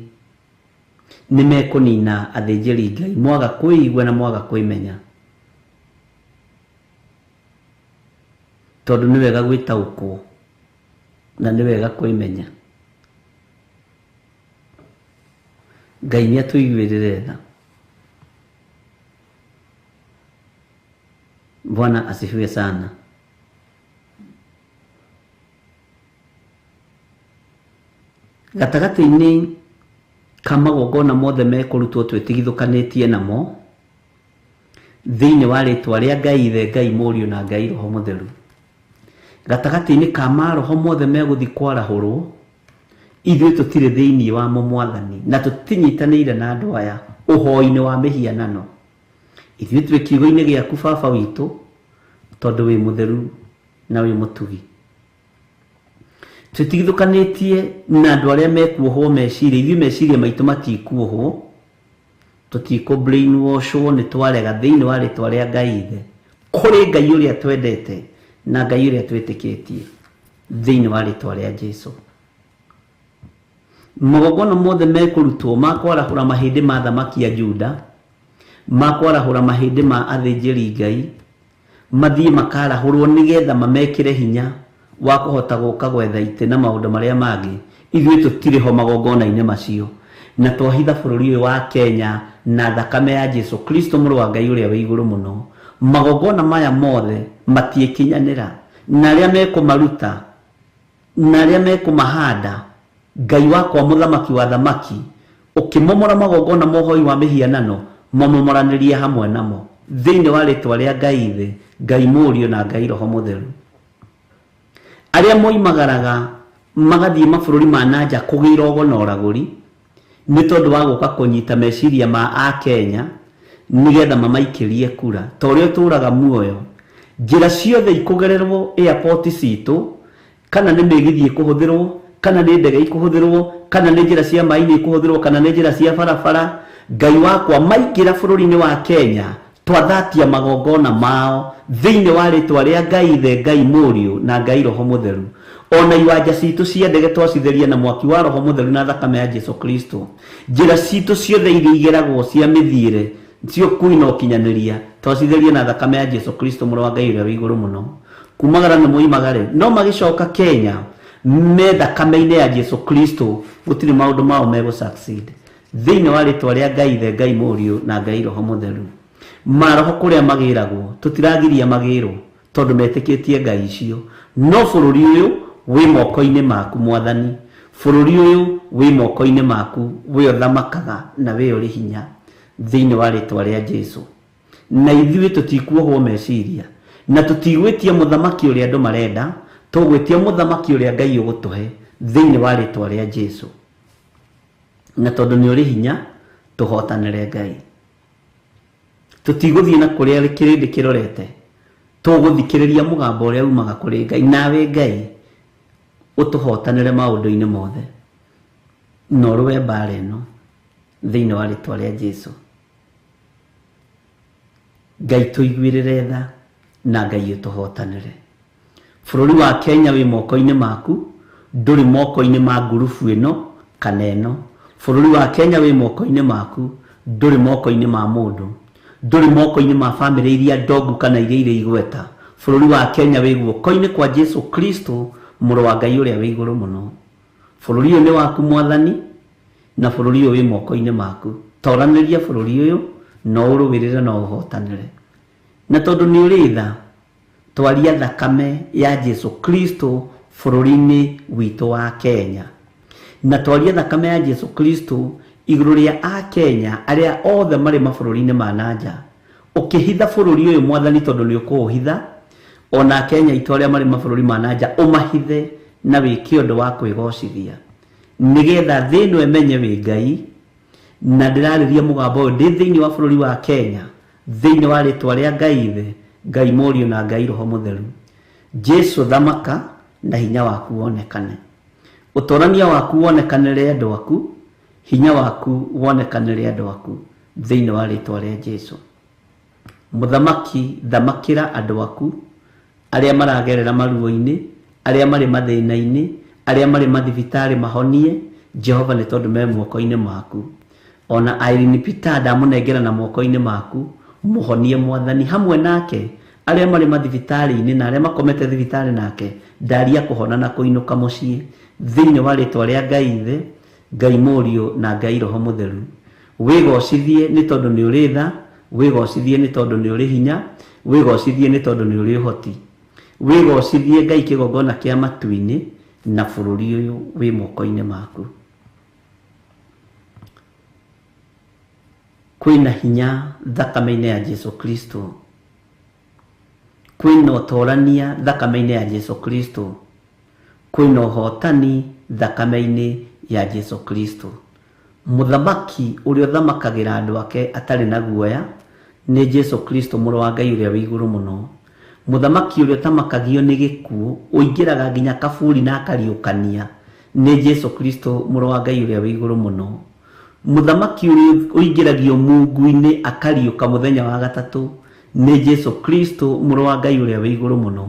nĩ mekũnina athĩnjĩri Ngai mwaga kwĩigua na mwaga kwĩmenya tondu nĩ wega gwĩtaũkwo na nĩ wega kwĩmenya. Ngai nĩ atũiguĩrĩre tha. Bwana asifiwe sana. Gatagati-inĩ ka magongona mothe mekũrutwo twĩtigithũkanĩtie namo thĩinĩ wa rĩtwa rĩa Ngai Ithe Ngai Mũriũ na Ngai Roho Mũtheru. Gatagati-inĩ ka maroho mothe megũthi kwarahũrwo ithuĩ tũtirĩ thĩinĩ wa Mwathani na tũtinyitanĩire na andũ aya ũhoi-inĩ wa mĩhianano. Ithuĩ twĩ kiugo-inĩ gĩaku Baba witũ tondũ wĩ mũtheru na wĩ mũtugi. Tũtigithũkanĩtie na andũ arĩa mekuohwo meciria, ithuĩ meciria maitũ matikuohwo, tũtikũ brainwashwo nĩ twarega thĩinĩ wa rĩtwa rĩa Ngai Ithe kũrĩ Ngai ũrĩa twendete na Ngai ũrĩa twĩtĩkĩtie thĩinĩ wa rĩtwa rĩa Jesũ. Magongona mothe mekũrutwo ma kwarahũra mahĩndĩ ma thamaki ya Juda, ma kwarahũra mahĩndĩ ma athĩnjĩri Ngai, mathiĩ makarahũrwo nĩgetha mamekĩre hinya wa kũhota gũka gwetha ite na maũndũ marĩa mangĩ. Ithuĩ tũtirĩ ho magongona-inĩ macio na twahitha bũrũri ũyũ wa Kenya na thakame ya Jesũ Kristo mũrũ wa Ngai ũrĩa wĩ igũrũ mũno. Magongona maya mothe matiĩkinyanĩra na arĩa mekũmaruta na arĩa mekũmahanda Ngai wakwa mũthamaki wa thamaki ũkĩmomora magongona mohoi wa mĩhianano mamomoranĩrie hamwe namo thĩinĩ wa rĩtwa rĩa Ngai Ithe Ngai Mũriũ na Ngai Roho Mũtheru. Arĩa moimagaraga magathiĩ mabũrũri ma nanja kũgĩra ũgona ũragũri nĩ tondũ wa gũka kũnyita meciria ma Akenya nĩgetha mamaikĩrie kura ta ũrĩa ũtũraga muoyo. Njĩra ciothe ikũgererwo airport citũ, kana nĩ mĩgithi ĩkũhũthĩrwo, kana nĩ ndege ikũhũthĩrwo, kana nĩ njĩra cia maĩ ikũhũthĩrwo, kana nĩ njĩra cia barabara. Ngai wakwa maingĩra bũrũri-inĩ wa Kenya twathatia magongona mao thĩinĩ wa rĩtwa rĩa Ngai Ithe Ngai Mũriũ na Ngai Roho Mũtheru. Ona iwanja citũ cia ndege twacitheria na mwaki wa Roho Mũtheru na thakame ya Jesũ Kristo. Njĩra citũ ciothe iria igeragwo cia mĩthiĩre cio kuina ũkinyanĩria twacitheria na thakame ya Jesũ Kristo mũrũ wa Ngai ũrĩa wĩ igũrũ mũno. Kumagara na moimagare no magĩcoka Kenya me thakame-inĩ ya Jesũ Kristo gũtirĩ maũndũ mao megũ succeed thĩinĩ wa rĩtwa rĩa Ngai Ithe Ngai Mũriũ na Ngai Roho Mũtheru. Maroho kũrĩa magĩragwo tũtiragiria magĩrwo tondũ metĩkĩtie ngai icio, no bũrũri ũyũ wĩ moko-inĩ maku Mwathani. Bũrũri ũyũ wĩ moko-inĩ maku, wĩ ũthamakaga na wĩ ũrĩ hinya thĩinĩ wa rĩtwa rĩa Jesũ. Na ithuĩ tũtikuohwo meciria na tũtigwĩtia mũthamaki ũrĩa andũ marenda, tũgwĩtia mũthamaki ũrĩa Ngai ũgũtũhe thĩinĩ wa rĩtwa rĩa Jesũ. Na tondũ nĩ ũrĩ hinya tũhotanĩre Ngai. Tũtigũthiĩ na kũrĩa kĩrĩndĩ kĩrorete, tũgũthikĩrĩria mũgambo ũrĩa umaga kũrĩ Ngai. Nawe Ngai ũtũhotanĩre maũndũ-inĩ mothe na ũrũe mbara ĩno thĩinĩ wa rĩtwa rĩa Jesũ. Ngai tuiguirire tha na Ngai utuhotanire. Bũrũri wa Kenya wĩ moko-inĩ maku, ndũrĩ moko-inĩ ma ngurubu ĩno kana ĩno. Bũrũri wa Kenya wĩ moko-inĩ maku, ndũrĩ moko-inĩ ma mũndũ, ndũrĩ moko-inĩ ma bamĩrĩ iria ndongu kana iria irĩ igweta. Bũrũri wa Kenya wĩ guoko-inĩ kwa Jesu Kristo, mũrũ wa Ngai ũrĩa wĩ igũrũ mũno. Bũrũri ũyũ nĩ waku Mwathani, na bũrũri ũyũ wĩ moko-inĩ maku. Toranĩria bũrũri ũyũ, no ũrũĩrĩre na ũhotanĩre. Na tondũ nĩ ũrĩ tha, twaria thakame ya Jesu Kristo bũrũri-inĩ witũ wa Kenya. Na twaria thakame ya Jesu Kristo igũrũ rĩa a Kenya arĩa othe marĩ mabũrũri-inĩ ma nanja. Ũkĩhitha bũrũri ũyũ Mwathani tondũ nĩ ũkũũhitha, ona Kenya itũ arĩa marĩ mabũrũri ma nanja ũmahithe na wĩke ũndũ wa kwĩgocithia. Nĩgetha thĩ ĩno ĩmenye wĩ Ngai, na ndĩrarĩria mũgambo ũyũ ndĩ thĩinĩ wa bũrũri wa Kenya, thĩinĩ wa rĩtwa rĩa Ngai Ithe, Ngai Mũriũ na Ngai Roho Mũtheru. Jesu thamaka na hinya waku wonekane. Ũtonania waku wonekanĩre andũ aku, hinya waku wonekanĩre andũ aku thĩinĩ wa rĩtwa rĩa Jesu. Mũthamaki thamakĩra andũ aku arĩa maragerera maruo-inĩ, arĩa marĩ mathĩna-inĩ, arĩa marĩ mathibitarĩ mahonie. Jehova nĩ tondũ me moko-inĩ maku. Ona Irene Peter ndamũnengera na moko-inĩ maku, mũhonie Mwathani hamwe nake. Arĩa marĩ mathibitarĩ-inĩ na arĩa makomete thibitarĩ nake, ndaria kũhona na kũinũka mũciĩ thĩinĩ wa rĩtwa rĩa Ngai Ithe, Ngai Mũriũ na Ngai Roho Mũtheru. Wĩgocithie nĩ tondũ nĩ ũrĩ tha, wĩgocithie nĩ tondũ nĩ ũrĩ hinya, wĩgocithie nĩ tondũ nĩ ũrĩ ũhoti. Wĩgocithie Ngai kĩgongona kĩa matu-inĩ, na bũrũri ũyũ wĩ moko-inĩ maku. Kwĩna hinya thakame-inĩ ya Jesu Kristo. Kwĩna ũtorania thakame-inĩ ya Jesu Kristo. Kwĩna ũhotani thakame-inĩ ya Jesu Kristo. Mũthamaki ũrĩa ũthamakagĩra andũ ake atarĩ na guoya nĩ Jesu Kristo, mũrũ wa Ngai ũrĩa wĩ igũrũ mũno. Mũthamaki ũrĩa ũtamakagio nĩ gĩkuũ, ũingĩraga nginya kaburi na akariũkania, nĩ Jesu Kristo, mũrũ wa Ngai ũrĩa wĩ igũrũ mũno. Mũthamaki ũrĩa ũingĩragio mungu-inĩ akariũka mũthenya wa gatatũ nĩ Jesu Kristo, mũrũ wa Ngai ũrĩa wĩ igũrũ mũno.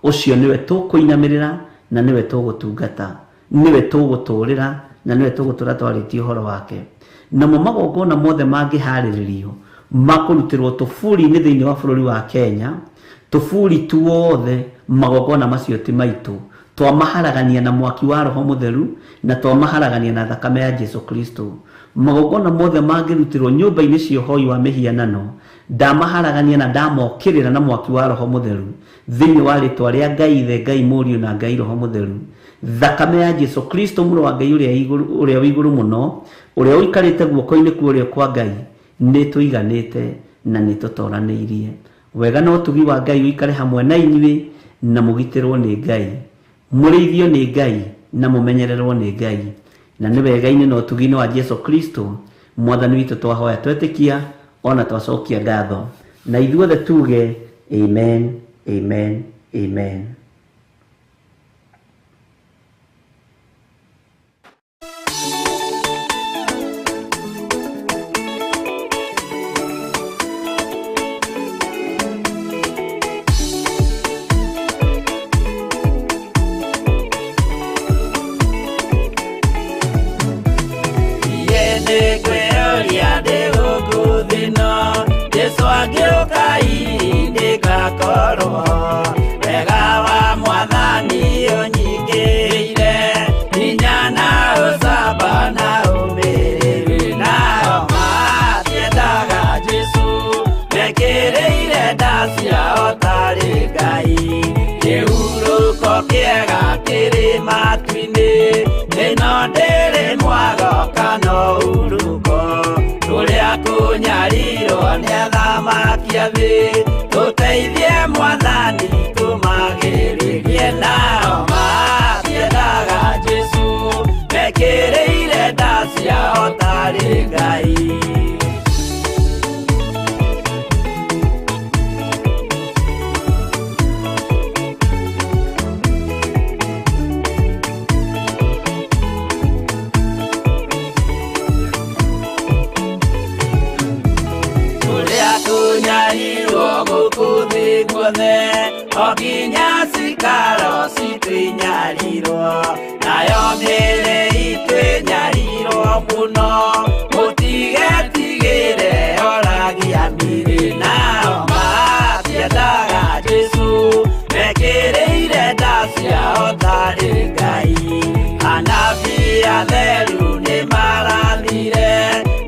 Ũcio nĩwe tũkũinamĩrĩra na nĩwe tũgũtungata, nĩwe tũgũtũũrĩra na nĩwe tũgũtũũra twarĩtie ũhoro wake. Namo magongona mothe mangĩharĩrĩrio makũrutĩrwo tũburi-inĩ thĩinĩ wa bũrũri wa Kenya, tũburi tuothe magongona macio ti maitũ, twamaharagania na mwaki wa Roho Mũtheru na twamaharagania na thakame ya Jesu Kristo. Magongona mothe mangĩrutirwo nyũmba-inĩ cia ũhoi wa mĩhianano, ndamaharagania na ndamokĩrĩra na mwaki wa Roho Mũtheru thĩinĩ wa rĩtwa rĩa Ngai Ithe, Ngai Mũriũ na Ngai Roho Mũtheru. Thakame ya Jesu Kristo, mũrũ wa Ngai ũrĩa wĩ igũrũ mũno, ũrĩa ũikarĩte guoko-inĩ kwa ũrĩo kwa Ngai, nĩ tũiganĩte na nĩ tũtoranĩirie. Wega na ũtugi wa Ngai ũikare hamwe na inyuĩ, na mũgitĩrwo nĩ Ngai, mũrĩithio nĩ Ngai, na mũmenyererwo nĩ Ngai. Na nĩ wega-inĩ na ũtugi-inĩ wa Jesu Kristo Mwathani witũ twahoya twetĩkia, ona twacokia ngatho, na ithuothe tuge amen, amen, amen. Tũteithie Mwathani tũmagĩrĩrie nao matiendaga Jesu, mekĩrĩire nda ciao tarĩ Ngai. Nonginya cikaro citwinyarirwo, nayo mĩĩrĩ itwinyarirwo mũno. Mũtigetigĩre oragia mĩĩrĩ nao matiendaga Jesũ, mekĩrĩire nda ciao tarĩ Ngai. Anabii atheru nĩmarathire,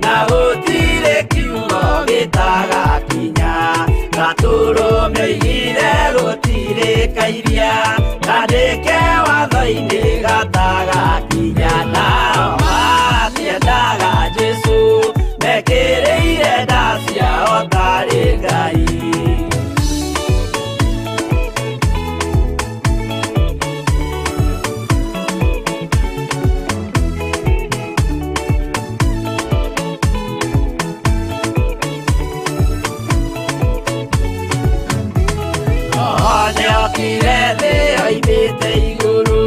na gũtirĩ kiugo gĩtagakinya. Gatũrũme oigire gũtirĩ kairia, kandĩke watho-inĩ gatagakinya. Nao matiendaga Jesũ, mekĩrĩire nda ciao tarĩ Ngai. Nĩokire thĩ oimĩte igũrũ,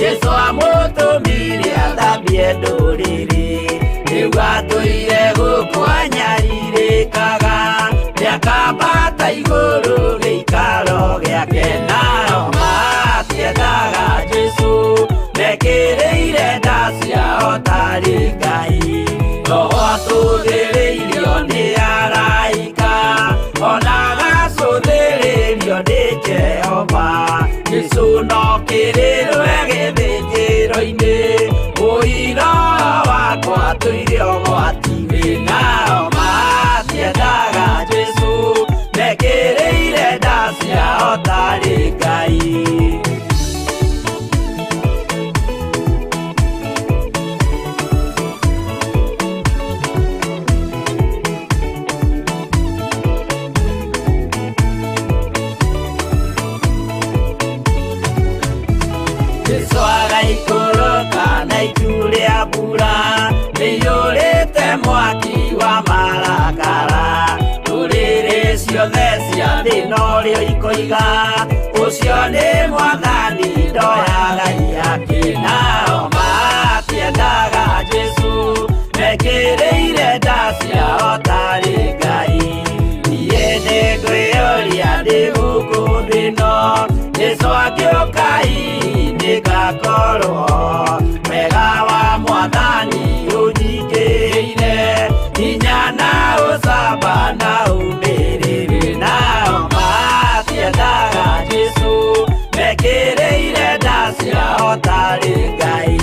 Jesũ amũtũmire athambie ndũrĩrĩ. Rĩu atũire gũkũ anyarirĩkaga, nĩakambata igũrũ gĩikaro gĩake. Nao matiendaga Jesũ, mekĩrĩire nda ciao tarĩ Ngai. Roho atũthĩrĩirio nĩ araika, ona gacũthĩrĩrio nĩ Jehova. Jesũ no kĩrĩrwe gĩthĩnjĩro-inĩ, ũira wakwa tũire ũgwati-inĩ. Nao matiendaga Jesũ, mekĩrĩire nda ciao tarĩ Ngai. Jesũ agaikũrũka na itu rĩa mbura, nĩiyũrĩte mwaki wa marakara. Ndũrĩrĩ ciothe cia thĩ norĩo ikoiga, ũcio nĩ Mwathani ndoya Ngai yake. Nao matiendaga Jesũ, mekĩrĩire nda ciao tarĩ Ngai. Niĩ nĩngwĩyũria ndĩ gũkũ thĩ ĩno, Jesũ angĩũka ngakorwo wega wa Mwathani ũnyingĩrĩire, hinya na ũcamba na ũmĩrĩru. Nao matiendaga Jesũ, mekĩrĩire nda ciao tarĩ Ngai.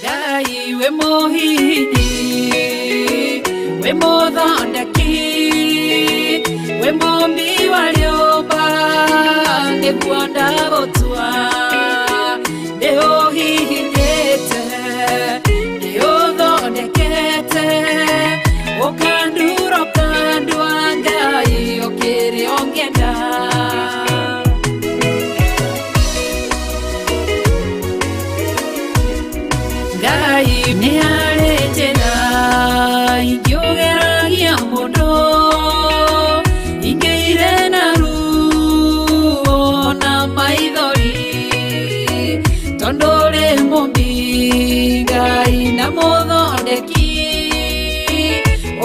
Ngai we mũhihi, we mũthondeki, we mũmbi wa rĩũmba, nĩguo ndagũtua. Ndĩũhihinyĩte, ndĩũthondekete, ũkandura ũkandua Ngai ũkĩrĩ ũngĩenda. Ngai nĩ harĩ njĩra ingĩũgeragia mũndũ, ingĩire na ruo na maithori, tondũ ũrĩ mũmbi Ngai na mũthondeki,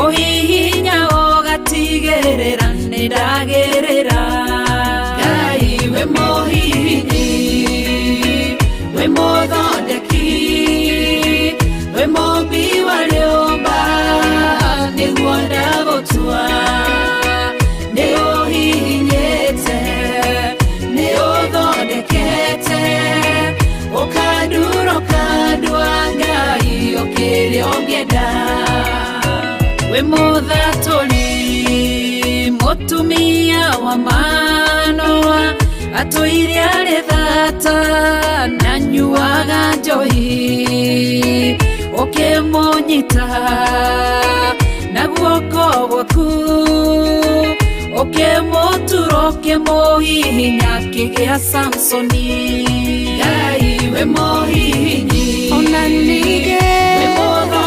ũhihinya ũgatigĩrĩra nĩ ndagĩrĩra. Ngai we mũhihinyi, we mũthondeki, we mũmbi wa rĩũmba, nĩguo ndagũtua. Nĩ ũhihinyĩte, nĩ ũthondekete, ũkandura ũkandua Ngai ũkĩrĩ ũngĩenda. We mũthatũri, mũtumia wa Manoa, atũire arĩ thata na nyuaga njohi, ũkĩmũnyita na guoko gwaku, ũkĩmũtura ũkĩmũhihinya akĩgĩa Samsoni. Ngai we mũhihinyi, ona ningĩ we mũtho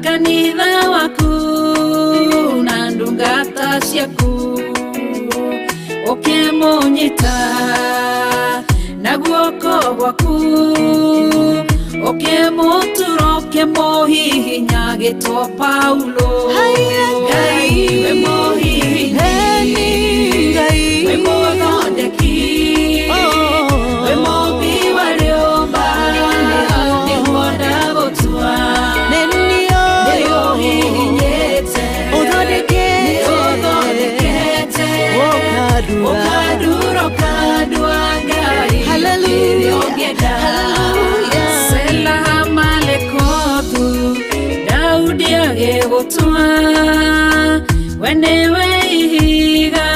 kanitha waku na ndungata ciaku ukimunyita na guoko gwaku ukimutura ukimuhihinya gitwa Paulo. Ngai we muhihinyi, we muthondeki, we mumbi wa riumba, niguo ndagũtua, nĩũhihinyĩte, nĩũthondekete, ũkandura ũkandua Ngai kĩrĩa ũngĩenda. Sela malekothu Daudi agĩgũtua, we nĩwe ihiga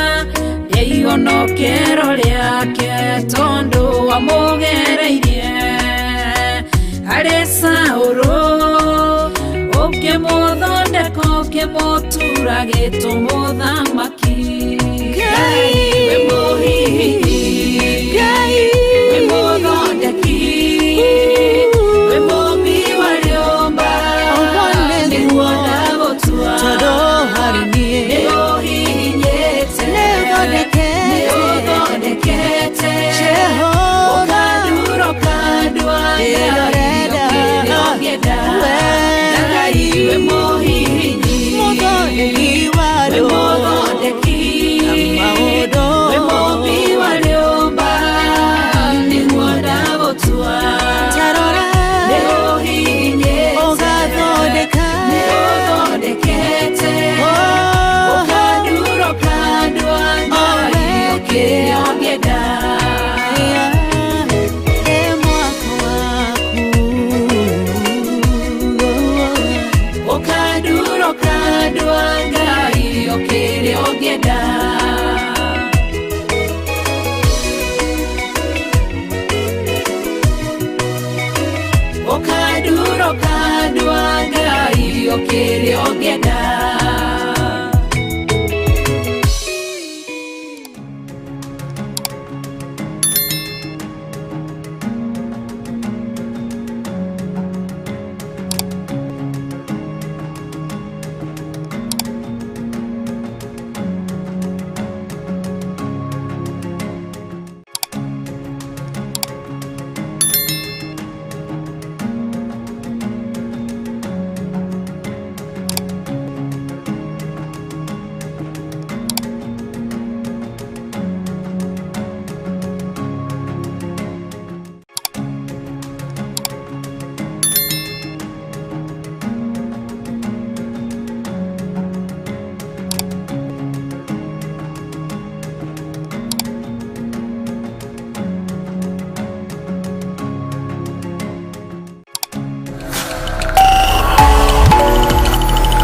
rĩa ihonokero rĩake, tondũ wamũgereirie harĩ Saũlũ, ũkĩmũthondeka ũkĩmũtura gĩtũ mũthamaki. Ngai we mũhihinyi, we mũthondeki, we mũmbi wa riũmba, nĩguo ndagũtua, nĩũhihinyĩte, nĩũthondekete, ũkandura ũkandua kĩrĩa ũngĩenda. Ngai we mũhihinyi, we mũthondeki, we mũmbi wa riũmba, nĩguo ndagũtua, nĩũhihinyĩte, nĩũthondekete, ũkandura ũkandua Ngai kĩrĩa ũngĩenda. Ũkandura ũkandua Ngai kĩrĩa ũngĩenda. Ũkandura ũkandua Ngai kĩrĩa ũngĩenda.